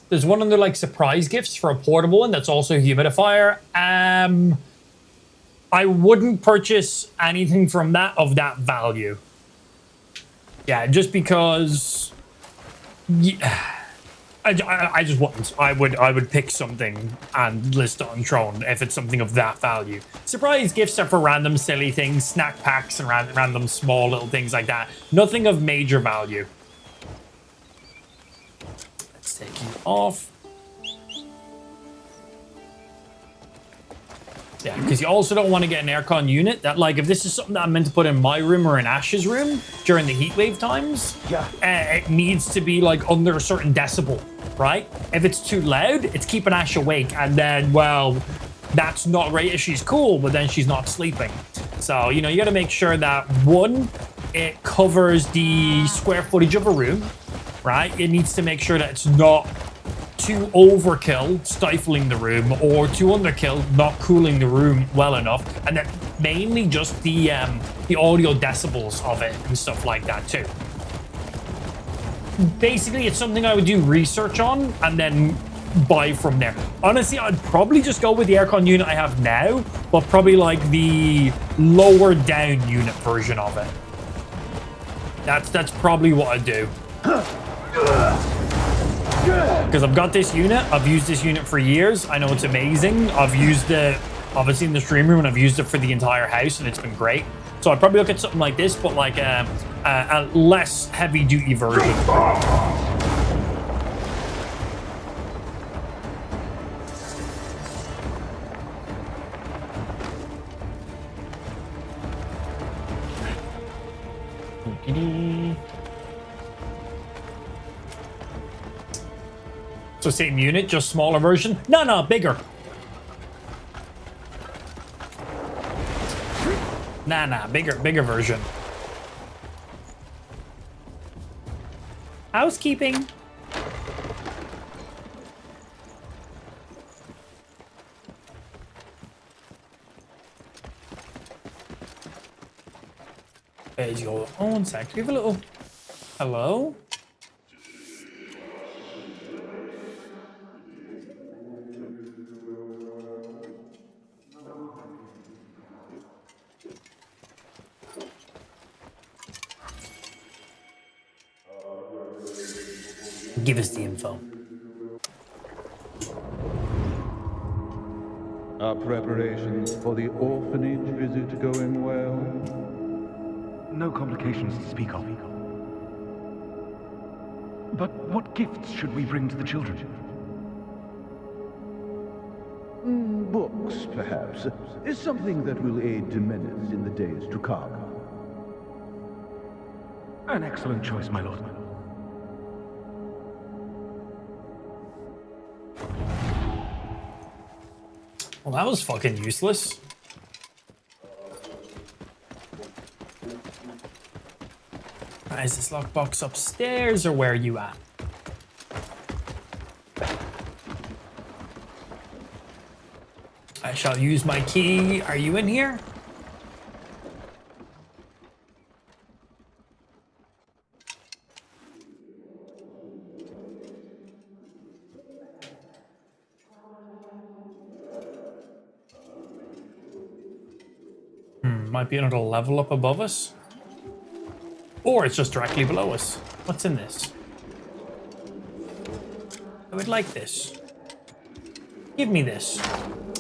There's one under like surprise gifts for a portable one that's also a humidifier. I wouldn't purchase anything from that of that value. Yeah, just because. Yeah, I just wouldn't. I would pick something and list it on Throne if it's something of that value. Surprise gifts are for random silly things, snack packs and random small little things like that. Nothing of major value. Let's take you off. Yeah, because you also don't want to get an aircon unit that, like, if this is something that I'm meant to put in my room or in Ash's room during the heatwave times, it needs to be, like, under a certain decibel, right? If it's too loud, it's keeping Ash awake, and then, well, that's not great if she's cool, but then she's not sleeping. So, you know, you got to make sure that, one, it covers the square footage of a room, right? It needs to make sure that it's not too overkill, stifling the room, or too underkill, not cooling the room well enough, and then mainly just the audio decibels of it and stuff like that too. Basically, it's something I would do research on and then buy from there. Honestly, I'd probably just go with the aircon unit I have now, but probably like the lower down unit version of it. That's probably what I'd do. Because I've got this unit, I've used this unit for years, I know it's amazing. I've used it, obviously, in the stream room, and I've used it for the entire house, and it's been great. So I'd probably look at something like this, but like a less heavy-duty version. So same unit, just smaller version? No, bigger. Nah, bigger version. Housekeeping. There's your own sec. Give a little hello. Give us the info. Are preparations for the orphanage visit going well? No complications to speak of. But what gifts should we bring to the children? Books, perhaps, is something that will aid Jimenez in the days to come. An excellent choice, my lord. Well, that was fucking useless. Is this lockbox upstairs or where are you at? I shall use my key. Are you in here? Might be another level up above us. Or it's just directly below us. What's in this? I would like this. Give me this.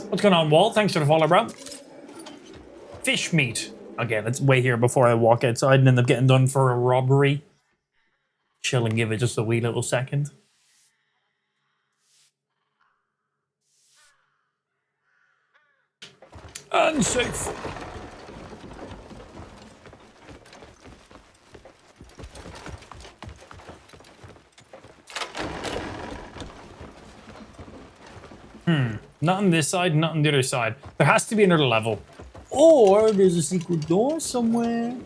What's going on, Walt? Thanks for the follow, bro. Fish meat. Okay, let's wait here before I walk outside and end up getting done for a robbery. Chill and give it just a wee little second. Unsafe. Not on this side, not on the other side. There has to be another level. Or there's a secret door somewhere.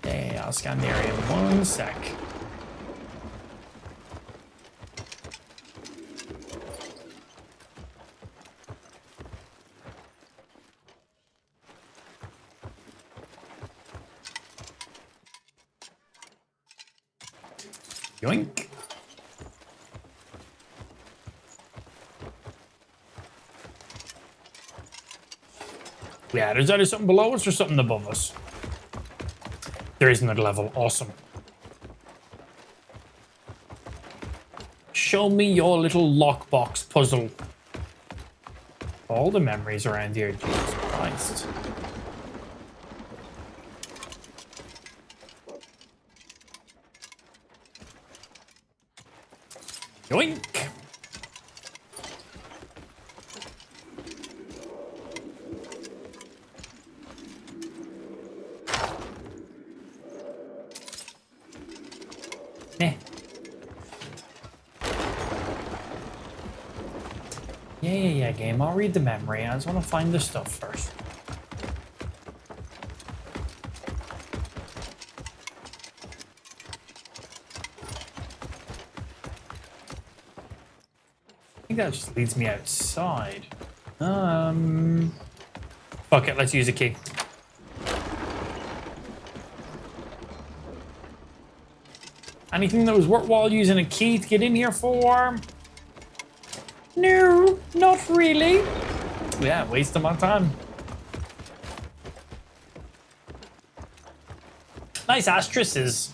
Okay, I'll scan the area in 1 sec. Yoink. Yeah, there's either something below us or something above us. There is another level. Awesome. Show me your little lockbox puzzle. All the memories around here. Jesus Christ. Yoink. Yeah, game. I'll read the memory. I just want to find the stuff first. I think that just leads me outside. Fuck it, let's use a key. Anything that was worthwhile using a key to get in here for? No, not really. Yeah, wasting my time. Nice asterisks.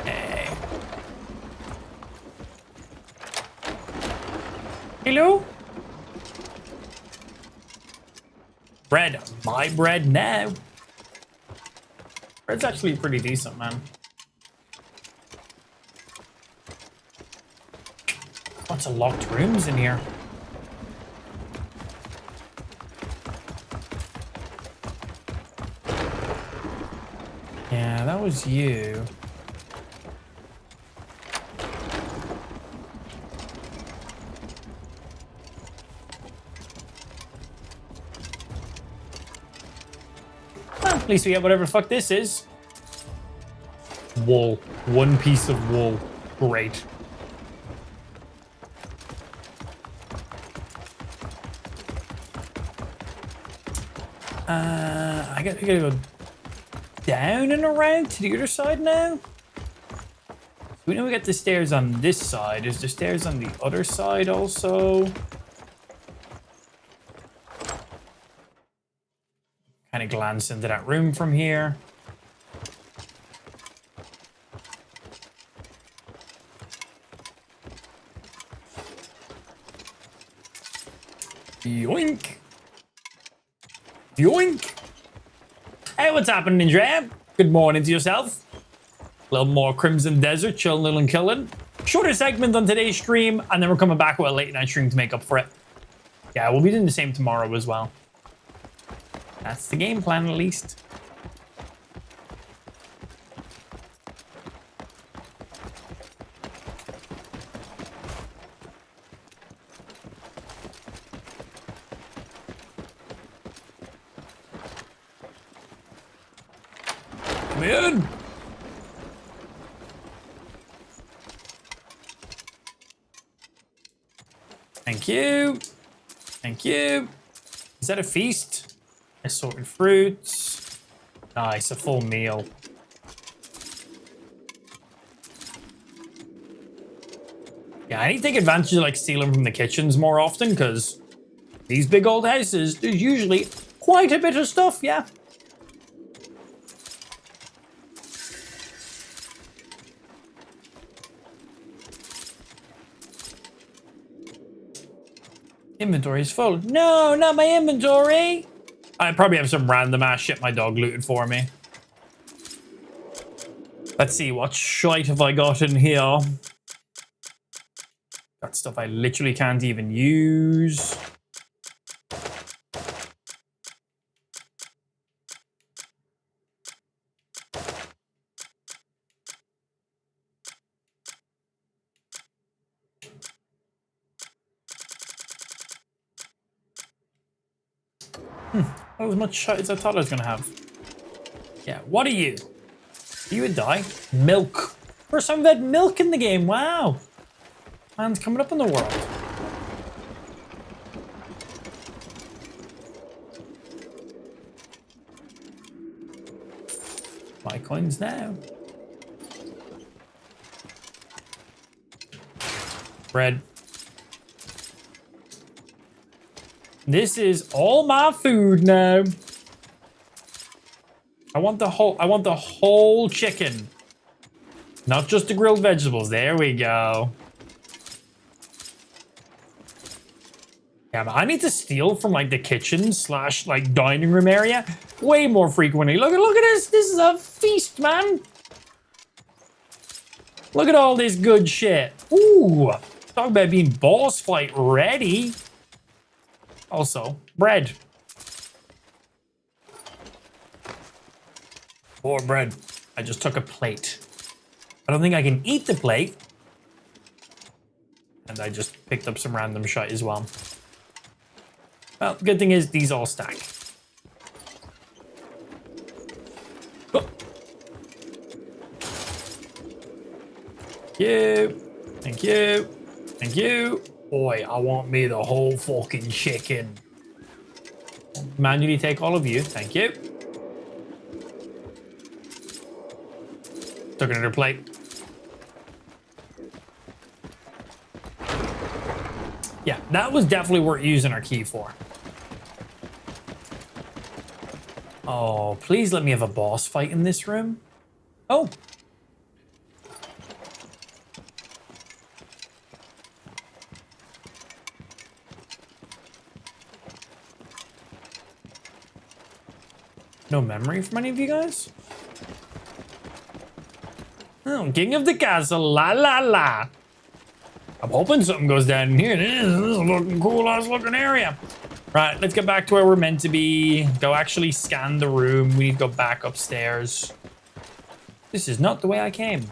Hey. Hello? Bread. My bread now. Bread's actually pretty decent, man. Lots of locked rooms in here. Yeah, that was you. At least we get whatever the fuck this is. Wool. One piece of wool. Great. I gotta go down and around to the other side now. So we know we got the stairs on this side. Is there stairs on the other side also? Kind of glance into that room from here. Yoink. Yoink. Hey, what's happening, Dram? Good morning to yourself. A little more Crimson Desert, chilling and killing. Shorter segment on today's stream, and then we're coming back with a late night stream to make up for it. Yeah, we'll be doing the same tomorrow as well. That's the game plan, at least. Come in. Thank you. Thank you. Is that a feast? Assorted fruits. Nice, a full meal. Yeah, I need to take advantage of like stealing from the kitchens more often because these big old houses, there's usually quite a bit of stuff, yeah. Inventory is full. No, not my inventory. I probably have some random ass shit my dog looted for me. Let's see, what shite have I got in here? Got stuff I literally can't even use. Not as much shit as I thought I was gonna have. Yeah, what are you? You would die. Milk. First time we've had milk in the game. Wow. Man's coming up in the world. My coins now. Bread. This is all my food now. I want the whole chicken. Not just the grilled vegetables. There we go. Yeah, but I need to steal from like the kitchen / like dining room area way more frequently. Look at this. This is a feast, man. Look at all this good shit. Ooh, talk about being boss fight ready. Also, bread. More bread. I just took a plate. I don't think I can eat the plate. And I just picked up some random shit as well. Well, the good thing is these all stack. Oh. Thank you. Thank you. Thank you. Boy, I want me the whole fucking chicken. Manually take all of you. Thank you. Took another plate. Yeah, that was definitely worth using our key for. Oh, please let me have a boss fight in this room. Oh. No memory from any of you guys? Oh, King of the Castle, la la la. I'm hoping something goes down in here. This is a looking cool ass looking area. Right, let's get back to where we're meant to be. Go actually scan the room. We need to go back upstairs. This is not the way I came.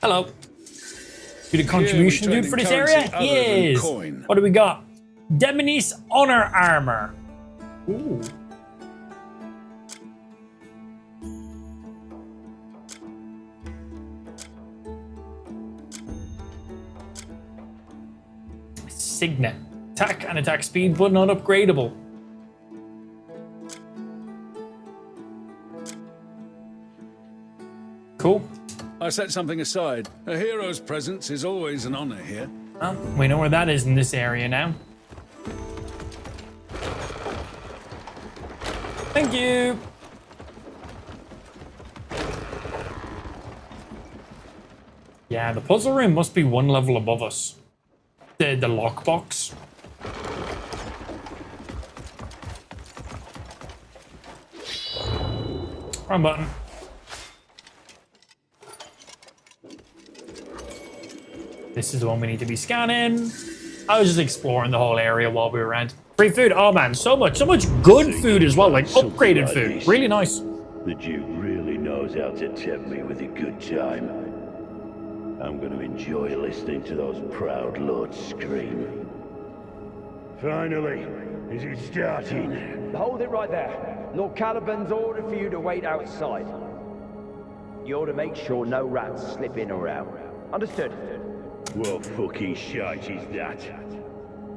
Hello. You the contribution dude for this area? Yes. What do we got? Demoni's Honor Armor. Ooh. Signet. Attack and attack speed, but not upgradable. Cool. I set something aside. A hero's presence is always an honor here. Well, we know where that is in this area now. Thank you. Yeah, the puzzle room must be one level above us. The lockbox. Wrong button. This is the one we need to be scanning. I was just exploring the whole area while we were around. Free food. Oh man, so much good food as well, like upgraded food. Really nice. The Duke really knows how to tempt me with a good time. I'm going to enjoy listening to those proud lords scream. Finally, is it starting? Hold it right there. Lord Caliban's ordered for you to wait outside. You're to make sure no rats slip in or out. Understood? What fucking shite is that?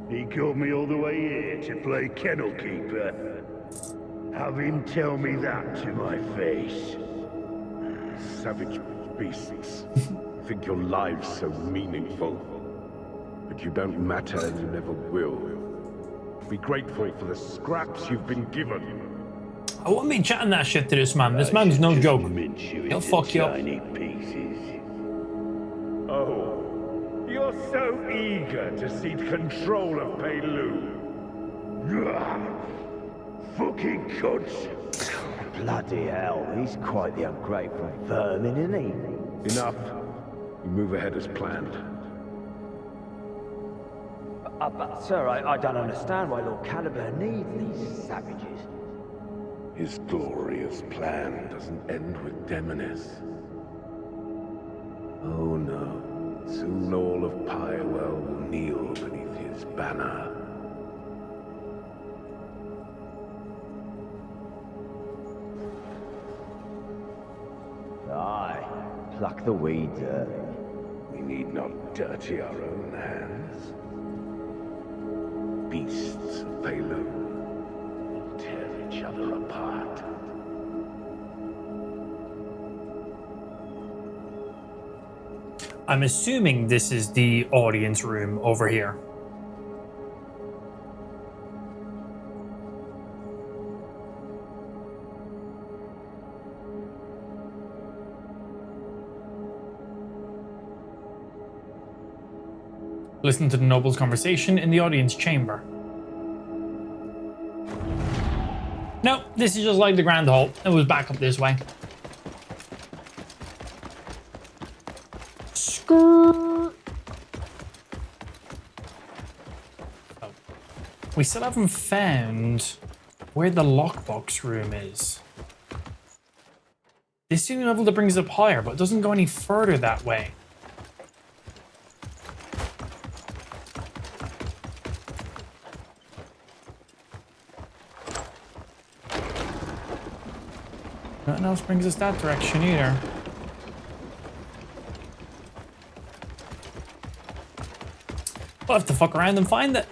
He called me all the way here to play kennel keeper. Have him tell me that to my face. Savage beasts. Think your lives so meaningful. But you don't matter and you never will. Be grateful for the scraps you've been given. I wouldn't be chatting that shit to this man. This man's no joke. He'll fuck you up. Oh, you're so eager to cede control of Peilu. Fucking cunts. Bloody hell, he's quite the ungrateful vermin, isn't he? Enough. We move ahead as planned. But sir, I don't understand why Lord Caliban needs these savages. His glorious plan doesn't end with Demonis. Oh no. Soon all of Pyrewell will kneel beneath his banner. Aye, pluck the weeds early. We need not dirty our own hands. Beasts of Peilu will tear each other apart. I'm assuming this is the audience room over here. Listen to the noble's conversation in the audience chamber. No, this is just like the Grand Hall. It was back up this way. Skrrr. Oh. We still haven't found where the lockbox room is. This is the level that brings us up higher, but it doesn't go any further that way. Nothing else brings us that direction either. We'll have to fuck around and find it.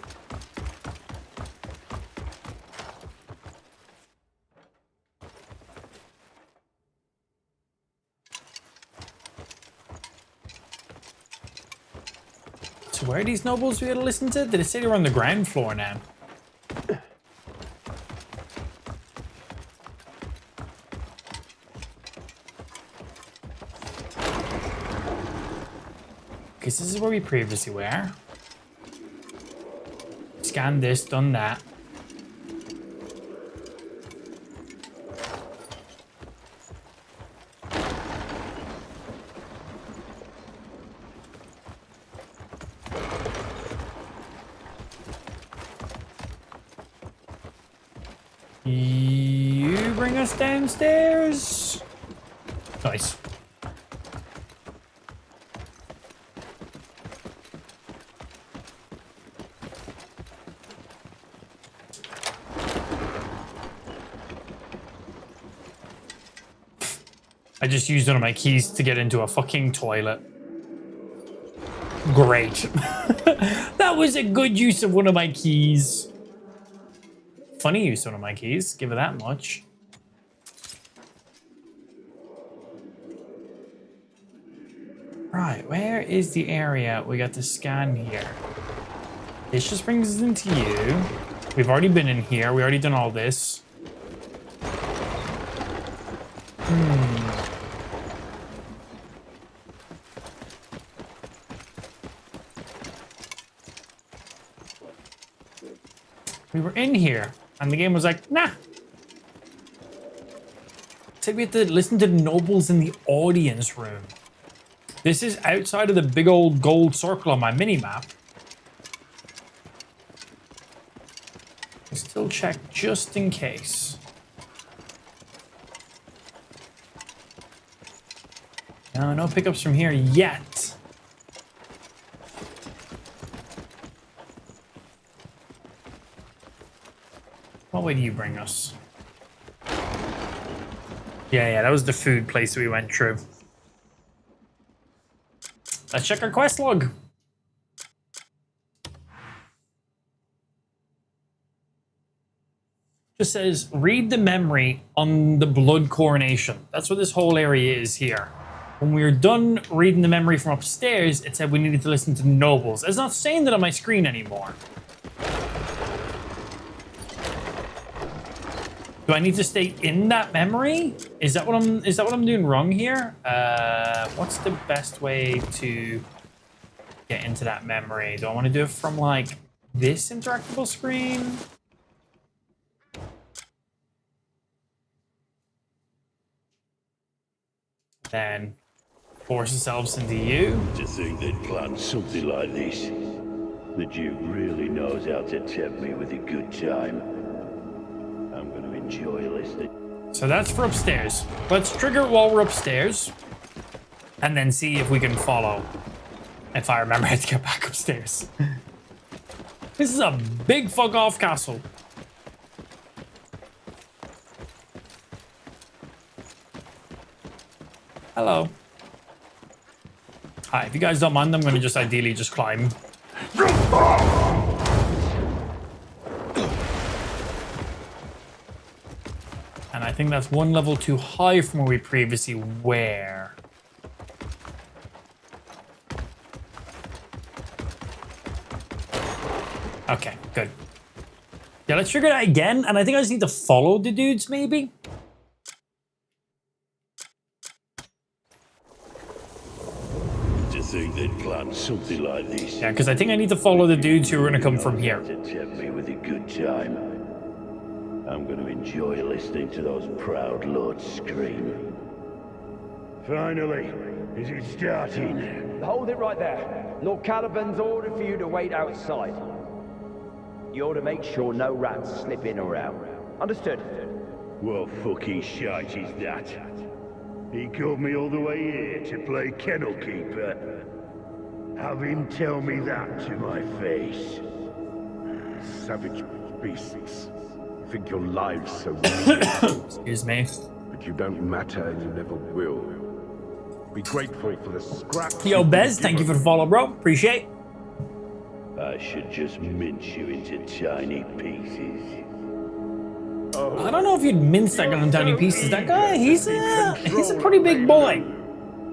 So where are these nobles we gotta listen to? Did it say they were on the ground floor now? Because this is where we previously were. Scan this, done that. You bring us downstairs. Nice. I just used one of my keys to get into a fucking toilet. Great. That was a good use of one of my keys. Funny use of one of my keys, give it that much. Right, where is the area we got to scan here? This just brings us into you. We've already been in here. We already done all this. We were in here, and the game was like, nah. Said we had to listen to the nobles in the audience room. This is outside of the big old gold circle on my mini-map. Still check just in case. No, no pickups from here yet. What way do you bring us? Yeah, that was the food place we went through. Let's check our quest log. Just says, read the memory on the blood coronation. That's what this whole area is here. When we were done reading the memory from upstairs, it said we needed to listen to the nobles. It's not saying that on my screen anymore. Do I need to stay in that memory? Is that what I'm doing wrong here? What's the best way to get into that memory? Do I want to do it from like this interactable screen? Then force ourselves into you. To think they'd plan something like this. The Duke really knows how to tempt me with a good time. I'm going to enjoy listening. So that's for upstairs. Let's trigger it while we're upstairs. And then see if we can follow. If I remember how to get back upstairs. This is a big fuck off castle. Hello. Hi, if you guys don't mind, I'm going to just ideally just climb. And I think that's one level too high from where we previously were. Okay, good. Yeah, let's trigger that again. And I think I just need to follow the dudes, maybe? To think they'd plan something like this. Yeah, because I think I need to follow the dudes who are going to come from here. To tempt me with a good time. I'm going to enjoy listening to those proud lords scream. Finally, is it starting? Hold it right there. Lord Caliban's ordered for you to wait outside. You're to make sure no rats slip in or out. Understood? What fucking shite is that? He called me all the way here to play kennel keeper. Have him tell me that to my face. Savage beasts. You think your lives so meaningful. Excuse me. But you don't matter and you never will. Be grateful for the scraps. Yo, Bez, thank you for the follow, bro. Appreciate. I should just mince you into tiny pieces. I don't know if you'd mince that guy in tiny pieces. That guy, he's a pretty big boy.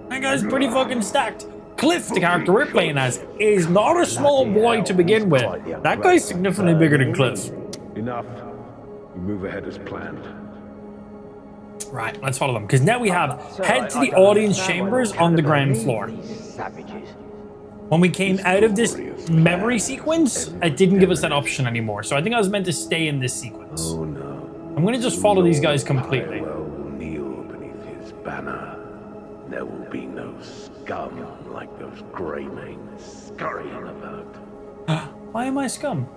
That guy's pretty fucking stacked. Cliff, the character we're playing as, is not a small boy to begin with. That guy's significantly bigger than Cliff. Enough. You move ahead as planned. Right, let's follow them. Because now we have head to the audience chambers on the ground floor. Savages. When we came out of this memory sequence, it didn't give us that option anymore. So I think I was meant to stay in this sequence. Oh no. I'm going to just follow these guys completely. Will kneel beneath his banner. There will be no scum like those grey-manes scurrying about. Why am I scum?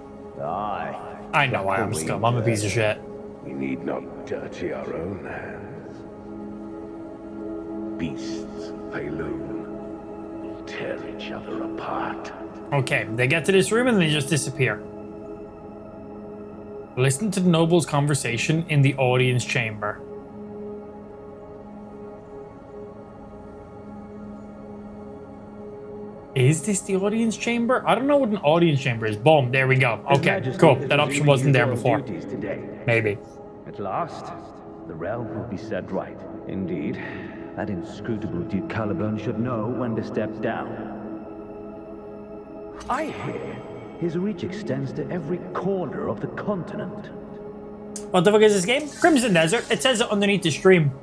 Aye. I know I am scum. I'm a piece of shit. We need not dirty our own hands. Beasts of Payloon will tear each other apart. Okay, they get to this room and they just disappear. Listen to the noble's conversation in the audience chamber. Is this the audience chamber? I don't know what an audience chamber is. Boom, there we go. Okay, cool. That option wasn't there before. Maybe. At last, the realm will be set right. Indeed, that inscrutable Duke Caliburn should know when to step down. I hear his reach extends to every corner of the continent. What the fuck is this game? Crimson Desert. It says it underneath the stream.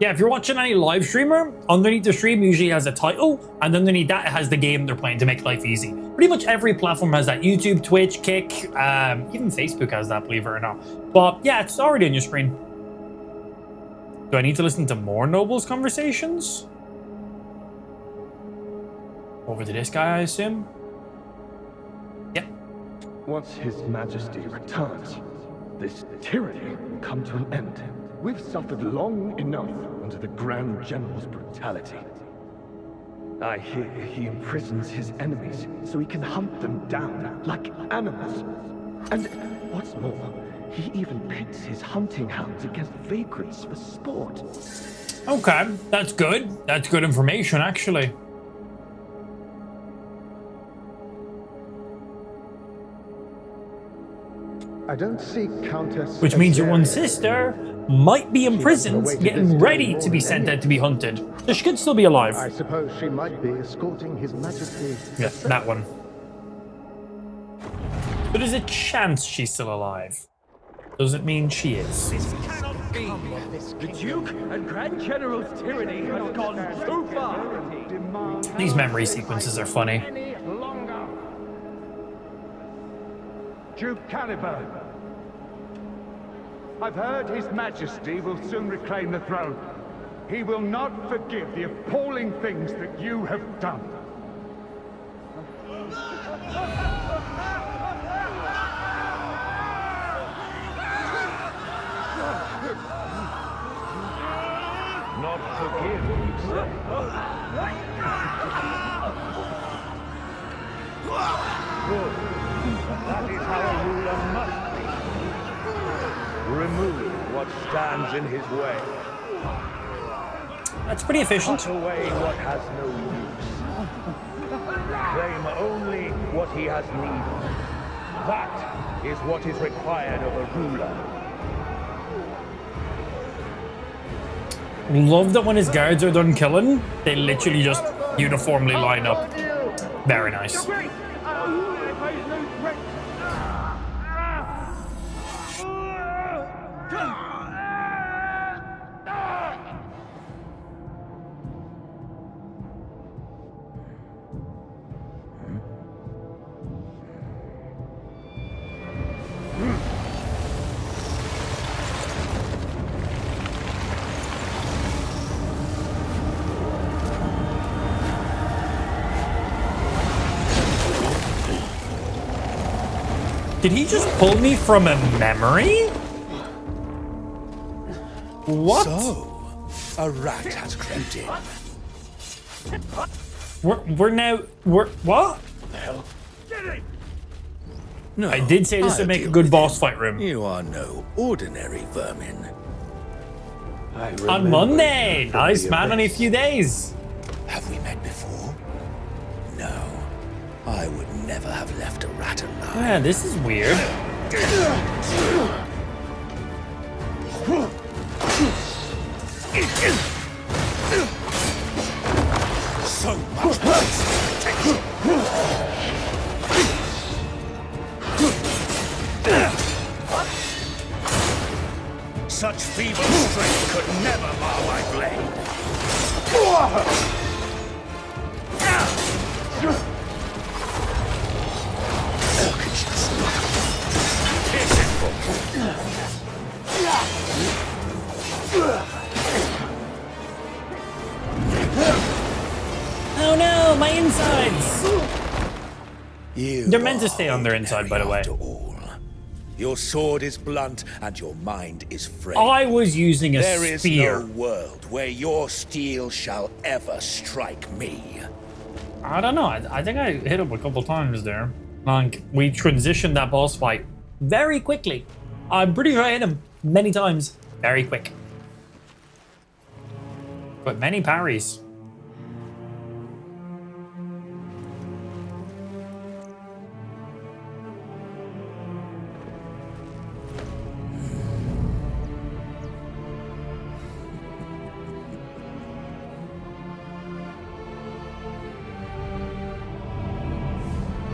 Yeah, if you're watching any live streamer, underneath the stream usually has a title, and underneath that it has the game they're playing to make life easy. Pretty much every platform has that. YouTube, Twitch, Kick, even Facebook has that, believe it or not. But yeah, it's already on your screen. Do I need to listen to more nobles' conversations? Over to this guy, I assume? Yep. Once His Majesty returns, this tyranny will come to an end. We've suffered long enough under the Grand General's brutality. I hear he imprisons his enemies so he can hunt them down like animals. And what's more, he even pits his hunting hounds against vagrants for sport. Okay, that's good. That's good information, actually. I don't see Countess... Which means your one sister might be imprisoned, getting ready to be sent out to be hunted. So she could still be alive. I suppose she might be escorting His Majesty. Yeah, that one. But there's a chance she's still alive. Doesn't mean she is. This cannot be. The Duke and Grand General's tyranny has gone too far. These memory sequences are funny. Duke Caliburn, I've heard His Majesty will soon reclaim the throne. He will not forgive the appalling things that you have done. Not forgive, you say? Good. That is how a ruler must be. Remove what stands in his way. That's pretty efficient. Cut away what has no use. Claim only what he has need of. That is what is required of a ruler. Love that when his guards are done killing, they literally just uniformly line up. Very nice. Did he just pull me from a memory? What? So, a rat has crept in. We're what? The hell? No, I did say this would make a good boss fight room. You are no ordinary vermin. On Monday! Nice man, only a few days. Have we met before? No. I would never have left a rat alive. Yeah, this is weird. So much protection. Such feeble strength could never mar my blade. my insides! You They're meant to stay on their inside, by the way. Your sword is blunt and your mind is frail. I was using a There spear. is no world where your steel shall ever strike me. I don't know. I think I hit him a couple times there. Like, we transitioned that boss fight very quickly. I'm pretty sure I hit him many times. Very quick. But many parries.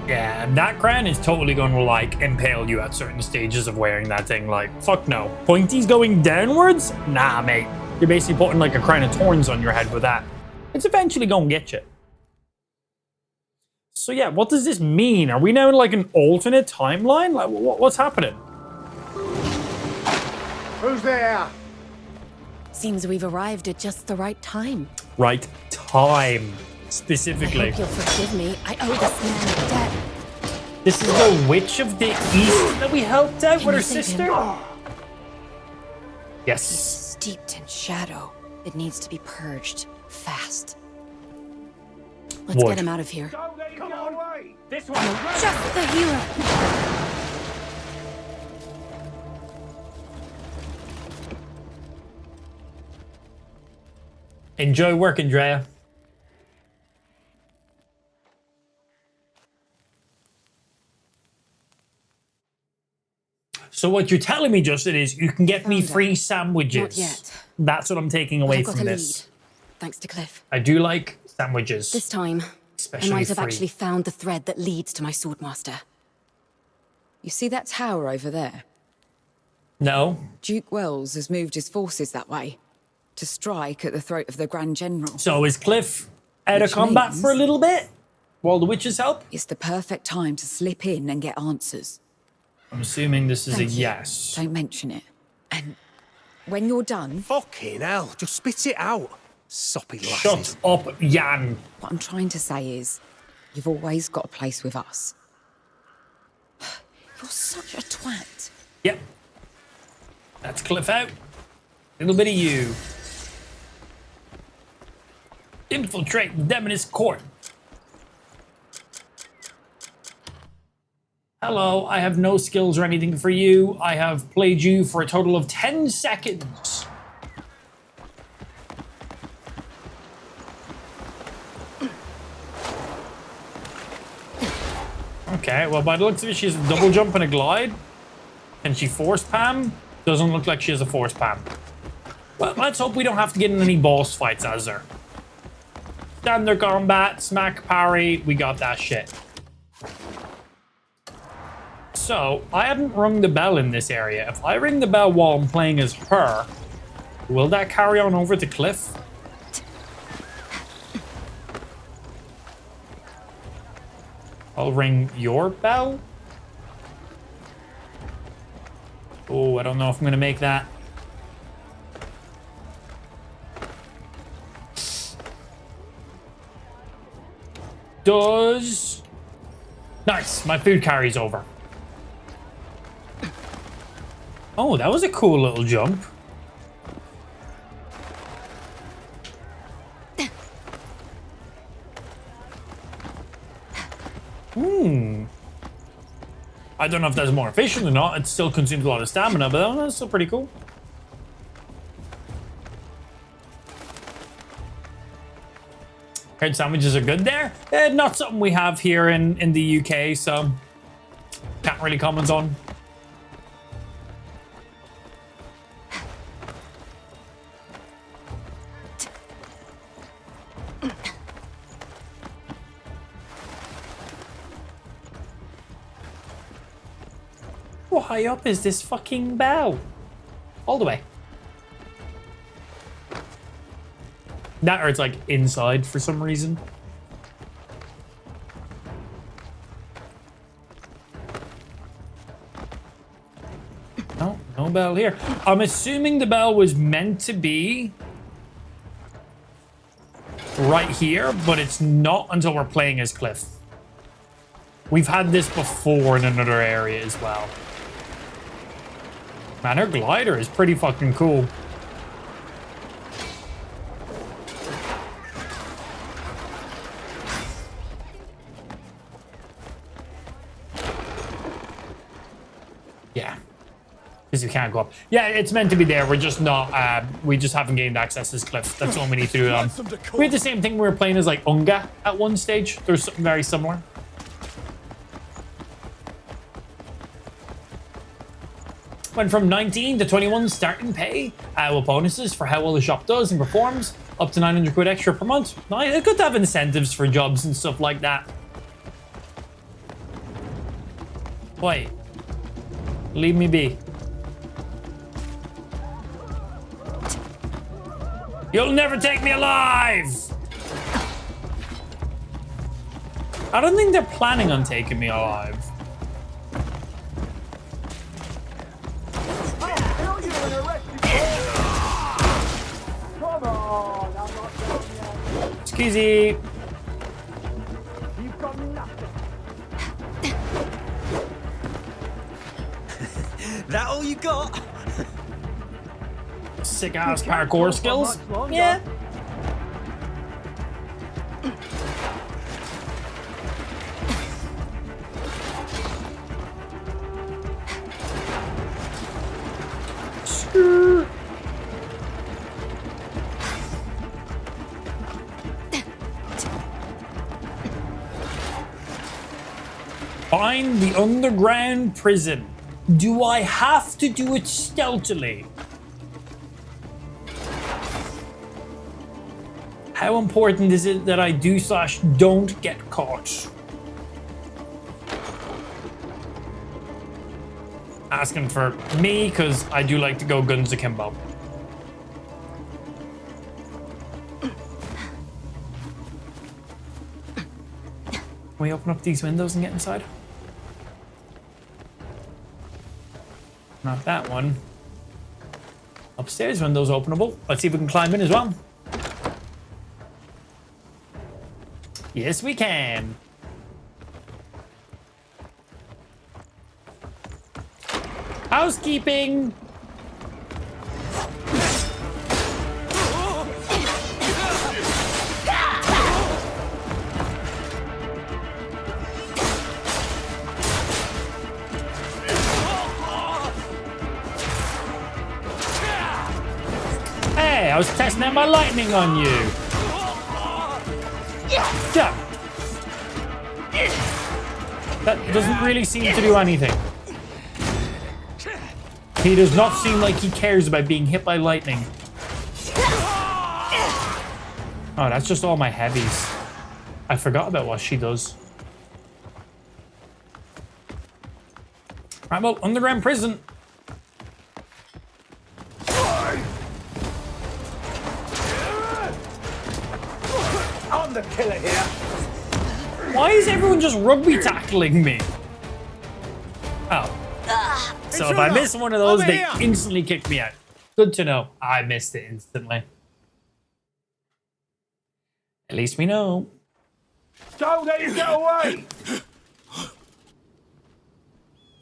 Yeah, that crown is totally going to, like, impale you at certain stages of wearing that thing. Like, fuck no. Pointy's going downwards? Nah, mate. You're basically putting, like, a crown of thorns on your head with that. It's eventually going to get you. So, yeah, what does this mean? Are we now in, like, an alternate timeline? Like, what's happening? Who's there? Seems we've arrived at just the right time. Right time, I specifically. hope you'll forgive me. I owe this man a debt. This is the Witch of the East that we helped out with her sister? Yes. Steeped in shadow. It needs to be purged fast. Let's get him out of here. Come on, This one. Just the hero. Enjoy working, Drea. So what you're telling me, Justin, is you can get me free sandwiches. Not yet. That's what I'm taking But away I've got from a this. lead, thanks to Cliff. I do like sandwiches. This time, Especially I might have free. actually found the thread that leads to my swordmaster. You see that tower over there? No. Duke Wells has moved his forces that way to strike at the throat of the Grand General. So is Cliff out of Which combat means for a little bit while the witches help? It's the perfect time to slip in and get answers. I'm assuming this is Thank a you. yes. Don't mention it. And when you're done... Fucking hell, just spit it out. Soppy lasses. Shut up, Jan. What I'm trying to say is, you've always got a place with us. You're such a twat. Yep. That's Cliff out. Little bit of you. Infiltrate the Demonist court. Hello, I have no skills or anything for you. I have played you for a total of 10 seconds. Okay, well, by the looks of it, she has a double jump and a glide. Can she force Pam? Doesn't look like she has a force Pam. Well, let's hope we don't have to get in any boss fights as her. Standard combat, smack, parry, we got that shit. So, I haven't rung the bell in this area. If I ring the bell while I'm playing as her, will that carry on over to Cliff? I'll ring your bell? Oh, I don't know if I'm gonna make that. Does... Nice, my food carries over. Oh, that was a cool little jump. I don't know if that's more efficient or not. It still consumes a lot of stamina, but that's still pretty cool. Heard sandwiches are good there. Not something we have here in the UK, so can't really comment on. How high up is this fucking bell? All the way. That or it's like inside for some reason. No, no bell here. I'm assuming the bell was meant to be right here, but it's not until we're playing as Cliff. We've had this before in another area as well. Man, her glider is pretty fucking cool. Yeah. Because we can't go up. Yeah, it's meant to be there. We're just not, we just haven't gained access to this cliff. That's all we need to do it on. We had the same thing we were playing as like Unga at one stage. There's something very similar. Went from 19 to 21 starting pay with bonuses for how well the shop does and performs. Up to 900 quid extra per month. Nice. It's good to have incentives for jobs and stuff like that. Wait. Leave me be. You'll never take me alive! I don't think they're planning on taking me alive. Excusey. You've got nothing. That all you got? Sick ass parkour skills. Yeah. Find the underground prison. Do I have to do it stealthily? How important is it that I do/don't get caught? Asking for me, because I do like to go guns akimbo. Can we open up these windows and get inside? Not that one. Upstairs window's openable. Let's see if we can climb in as well. Yes, we can. Housekeeping. Hey, I was testing out my lightning on you. Yeah. That doesn't really seem to do anything. He does not seem like he cares about being hit by lightning. Oh, that's just all my heavies. I forgot about what she does. Right, well, underground prison. I'm the killer here. Why is everyone just rugby tackling me? Oh. So if I miss one of those, they instantly kick me out. Good to know. I missed it instantly. At least we know. Don't let him get away!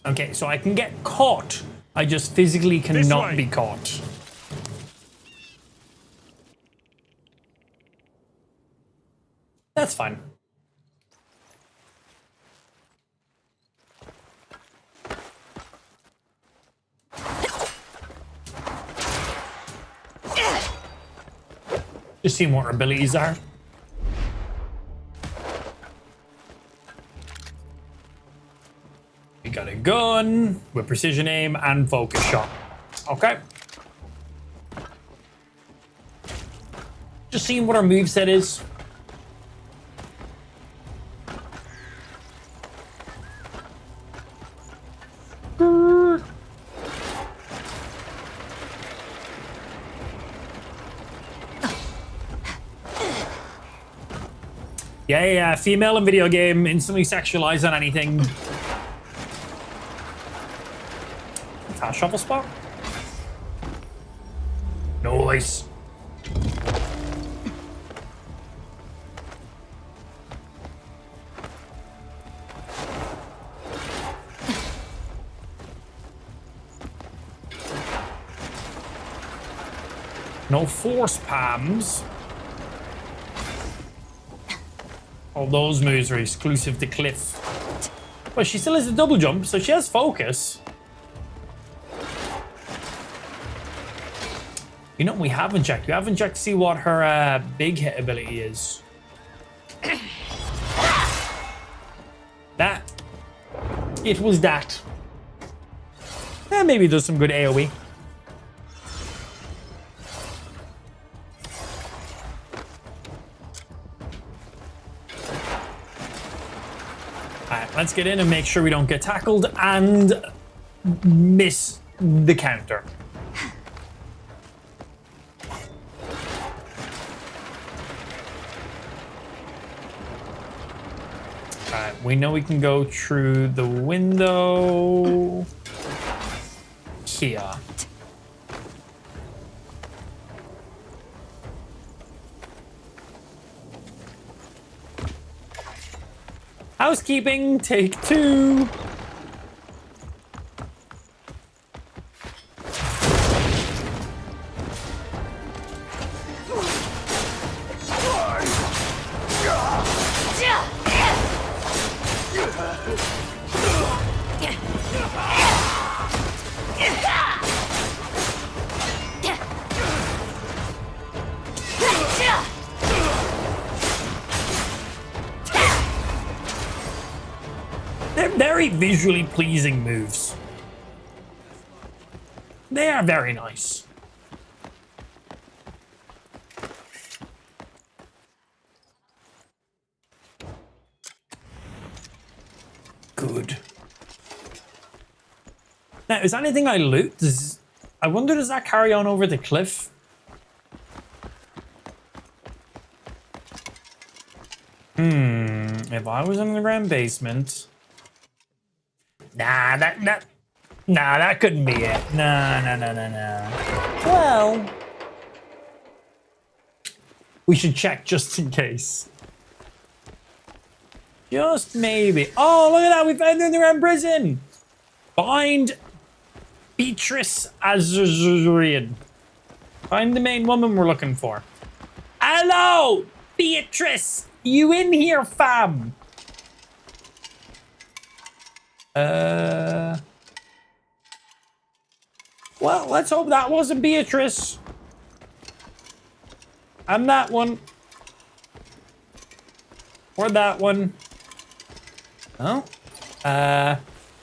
Okay, so I can get caught. I just physically cannot be caught. That's fine. Just seeing what our abilities are. We got a gun with precision aim and focus shot. Okay. Just seeing what our moveset is. Yeah, female in video game, instantly sexualized on anything. Fast shuffle spot? Nice. No force palms. All those moves are exclusive to Cliff. But she still has a double jump, so she has focus. You know what we haven't checked? We haven't checked to see what her big hit ability is. That. It was that. Maybe it does some good AoE. Alright, let's get in and make sure we don't get tackled and miss the counter. Alright, we know we can go through the window here. Housekeeping, take 2. They're very visually pleasing moves. They are very nice. Good. Now, is anything I loot? I wonder, does that carry on over the cliff? If I was in the ground basement... Nah, that couldn't be it. No. Well... we should check just in case. Just maybe. Oh, look at that. We found the underground prison. Find Beatrice Azurian. Find the main woman we're looking for. Hello, Beatrice. You in here, fam? Well, let's hope that wasn't Beatrice. And that one. Or that one. Oh?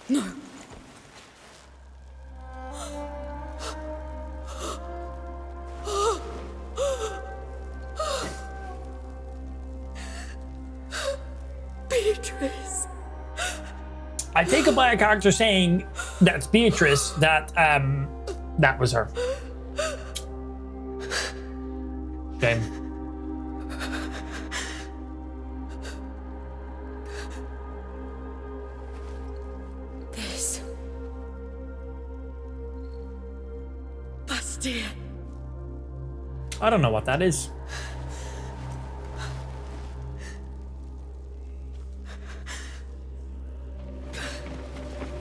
No. Beatrice. I take it by a character saying that's Beatrice, that was her. Shame. This. Bastille. I don't know what that is.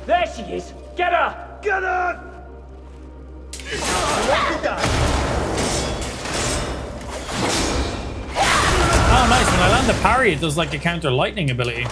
There she is! Get her! Get her! Oh, nice. When I land the parry, it does like a counter lightning ability.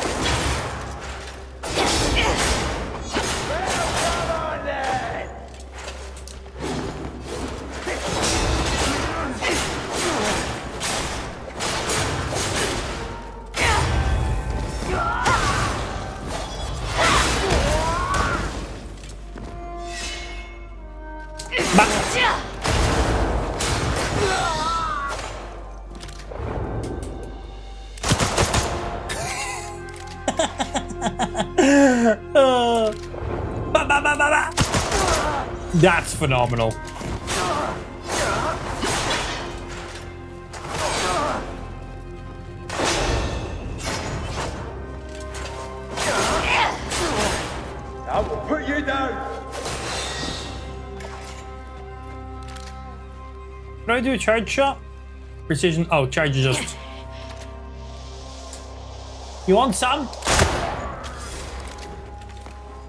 That's phenomenal. I will put you down. Can I do a charge shot? Precision. Oh, charge adjust. You want some?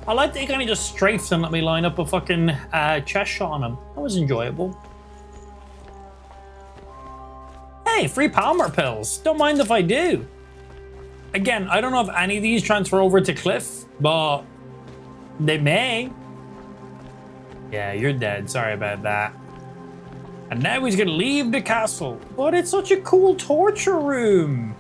I like that he kind of just strafed and let me line up a fucking chest shot on him. That was enjoyable. Hey, free Palmer pills. Don't mind if I do. Again, I don't know if any of these transfer over to Cliff, but they may. Yeah, you're dead. Sorry about that. And now he's gonna leave the castle. But it's such a cool torture room.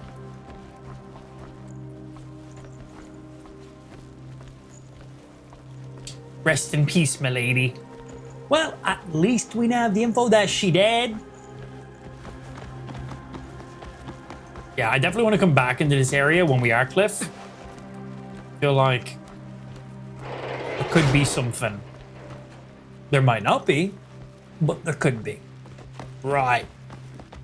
Rest in peace, my lady. Well, at least we now have the info that she dead. Yeah, I definitely want to come back into this area when we are Cliff. Feel like it could be something. There might not be, but there could be. Right.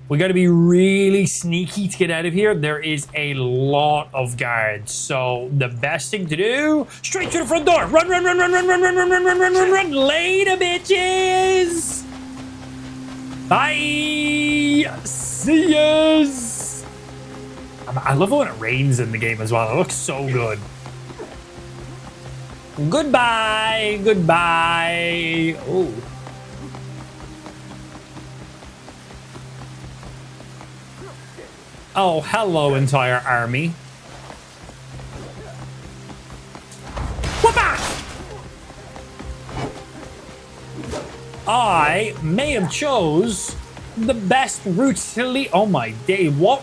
We got to be really sneaky to get out of here. There is a lot of guards. So the best thing to do, straight to the front door. Run, run, run, run, run, run, run, run, run, run, run, run, run. Later, bitches. Bye. See yous. I love it when it rains in the game as well. It looks so good. Goodbye. Goodbye. Oh. Oh, hello, entire army. Whoopah! I may have chose the best route to leave. Oh my day, what?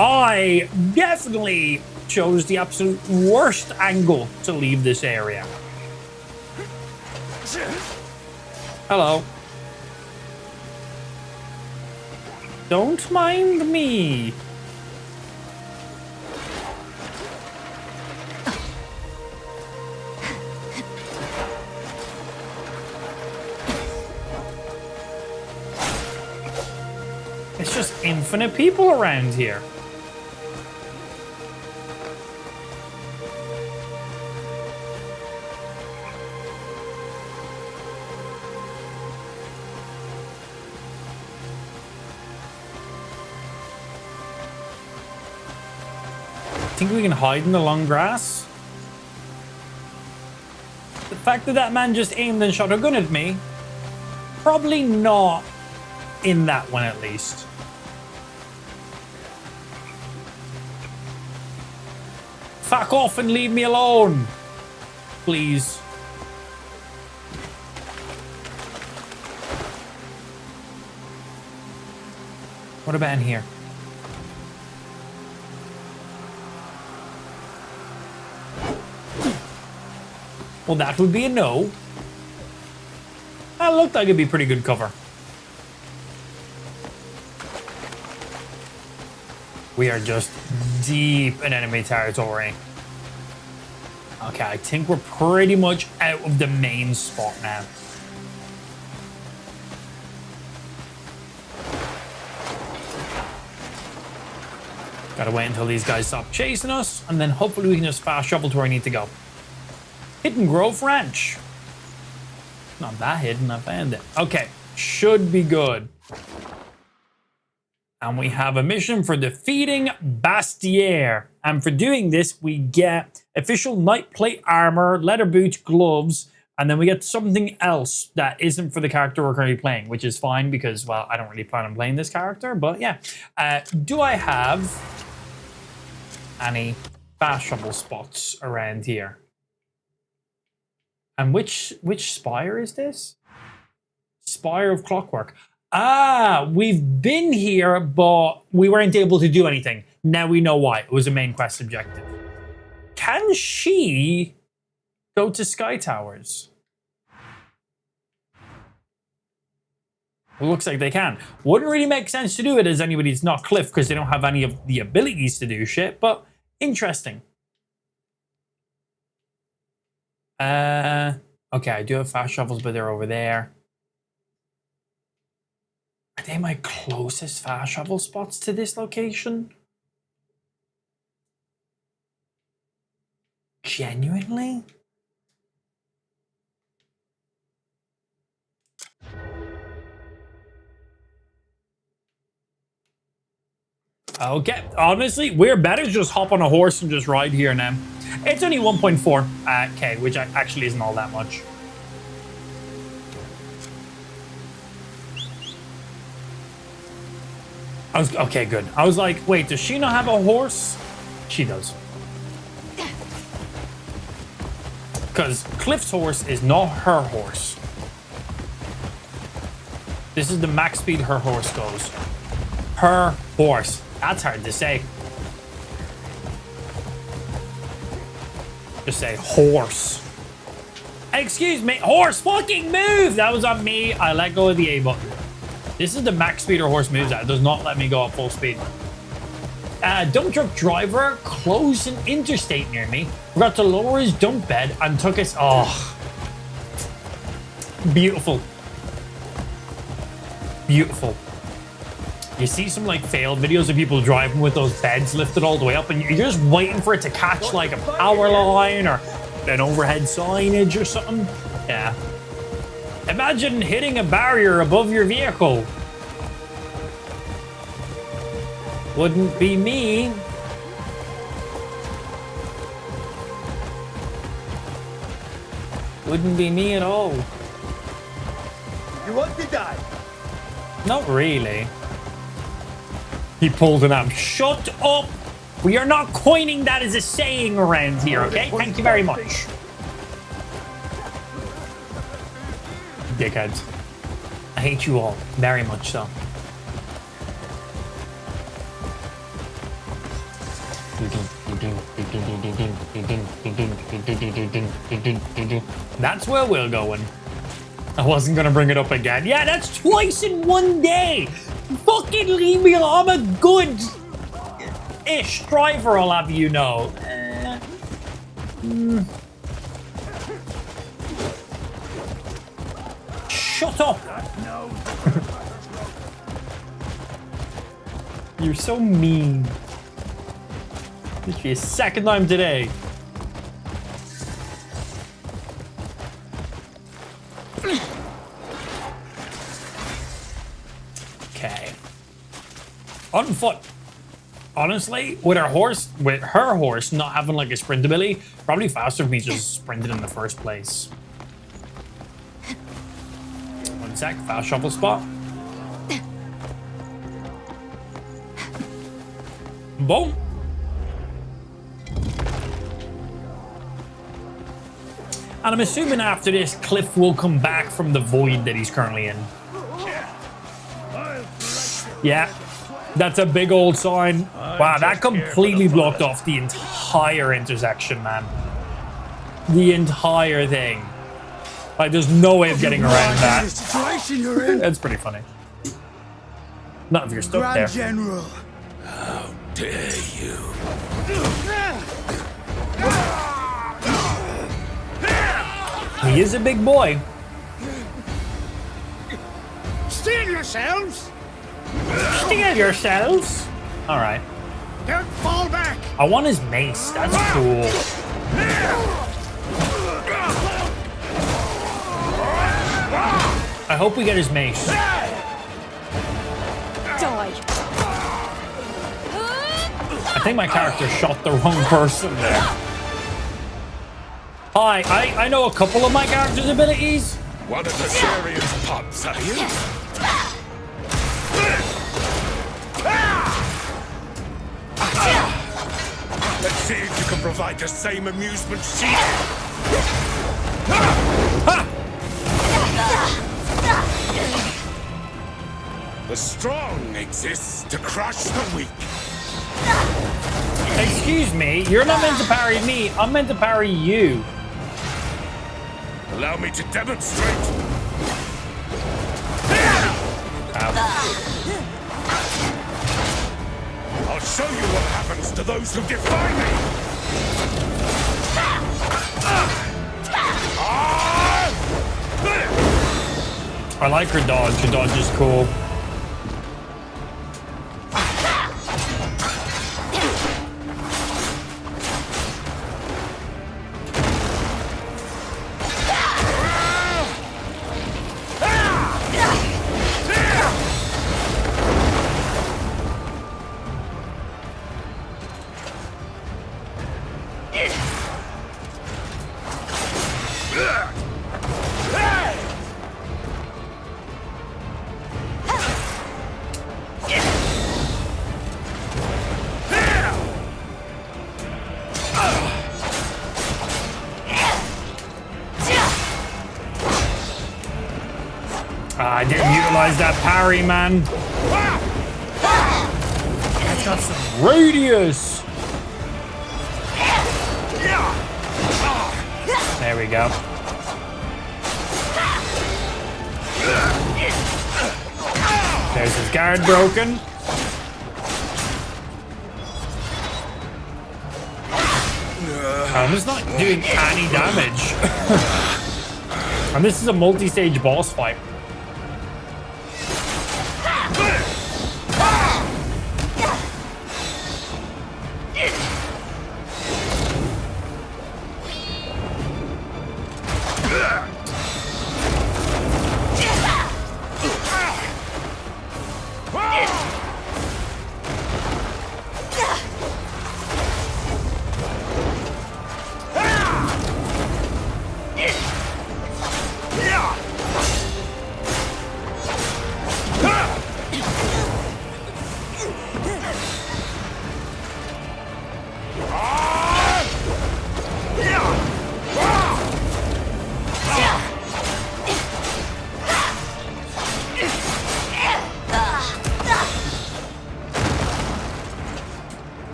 I definitely chose the absolute worst angle to leave this area. Hello. Don't mind me. It's just infinite people around here. Think we can hide in the long grass? The fact that that man just aimed and shot a gun at me, probably not in that one at least. Fuck off and leave me alone, please. What about in here? Well, that would be a no. That looked like it'd be pretty good cover. We are just deep in enemy territory. Okay, I think we're pretty much out of the main spot now. Gotta wait until these guys stop chasing us, and then hopefully we can just fast travel to where I need to go. Hidden Grove Ranch. Not that hidden, I found it. Okay, should be good. And we have a mission for defeating Bastier. And for doing this, we get official night plate armor, leather boots, gloves, and then we get something else that isn't for the character we're currently playing, which is fine because, well, I don't really plan on playing this character, but yeah. Do I have any fast travel spots around here? And which spire is this? Spire of Clockwork. Ah, we've been here, but we weren't able to do anything. Now we know why. It was a main quest objective. Can she go to Sky Towers? It looks like they can. Wouldn't really make sense to do it as anybody that's not Cliff because they don't have any of the abilities to do shit, but interesting. Okay, I do have fast travels, but they're over there. Are they my closest fast travel spots to this location? Genuinely? Okay, honestly, we're better to just hop on a horse and just ride here now. It's only 1.4k, which actually isn't all that much. Okay, good. I was like, wait, does she not have a horse? She does. Because Cliff's horse is not her horse. This is the max speed her horse goes. Her horse. That's hard to say. Just say horse. Excuse me, horse, fucking move! That was on me. I let go of the A button. This is the max speed her horse moves at. It does not let me go at full speed. Dump truck driver closed an interstate near me. Forgot to lower his dump bed and took us. Oh, beautiful. Beautiful. You see some like failed videos of people driving with those beds lifted all the way up and you're just waiting for it to catch like a power line or an overhead signage or something. Yeah. Imagine hitting a barrier above your vehicle. Wouldn't be me. Wouldn't be me at all. You want to die? Not really. He pulled an arm. Shut up! We are not coining that as a saying around here, okay? Thank you very much. Dickheads. I hate you all. Very much so. That's where we're going. I wasn't gonna bring it up again. Yeah, that's twice in one day. Fucking leave me alone. I'm a good-ish driver, I'll have you know. Shut up. You're so mean. Literally a second time today. Okay. On foot. Honestly, with her horse not having like a sprint ability, probably faster for me just sprinted in the first place. One sec, fast shuffle spot. Boom. And I'm assuming after this, Cliff will come back from the void that he's currently in. Yeah, that's a big old sign. Wow, that completely blocked off the entire intersection, man. The entire thing. Like, there's no way of getting around that. That's pretty funny. Not if you're stuck there. General. How dare you? He is a big boy. Steal yourselves! Steal yourselves? Alright. Don't fall back! I want his mace. That's cool. I hope we get his mace. Die. I think my character shot the wrong person there. Hi, I know a couple of my character's abilities. One of the serious pups, are you? Let's see if you can provide the same amusement she The strong exists to crush the weak. Excuse me, you're not meant to parry me. I'm meant to parry you. Allow me to demonstrate. I'll show you what happens to those who defy me. I like her dodge. Her dodge is cool. utilize that parry, man. It's got some radius. There we go. There's his guard broken. I'm just not doing any damage. And this is a multi-stage boss fight.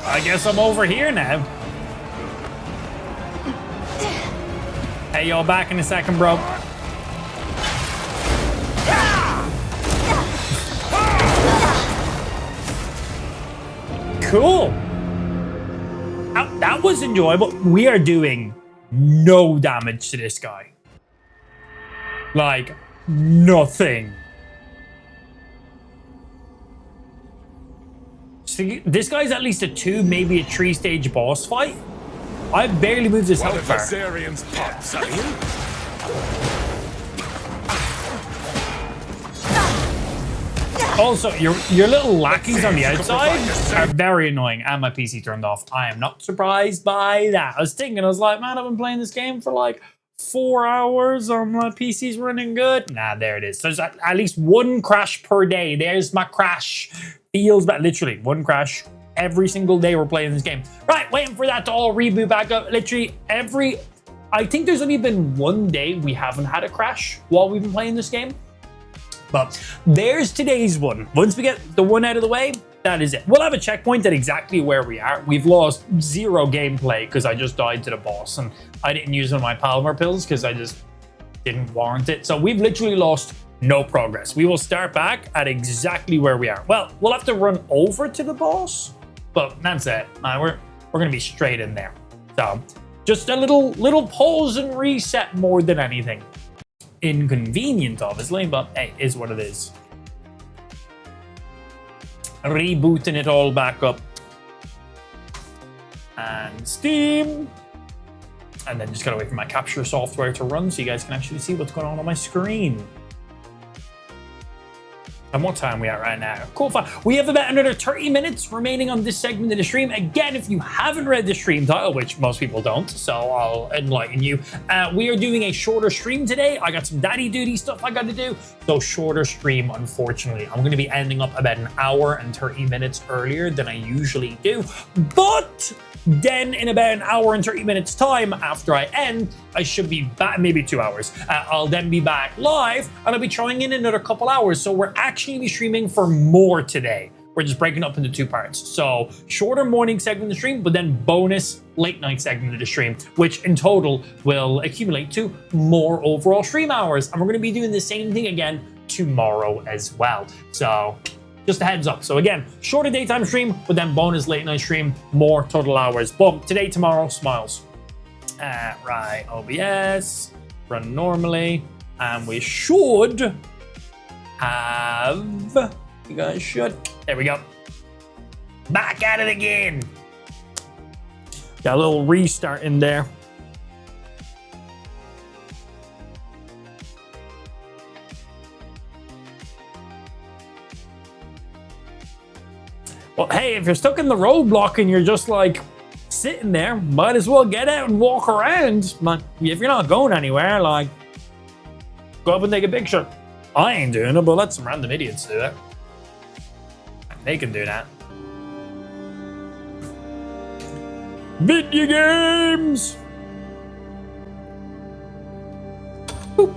I guess I'm over here now. Hey, y'all, back in a second, bro. Cool. That was enjoyable. We are doing no damage to this guy. Like, nothing. See, this guy's at least a 2, maybe a 3-stage boss fight. I barely moved his health bar. Azarian's pots, are you? Also, your little lackeys on the outside are very annoying, and my PC turned off. I am not surprised by that. I was like, man, I've been playing this game for like 4 hours. My PC's running good. Nah, there it is. There's at least one crash per day. There's my crash. Feels bad. Literally, one crash every single day we're playing this game. Right, waiting for that to all reboot back up. Literally I think there's only been one day we haven't had a crash while we've been playing this game. But there's today's one. Once we get the one out of the way, that is it. We'll have a checkpoint at exactly where we are. We've lost 0 gameplay because I just died to the boss, and I didn't use one of my Palmer pills because I just didn't warrant it. So we've literally lost no progress. We will start back at exactly where we are. Well, we'll have to run over to the boss, but that's it. We're gonna be straight in there. So just a little pause and reset more than anything. Inconvenient, obviously, but hey, is what it is. Rebooting it all back up. And Steam. And then just gotta wait for my capture software to run so you guys can actually see what's going on my screen. And what time are we at right now? Cool, fun. We have about another 30 minutes remaining on this segment of the stream. Again, if you haven't read the stream title, which most people don't, so I'll enlighten you. We are doing a shorter stream today. I got some daddy duty stuff I got to do. So shorter stream, unfortunately. I'm going to be ending up about an hour and 30 minutes earlier than I usually do. But then in about an hour and 30 minutes time after I end, I should be back, maybe 2 hours. I'll then be back live and I'll be throwing in another couple hours. So we're actually be streaming for more today. We're just breaking up into 2 parts. So shorter morning segment of the stream, but then bonus late night segment of the stream, which in total will accumulate to more overall stream hours. And we're going to be doing the same thing again tomorrow as well. So just a heads up. So again, shorter daytime stream, but then bonus late night stream, more total hours. Boom. Today, tomorrow, smiles. Right, OBS, run normally, and we should have, you guys should, there we go. Back at it again. Got a little restart in there. Well, hey, if you're stuck in the roadblock and you're just like sitting there, might as well get out and walk around. But if you're not going anywhere, like, go up and take a picture. I ain't doing it, but let some random idiots do it. They can do that. Video games! Boop.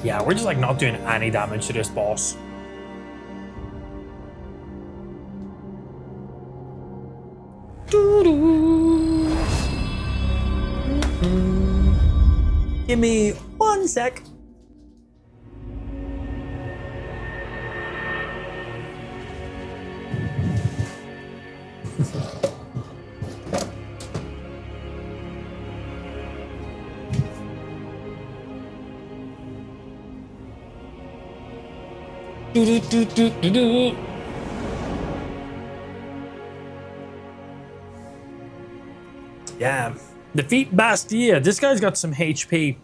Yeah, we're just like not doing any damage to this boss. Give me 1 sec. Yeah, defeat Bastia. This guy's got some HP.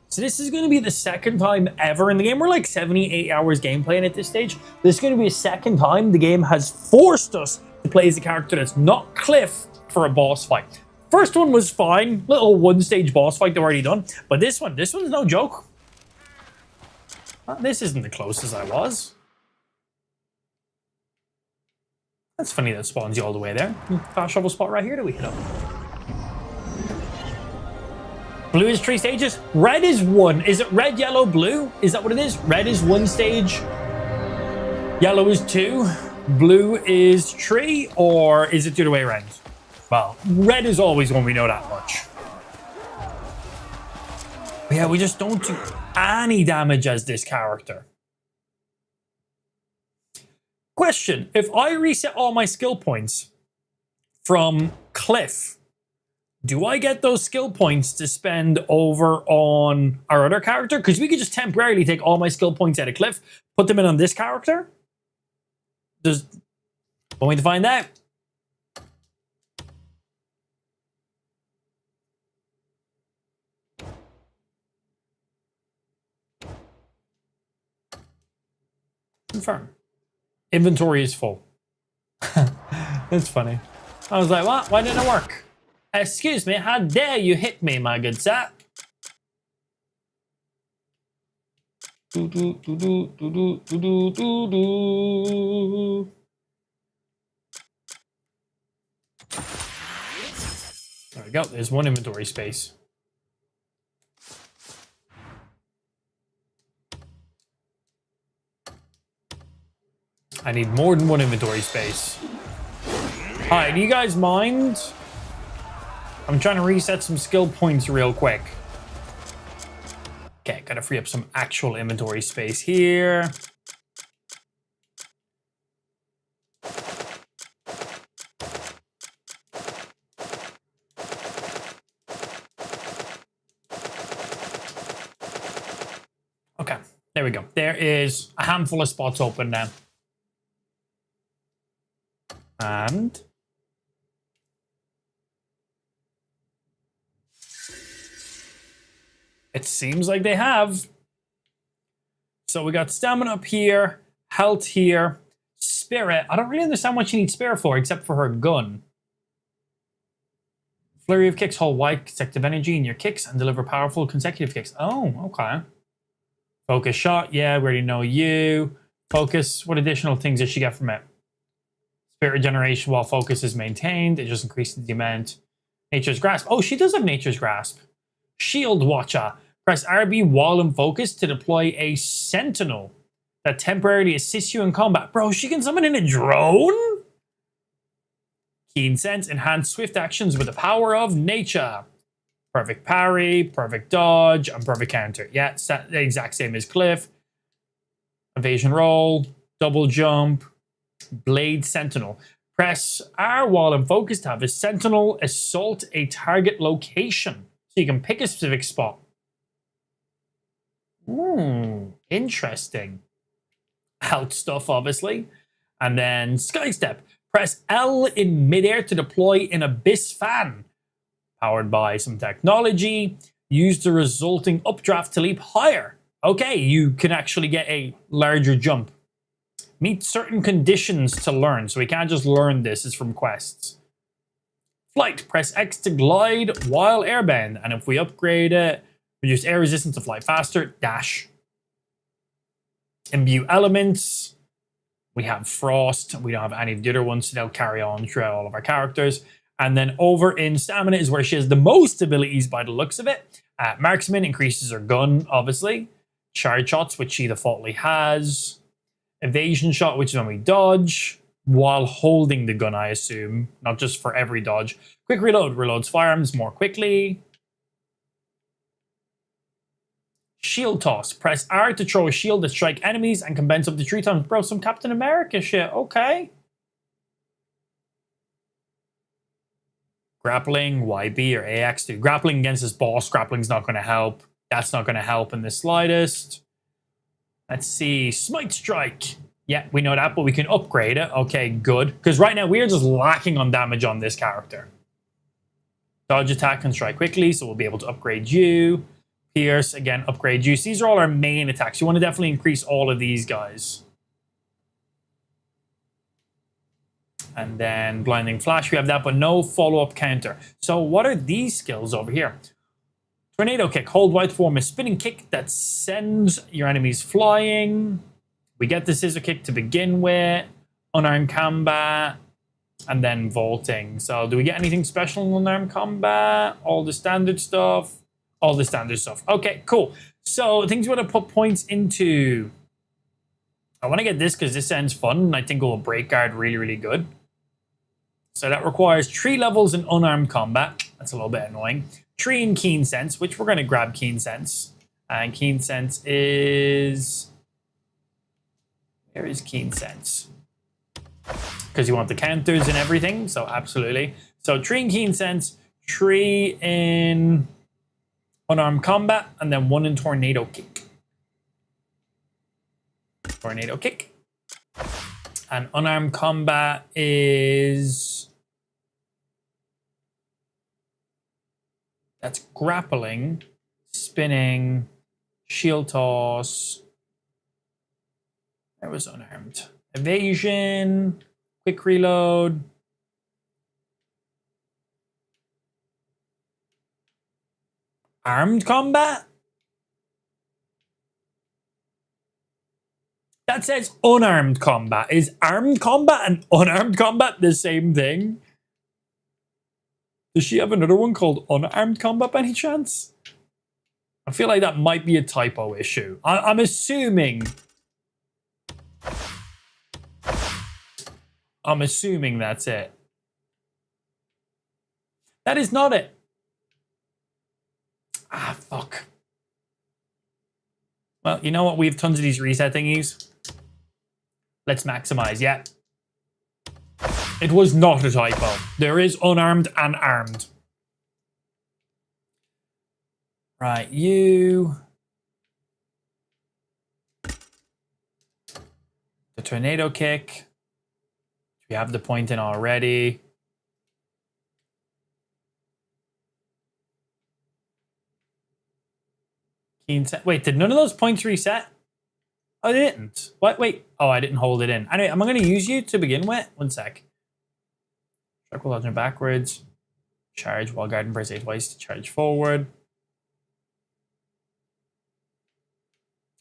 So this is going to be the second time ever in the game. We're like 78 hours gameplaying at this stage. This is going to be a second time the game has forced us to play as a character that's not Cliff for a boss fight. First one was fine. Little one-stage boss fight they've already done. But this one's no joke. This isn't the closest I was. That's funny that spawns you all the way there. Fast travel spot right here that we hit up. Blue is 3 stages. Red is 1. Is it red, yellow, blue? Is that what it is? Red is 1 stage. Yellow is 2. Blue is 3. Or is it the other way around? Well, red is always 1. We know that much. But yeah, we just don't do any damage as this character. Question. If I reset all my skill points from Cliff, do I get those skill points to spend over on our other character? Because we could just temporarily take all my skill points out of Cliff, put them in on this character. Just one way to find out. Confirm. Inventory is full. That's funny. I was like, what? Why didn't it work? Excuse me, how dare you hit me, my good sir? There we go. There's 1 inventory space. I need more than 1 inventory space. Hi, do you guys mind? I'm trying to reset some skill points real quick. Okay, gotta free up some actual inventory space here. Okay, there we go. There is a handful of spots open now. And it seems like they have. So we got stamina up here, health here, spirit. I don't really understand what you need spirit for, except for her gun. Flurry of kicks, hold Y consecutive energy in your kicks and deliver powerful consecutive kicks. Oh, okay. Focus shot, yeah, we already know you. Focus, what additional things does she get from it? Spirit regeneration while focus is maintained. It just increases the amount. Nature's Grasp. Oh, she does have Nature's Grasp. Shield Watcher. Press RB while in focus to deploy a sentinel that temporarily assists you in combat. Bro, she can summon in a drone? Keen Sense. Enhance swift actions with the power of nature. Perfect parry, perfect dodge, and perfect counter. Yeah, it's the exact same as Cliff. Evasion roll, double jump, Blade Sentinel. Press R while in focus to have a sentinel assault a target location. So you can pick a specific spot. Interesting. Health stuff, obviously. And then Sky Step. Press L in midair to deploy an Abyss Fan. Powered by some technology. Use the resulting updraft to leap higher. Okay, you can actually get a larger jump. Meet certain conditions to learn. So we can't just learn this. It's from quests. Flight. Press X to glide while airbound. And if we upgrade it, reduce air resistance to fly faster. Dash. Imbue elements. We have Frost. We don't have any of the other ones, so they'll carry on throughout all of our characters. And then over in stamina is where she has the most abilities by the looks of it. Marksman increases her gun, obviously. Charge shots, which she defaultly has. Evasion shot, which is when we dodge while holding the gun, I assume, not just for every dodge. Quick reload reloads firearms more quickly. Shield toss. Press R to throw a shield that strike enemies and can bounce up to 3 times. Bro, some Captain America shit. Okay. Grappling, YB or AX. Dude, grappling against this boss. Grappling's not going to help. That's not going to help in the slightest. Let's see. Smite strike. Yeah, we know that, but we can upgrade it. Okay, good. Because right now we are just lacking on damage on this character. Dodge attack can strike quickly, so we'll be able to upgrade you. Pierce, again, upgrade you. So these are all our main attacks. You want to definitely increase all of these guys. And then Blinding Flash, we have that, but no follow-up counter. So what are these skills over here? Tornado Kick. Hold right to form a spinning kick that sends your enemies flying. We get the Scissor Kick to begin with. Unarmed Combat. And then Vaulting. So do we get anything special in Unarmed Combat? All the standard stuff. All the standard stuff. Okay, cool. So things you want to put points into. I want to get this because this sounds fun. And I think it will break guard really, really good. So that requires 3 levels in Unarmed Combat. That's a little bit annoying. 3 in Keen Sense, which we're going to grab Keen Sense. And Keen Sense is... Where is Keen Sense? Because you want the counters and everything. So absolutely. So 3 in Keen Sense, 3 in Unarmed Combat, and then 1 in Tornado Kick. Tornado Kick. And Unarmed Combat is... That's grappling, spinning, shield toss. That was unarmed. Evasion, quick reload. Armed combat? That says unarmed combat. Is armed combat and unarmed combat the same thing? Does she have another one called unarmed combat by any chance? I feel like that might be a typo issue. I'm assuming... I'm assuming that's it. That is not it. Ah, fuck. Well, you know what? We have tons of these reset thingies. Let's maximize. Yeah. It was not a typo. There is unarmed and armed. Right, you. The tornado kick. We have the point in already. Keen set. Wait, did none of those points reset? Oh, they didn't. What? Wait. Oh, I didn't hold it in. Anyway, am I going to use you to begin with? 1 sec. Circle dodging backwards. Charge while guarding, press A twice to charge forward.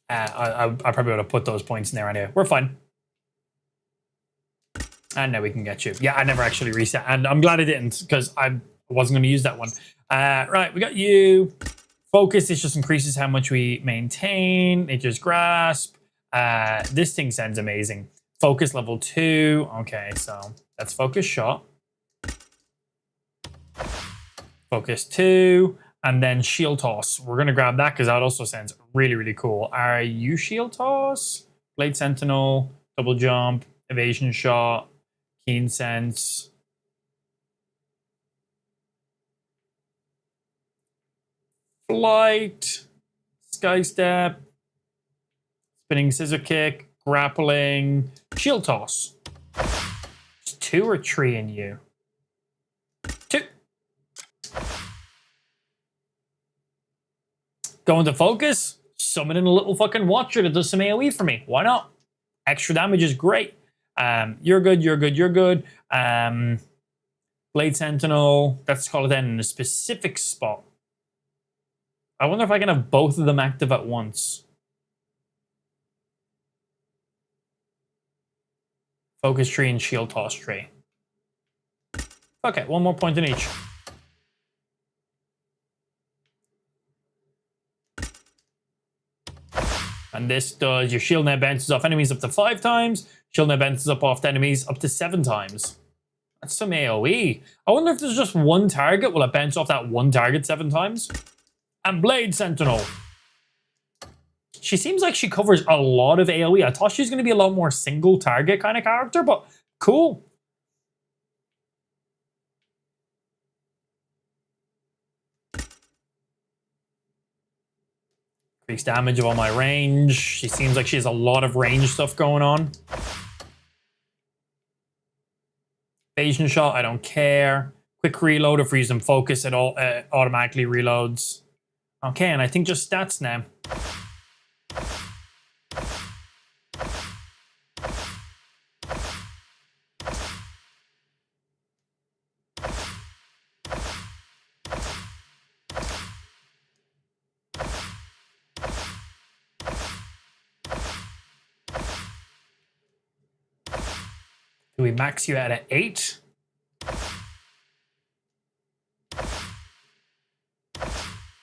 I probably would have put those points in there anyway. We're fine. And now we can get you. Yeah, I never actually reset. And I'm glad I didn't because I wasn't going to use that one. Right, we got you. Focus, this just increases how much we maintain. Nature's Grasp. This thing sounds amazing. Focus level 2. Okay, so that's Focus Shot. Focus 2. And then Shield Toss. We're going to grab that because that also sounds really, really cool. Are you Shield Toss? Blade Sentinel. Double Jump. Evasion Shot. Keen Sense. Flight. Sky Step. Spinning Scissor Kick. Grappling. Shield Toss. It's 2 or 3 in you. 2. Going to focus. Summoning a little fucking watcher that does some AoE for me. Why not? Extra damage is great. You're good, you're good, you're good. Blade Sentinel. Let's call it then in a specific spot. I wonder if I can have both of them active at once. Focus tree and shield toss tree. Okay, 1 more point in each. And this does your shield now bounces off enemies up to 5 times. Shield now bounces up off enemies up to 7 times. That's some AoE. I wonder if there's just one target. Will it bounce off that one target 7 times? And Blade Sentinel. She seems like she covers a lot of AoE. I thought she was going to be a lot more single target kind of character, but cool. Increased damage of all my range. She seems like she has a lot of range stuff going on. Evasion shot, I don't care. Quick reload, if we use them focus, it all automatically reloads. Okay, and I think just stats now. Do we max you out at 8?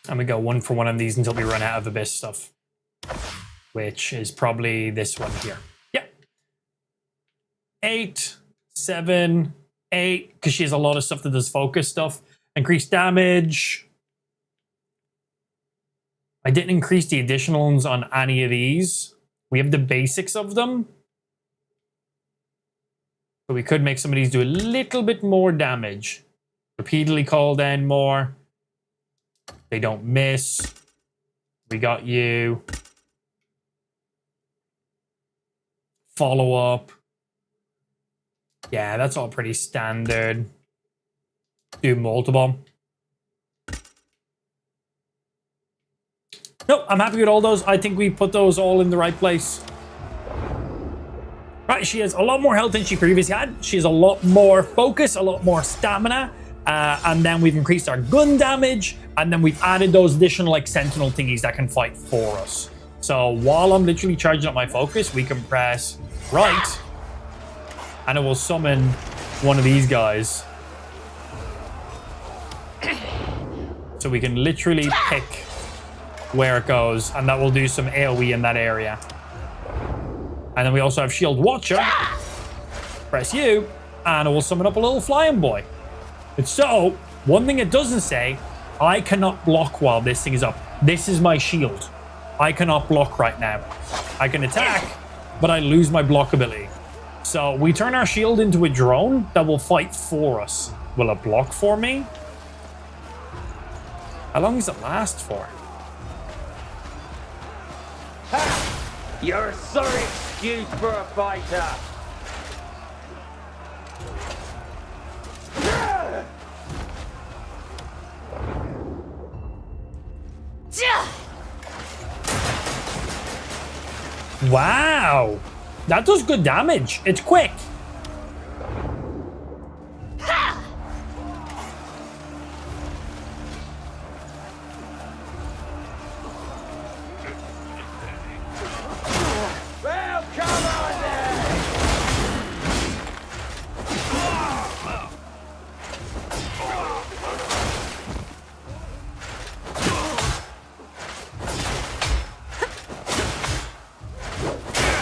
And we go 1 for 1 of these until we run out of Abyss stuff. Which is probably this one here. Yep. 8, 7, 8. Because she has a lot of stuff that does focus stuff. Increased damage. I didn't increase the additional ones on any of these. We have the basics of them. But we could make some of these do a little bit more damage. Repeatedly call down more. They don't miss. We got you. Follow up. Yeah, that's all pretty standard. Do multiple. Nope, I'm happy with all those. I think we put those all in the right place. Right, she has a lot more health than she previously had. She has a lot more focus, a lot more stamina. And then we've increased our gun damage. And then we've added those additional like sentinel thingies that can fight for us. So while I'm literally charging up my focus, we can press right. And it will summon one of these guys. So we can literally pick where it goes. And that will do some AoE in that area. And then we also have Shield Watcher. Press U, and it will summon up a little flying boy. And so, one thing it doesn't say, I cannot block while this thing is up. This is my shield. I cannot block right now. I can attack, but I lose my block ability. So we turn our shield into a drone that will fight for us. Will it block for me? How long does it last for? You're a sorry excuse for a fighter. Wow, that does good damage. It's quick. Well, come on then.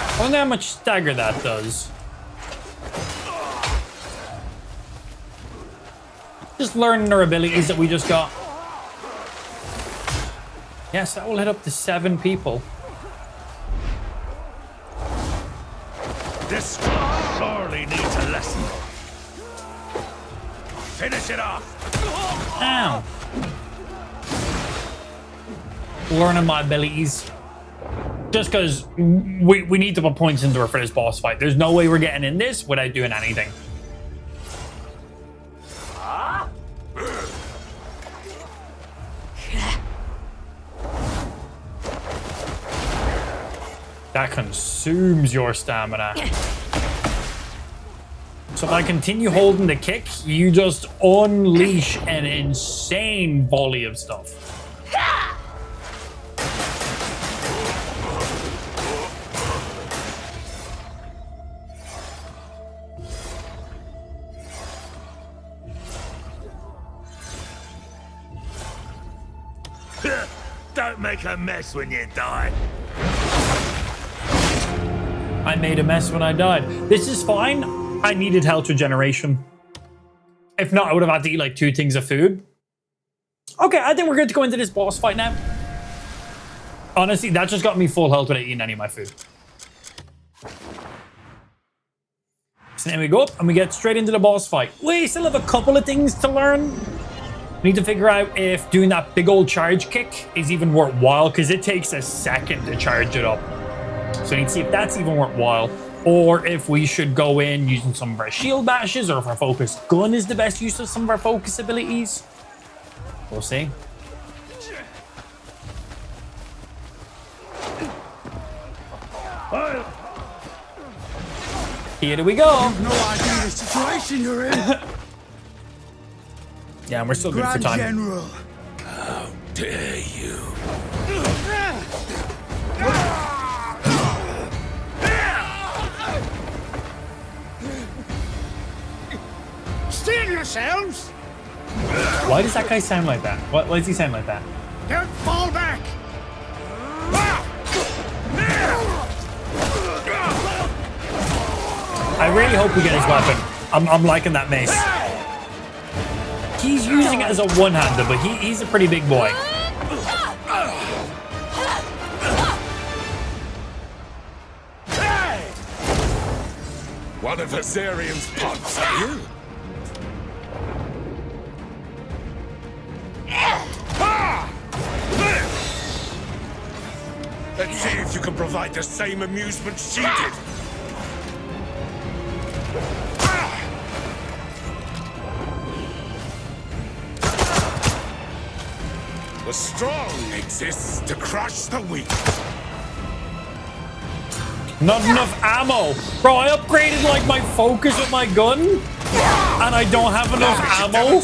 I wonder how much stagger that does. Just learning our abilities that we just got. Yes, that will hit up to 7 people. This sorely needs a lesson. Finish it off. Ow. Learning my abilities. Just because we need to put points into her for this boss fight. There's no way we're getting in this without doing anything. That consumes your stamina. So if I continue holding the kick, you just unleash an insane volley of stuff. Don't make a mess when you die. I made a mess when I died. This is fine. I needed health regeneration. If not, I would have had to eat like 2 things of food. Okay, I think we're good to go into this boss fight now. Honestly, that just got me full health without eating any of my food. So then we go up and we get straight into the boss fight. We still have a couple of things to learn. We need to figure out if doing that big old charge kick is even worthwhile, because it takes a second to charge it up. So we need to see if that's even worthwhile, or if we should go in using some of our shield bashes, or if our focus gun is the best use of some of our focus abilities. We'll see. Here we go. You've no idea the situation you're in. Yeah, and we're still good for Grand time. General. How dare you? Steal yourselves! Why does that guy sound like that? Why does he sound like that? Don't fall back! I really hope we get his weapon. I'm liking that mace. He's using it as a one-hander, but he's a pretty big boy. One of Azarian's pots, are you? Let's see if you can provide the same amusement she did. The strong exists to crush the weak. Not enough ammo. Bro, I upgraded like my focus with my gun, and I don't have enough ammo.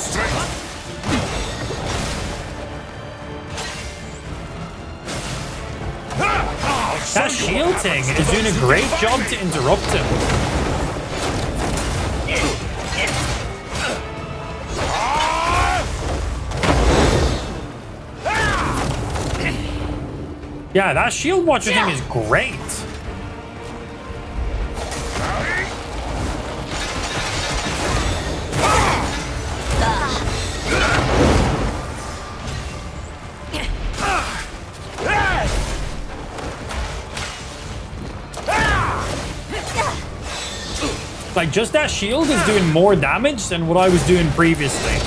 That shield thing is doing a great job to interrupt him. Yeah, that shield watcher thing is great. Like, just that shield is doing more damage than what I was doing previously.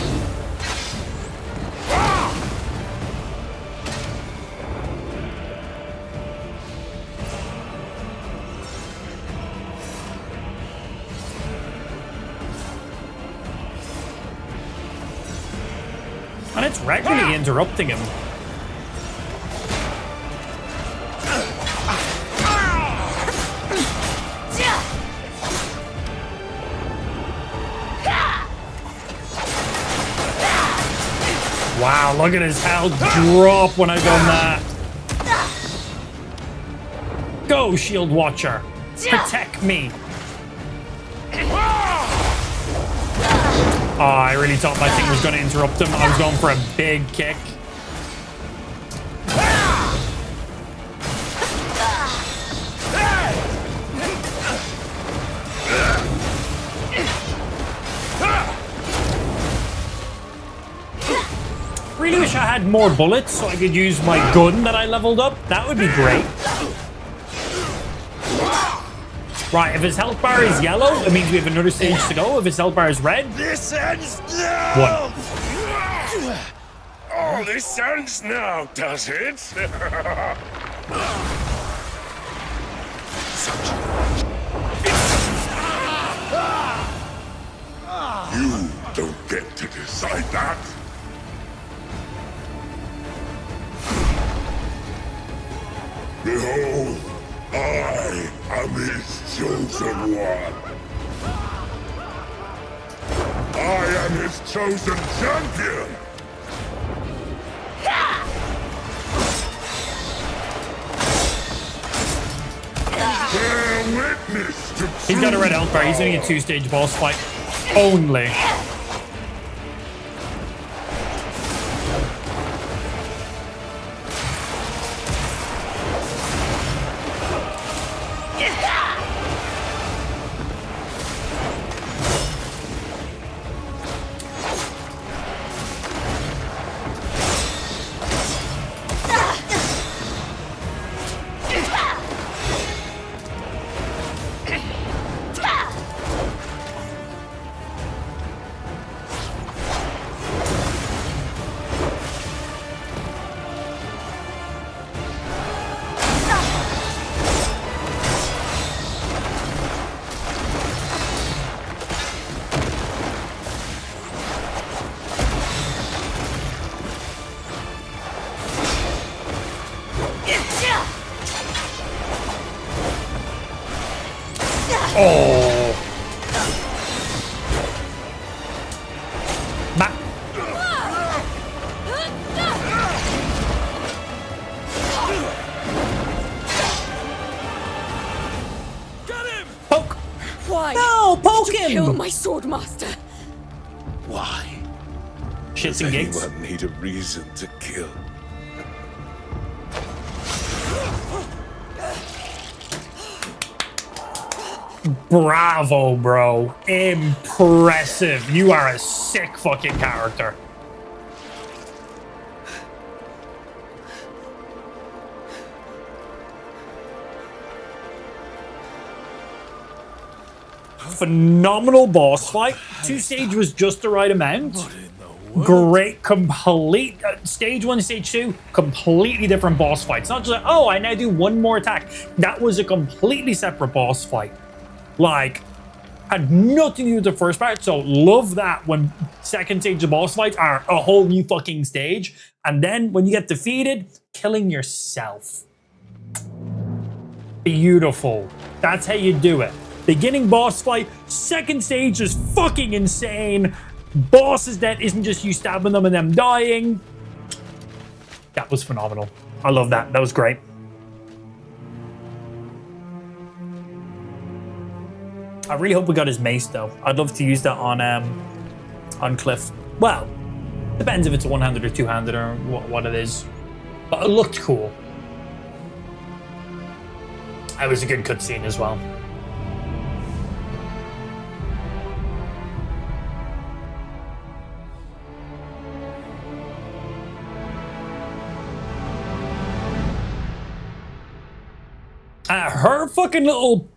And it's regularly interrupting him. Wow, look at his health drop when I done that. Go, Shield Watcher. Protect me. Oh, I really thought my thing was going to interrupt him. I was going for a big kick. Really wish I had more bullets so I could use my gun that I leveled up. That would be great. Right, if his health bar is yellow, it means we have another stage to go. If his health bar is red, This ends now! 1. Oh, this ends now, does it? You don't get to decide that. Behold, I am his chosen one. I am his chosen champion. Bear witness to he's got a red health bar. He's only a 2-stage boss fight. Only. Oh. Back. Poke. Why? No, poke Did you him. kill my swordmaster. Why? Shits Does and gigs. anyone need a reason to kill? Bravo, bro. Impressive. You are a sick fucking character. Phenomenal boss fight. 2 stage was just the right amount. Great, complete stage 1, stage 2, completely different boss fights. Not just like, oh, I now do one more attack. That was a completely separate boss fight. Like, had nothing to do with the first part. So love that when second stage of boss fights are a whole new fucking stage. And then when you get defeated, killing yourself. Beautiful. That's how you do it. Beginning boss fight, second stage is fucking insane. Boss's death isn't just you stabbing them and them dying. That was phenomenal. I love that. That was great. I really hope we got his mace though. I'd love to use that on Cliff. Well, depends if it's a one-handed or two-handed or what it is. But it looked cool. That was a good cutscene as well. Her fucking little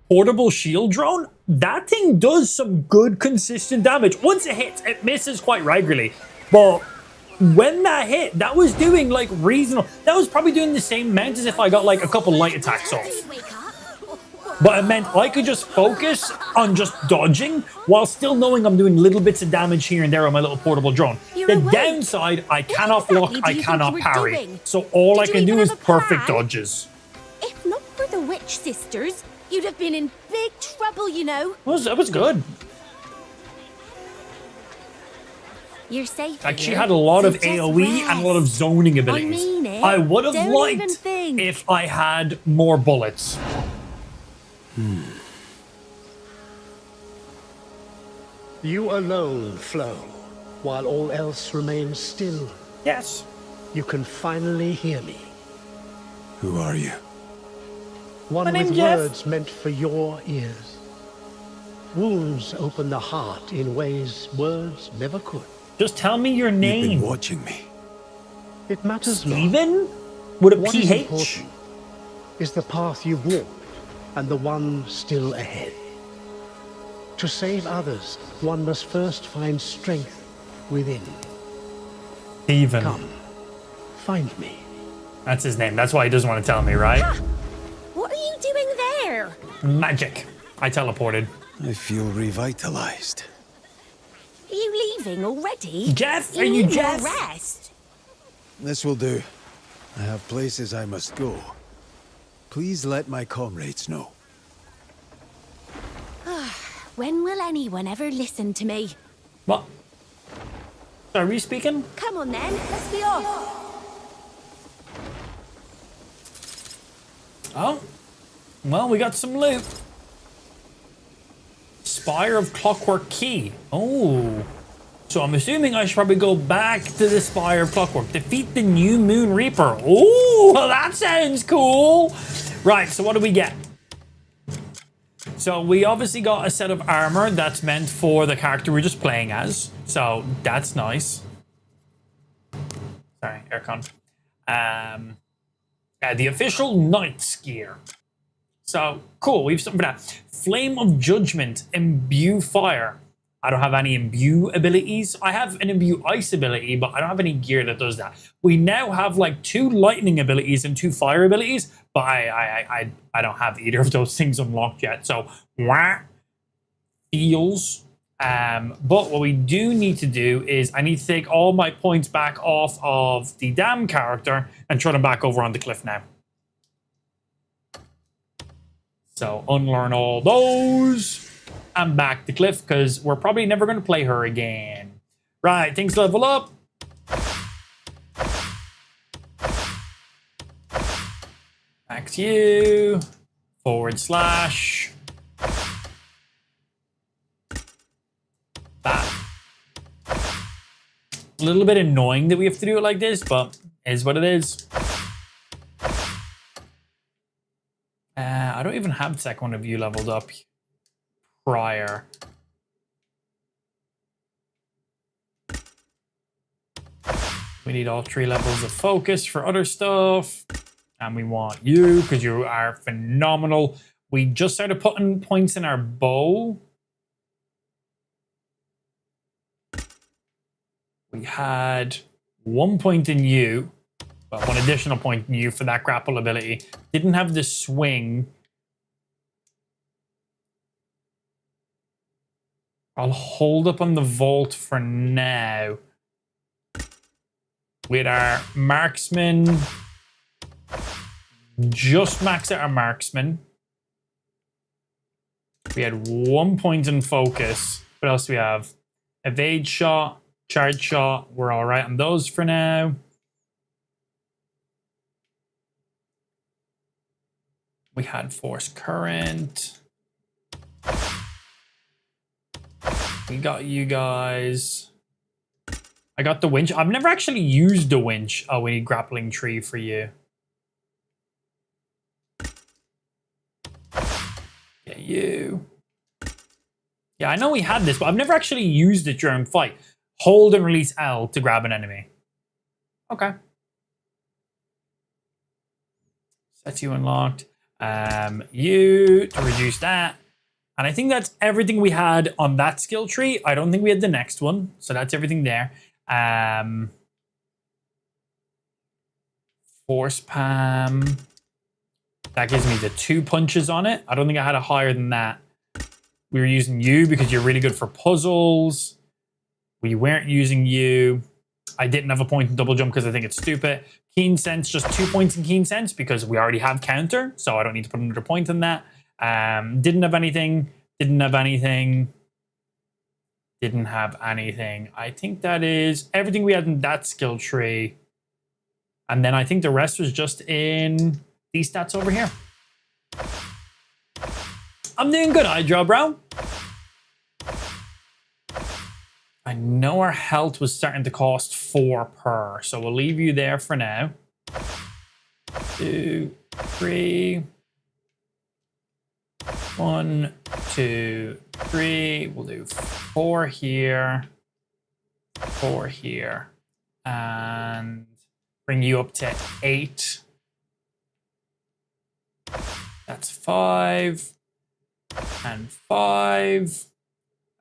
portable shield drone, that thing does some good consistent damage. Once it hits, it misses quite regularly. But when that hit, that was doing like reasonable. That was probably doing the same amount as if I got like a couple light attacks off. But it meant I could just focus on just dodging while still knowing I'm doing little bits of damage here and there on my little portable drone. The downside, I cannot block, I cannot parry. So all I can do is perfect dodges. If not for the witch sisters, you'd have been in big trouble, you know. That was good. You're safe. Like, she here, had a lot so of just AoE and a lot of zoning abilities. I mean it. I would have Don't liked even think. if I had more bullets. You alone flow, while all else remains still. Yes. You can finally hear me. Who are you? One with words meant for your ears. Wounds open the heart in ways words never could. Just tell me your name. You've been watching me. It matters Steven? not. With a What is PH? important is the path you've walked and the one still ahead. To save others, one must first find strength within. Steven. Come, find me. That's his name. That's why he doesn't want to tell me, right? Ha! What are you doing there? Magic. I teleported. I feel revitalized. Are you leaving already? Jeff, You are you need Jeff? more rest. This will do. I have places I must go. Please let my comrades know. When will anyone ever listen to me? What? Are we speaking? Come on then, let's be off. Oh. Well, we got some loot. Spire of Clockwork Key. Oh. So I'm assuming I should probably go back to the Spire of Clockwork. Defeat the New Moon Reaper. Oh, that sounds cool. Right, so what do we get? So we obviously got a set of armor that's meant for the character we're just playing as. So that's nice. Sorry, aircon. The official Knight's gear. So cool, we've something for that. Flame of Judgment, imbue fire. I don't have any imbue abilities. I have an imbue ice ability, but I don't have any gear that does that. We now have like 2 lightning abilities and 2 fire abilities, but I don't have either of those things unlocked yet. So feels. But what we do need to do is I need to take all my points back off of the damn character and throw them back over on the cliff now. So unlearn all those. And back to Cliff, because we're probably never going to play her again. Right, things level up. Back to you. / That. A little bit annoying that we have to do it like this, but it is what it is. I don't even have the second one of you leveled up prior. We need all 3 levels of focus for other stuff. And we want you because you are phenomenal. We just started putting points in our bow. We had 1 point in you, but 1 additional point in you for that grapple ability. Didn't have the swing. I'll hold up on the vault for now. With our marksman, just max out our marksman. We had 1 point in focus. What else do we have? Evade shot, charge shot. We're all right on those for now. We had force current. We got you guys. I got the winch. I've never actually used the winch. Oh, we need grappling tree for you. Get you. Yeah, I know we had this, but I've never actually used it during fight. Hold and release L to grab an enemy. Okay. That's you unlocked. You to reduce that. And I think that's everything we had on that skill tree. I don't think we had the next one. So that's everything there. Force Pam. That gives me the 2 punches on it. I don't think I had a higher than that. We were using you because you're really good for puzzles. We weren't using you. I didn't have a point in double jump because I think it's stupid. Keen Sense, just 2 points in Keen Sense because we already have counter. So I don't need to put another point in that. Didn't have anything. Didn't have anything. Didn't have anything. I think that is everything we had in that skill tree. And then I think the rest was just in these stats over here. I'm doing good, Hydra, bro. I know our health was starting to cost 4 per, so we'll leave you there for now. 2, 3. 1, 2, 3. We'll do 4 here. 4 here. And bring you up to 8. That's 5. And 5.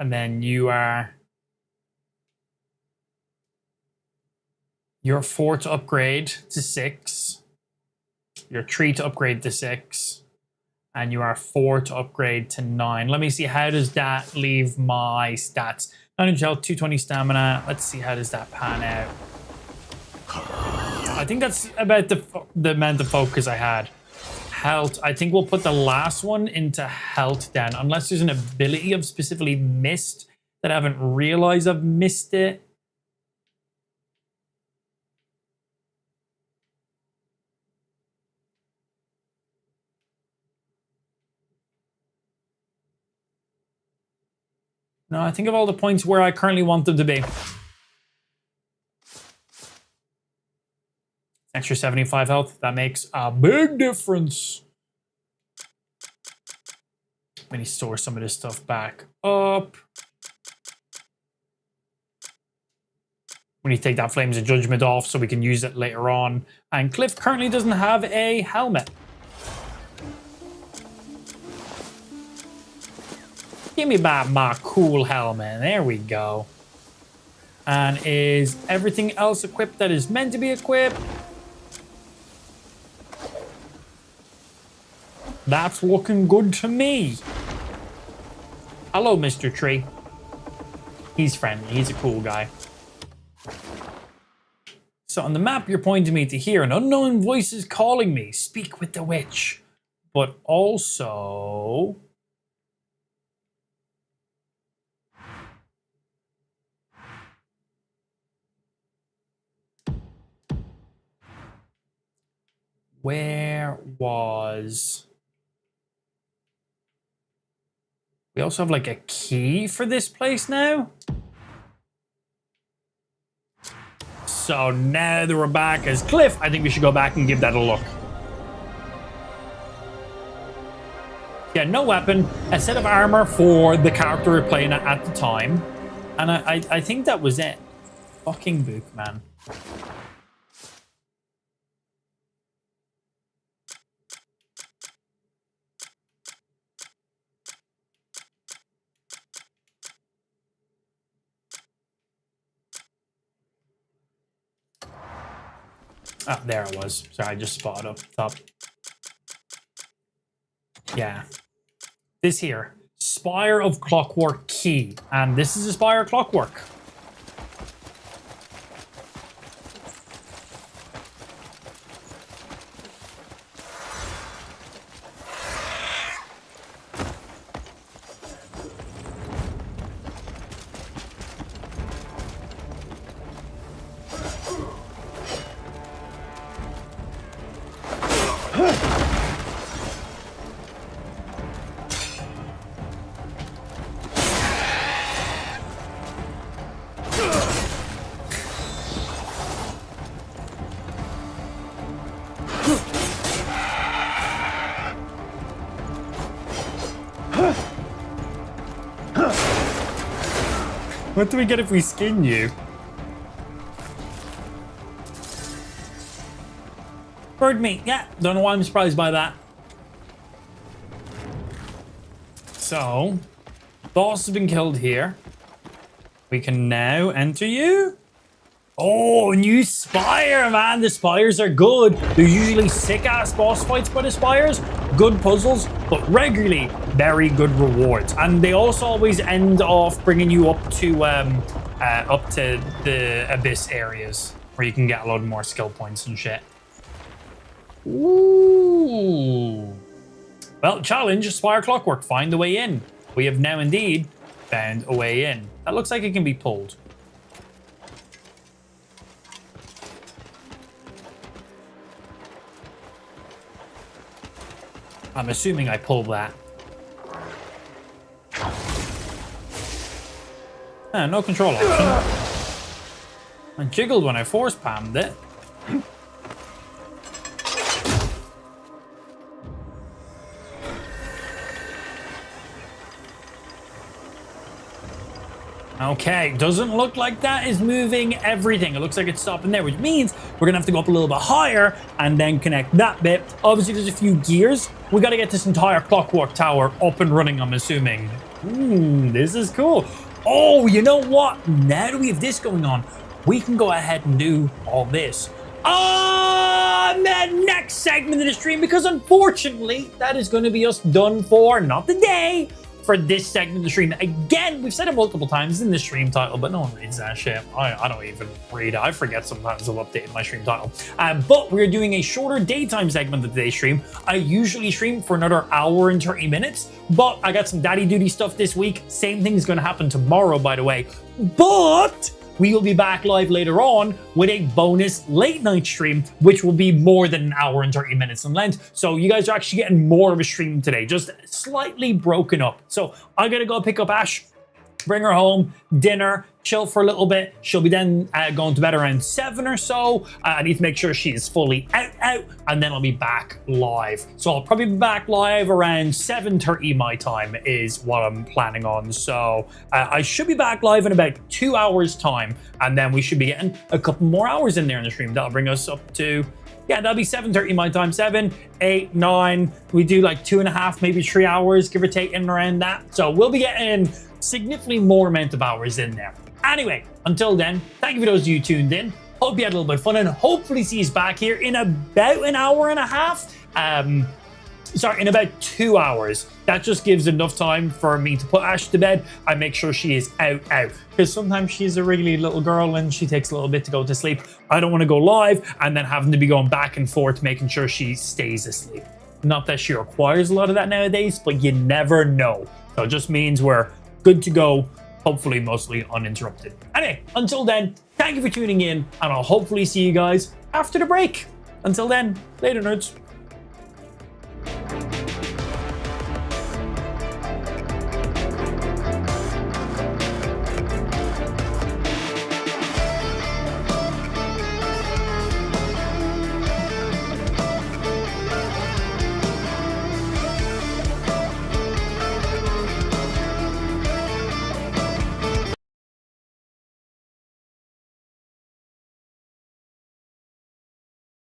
And then you are... You're 4 to upgrade to 6. You're 3 to upgrade to 6. And you are 4 to upgrade to 9. Let me see, how does that leave my stats? 900 health, 220 stamina. Let's see, how does that pan out? I think that's about the amount of focus I had. Health, I think we'll put the last one into health then. Unless there's an ability I've specifically missed that I haven't realized I've missed it. No, I think of all the points where I currently want them to be. Extra 75 health. That makes a big difference. We need to store some of this stuff back up. We need to take that Flames of Judgment off so we can use it later on. And Cliff currently doesn't have a helmet. Give me back my cool helmet. There we go. And is everything else equipped that is meant to be equipped? That's looking good to me. Hello, Mr. Tree. He's friendly. He's a cool guy. So on the map, you're pointing me to here. An unknown voice is calling me. Speak with the witch. but also... Where was... We also have like a key for this place now. So now that we're back as Cliff, I think we should go back and give that a look. Yeah, no weapon, a set of armor for the character we're playing at the time. And I think that was it. Fucking book, man. Oh, there it was. Sorry, I just spotted up top. Yeah. This here. Spire of Clockwork Key. And this is a Spire of Clockwork. What do we get if we skin you? Bird meat. Yeah, don't know why I'm surprised by that. So, boss has been killed here. We can now enter you. Oh, new Spire, man. The Spires are good. They're usually sick-ass boss fights by the Spires. Good puzzles, but regularly very good rewards. And they also always end off bringing you up to the Abyss areas where you can get a lot more skill points and shit. Ooh. Well, challenge, Spire Clockwork, find the way in. We have now indeed found a way in. That looks like it can be pulled. I'm assuming I pulled that. No control option. I jiggled when I force palmed it. Okay, doesn't look like that is moving everything. It looks like it's stopping there, which means we're gonna have to go up a little bit higher and then connect that bit. Obviously, there's a few gears. We gotta get this entire Clockwork Tower up and running, I'm assuming. This is cool. Oh, you know what? Now that we have this going on, we can go ahead and do all this on the next segment of the stream, because unfortunately, that is going to be us done for, not the day, for this segment of the stream. Again, we've said it multiple times in the stream title, but no one reads that shit. I don't even read it. I forget sometimes I've updated my stream title. But we're doing a shorter daytime segment of today's stream. I usually stream for another hour and 30 minutes, but I got some daddy duty stuff this week. Same thing's going to happen tomorrow, by the way. But we will be back live later on with a bonus late night stream, which will be more than an hour and 30 minutes in length. So you guys are actually getting more of a stream today, just slightly broken up. So I'm going to go pick up Ash, bring her home, dinner, chill for a little bit. She'll be then going to bed around 7 or so. I need to make sure she is fully out, and then I'll be back live. So I'll probably be back live around 7:30 my time is what I'm planning on. So I should be back live in about 2 hours time, and then we should be getting a couple more hours in there in the stream. That'll bring us up to, yeah, that'll be 7:30 my time, 7, 8, 9. We do like 2.5, maybe 3 hours, give or take, in and around that. So we'll be getting significantly more amount of hours in there. Anyway, until then, thank you for those of you who tuned in. Hope you had a little bit of fun, and hopefully see us back here in about an hour and a half. Sorry, in about 2 hours. That just gives enough time for me to put Ash to bed and make sure she is out. Because sometimes she's a really little girl and she takes a little bit to go to sleep. I don't want to go live and then having to be going back and forth making sure she stays asleep. Not that she requires a lot of that nowadays, but you never know. So it just means we're good to go, hopefully mostly uninterrupted. Anyway, until then, thank you for tuning in, and I'll hopefully see you guys after the break. Until then, later nerds.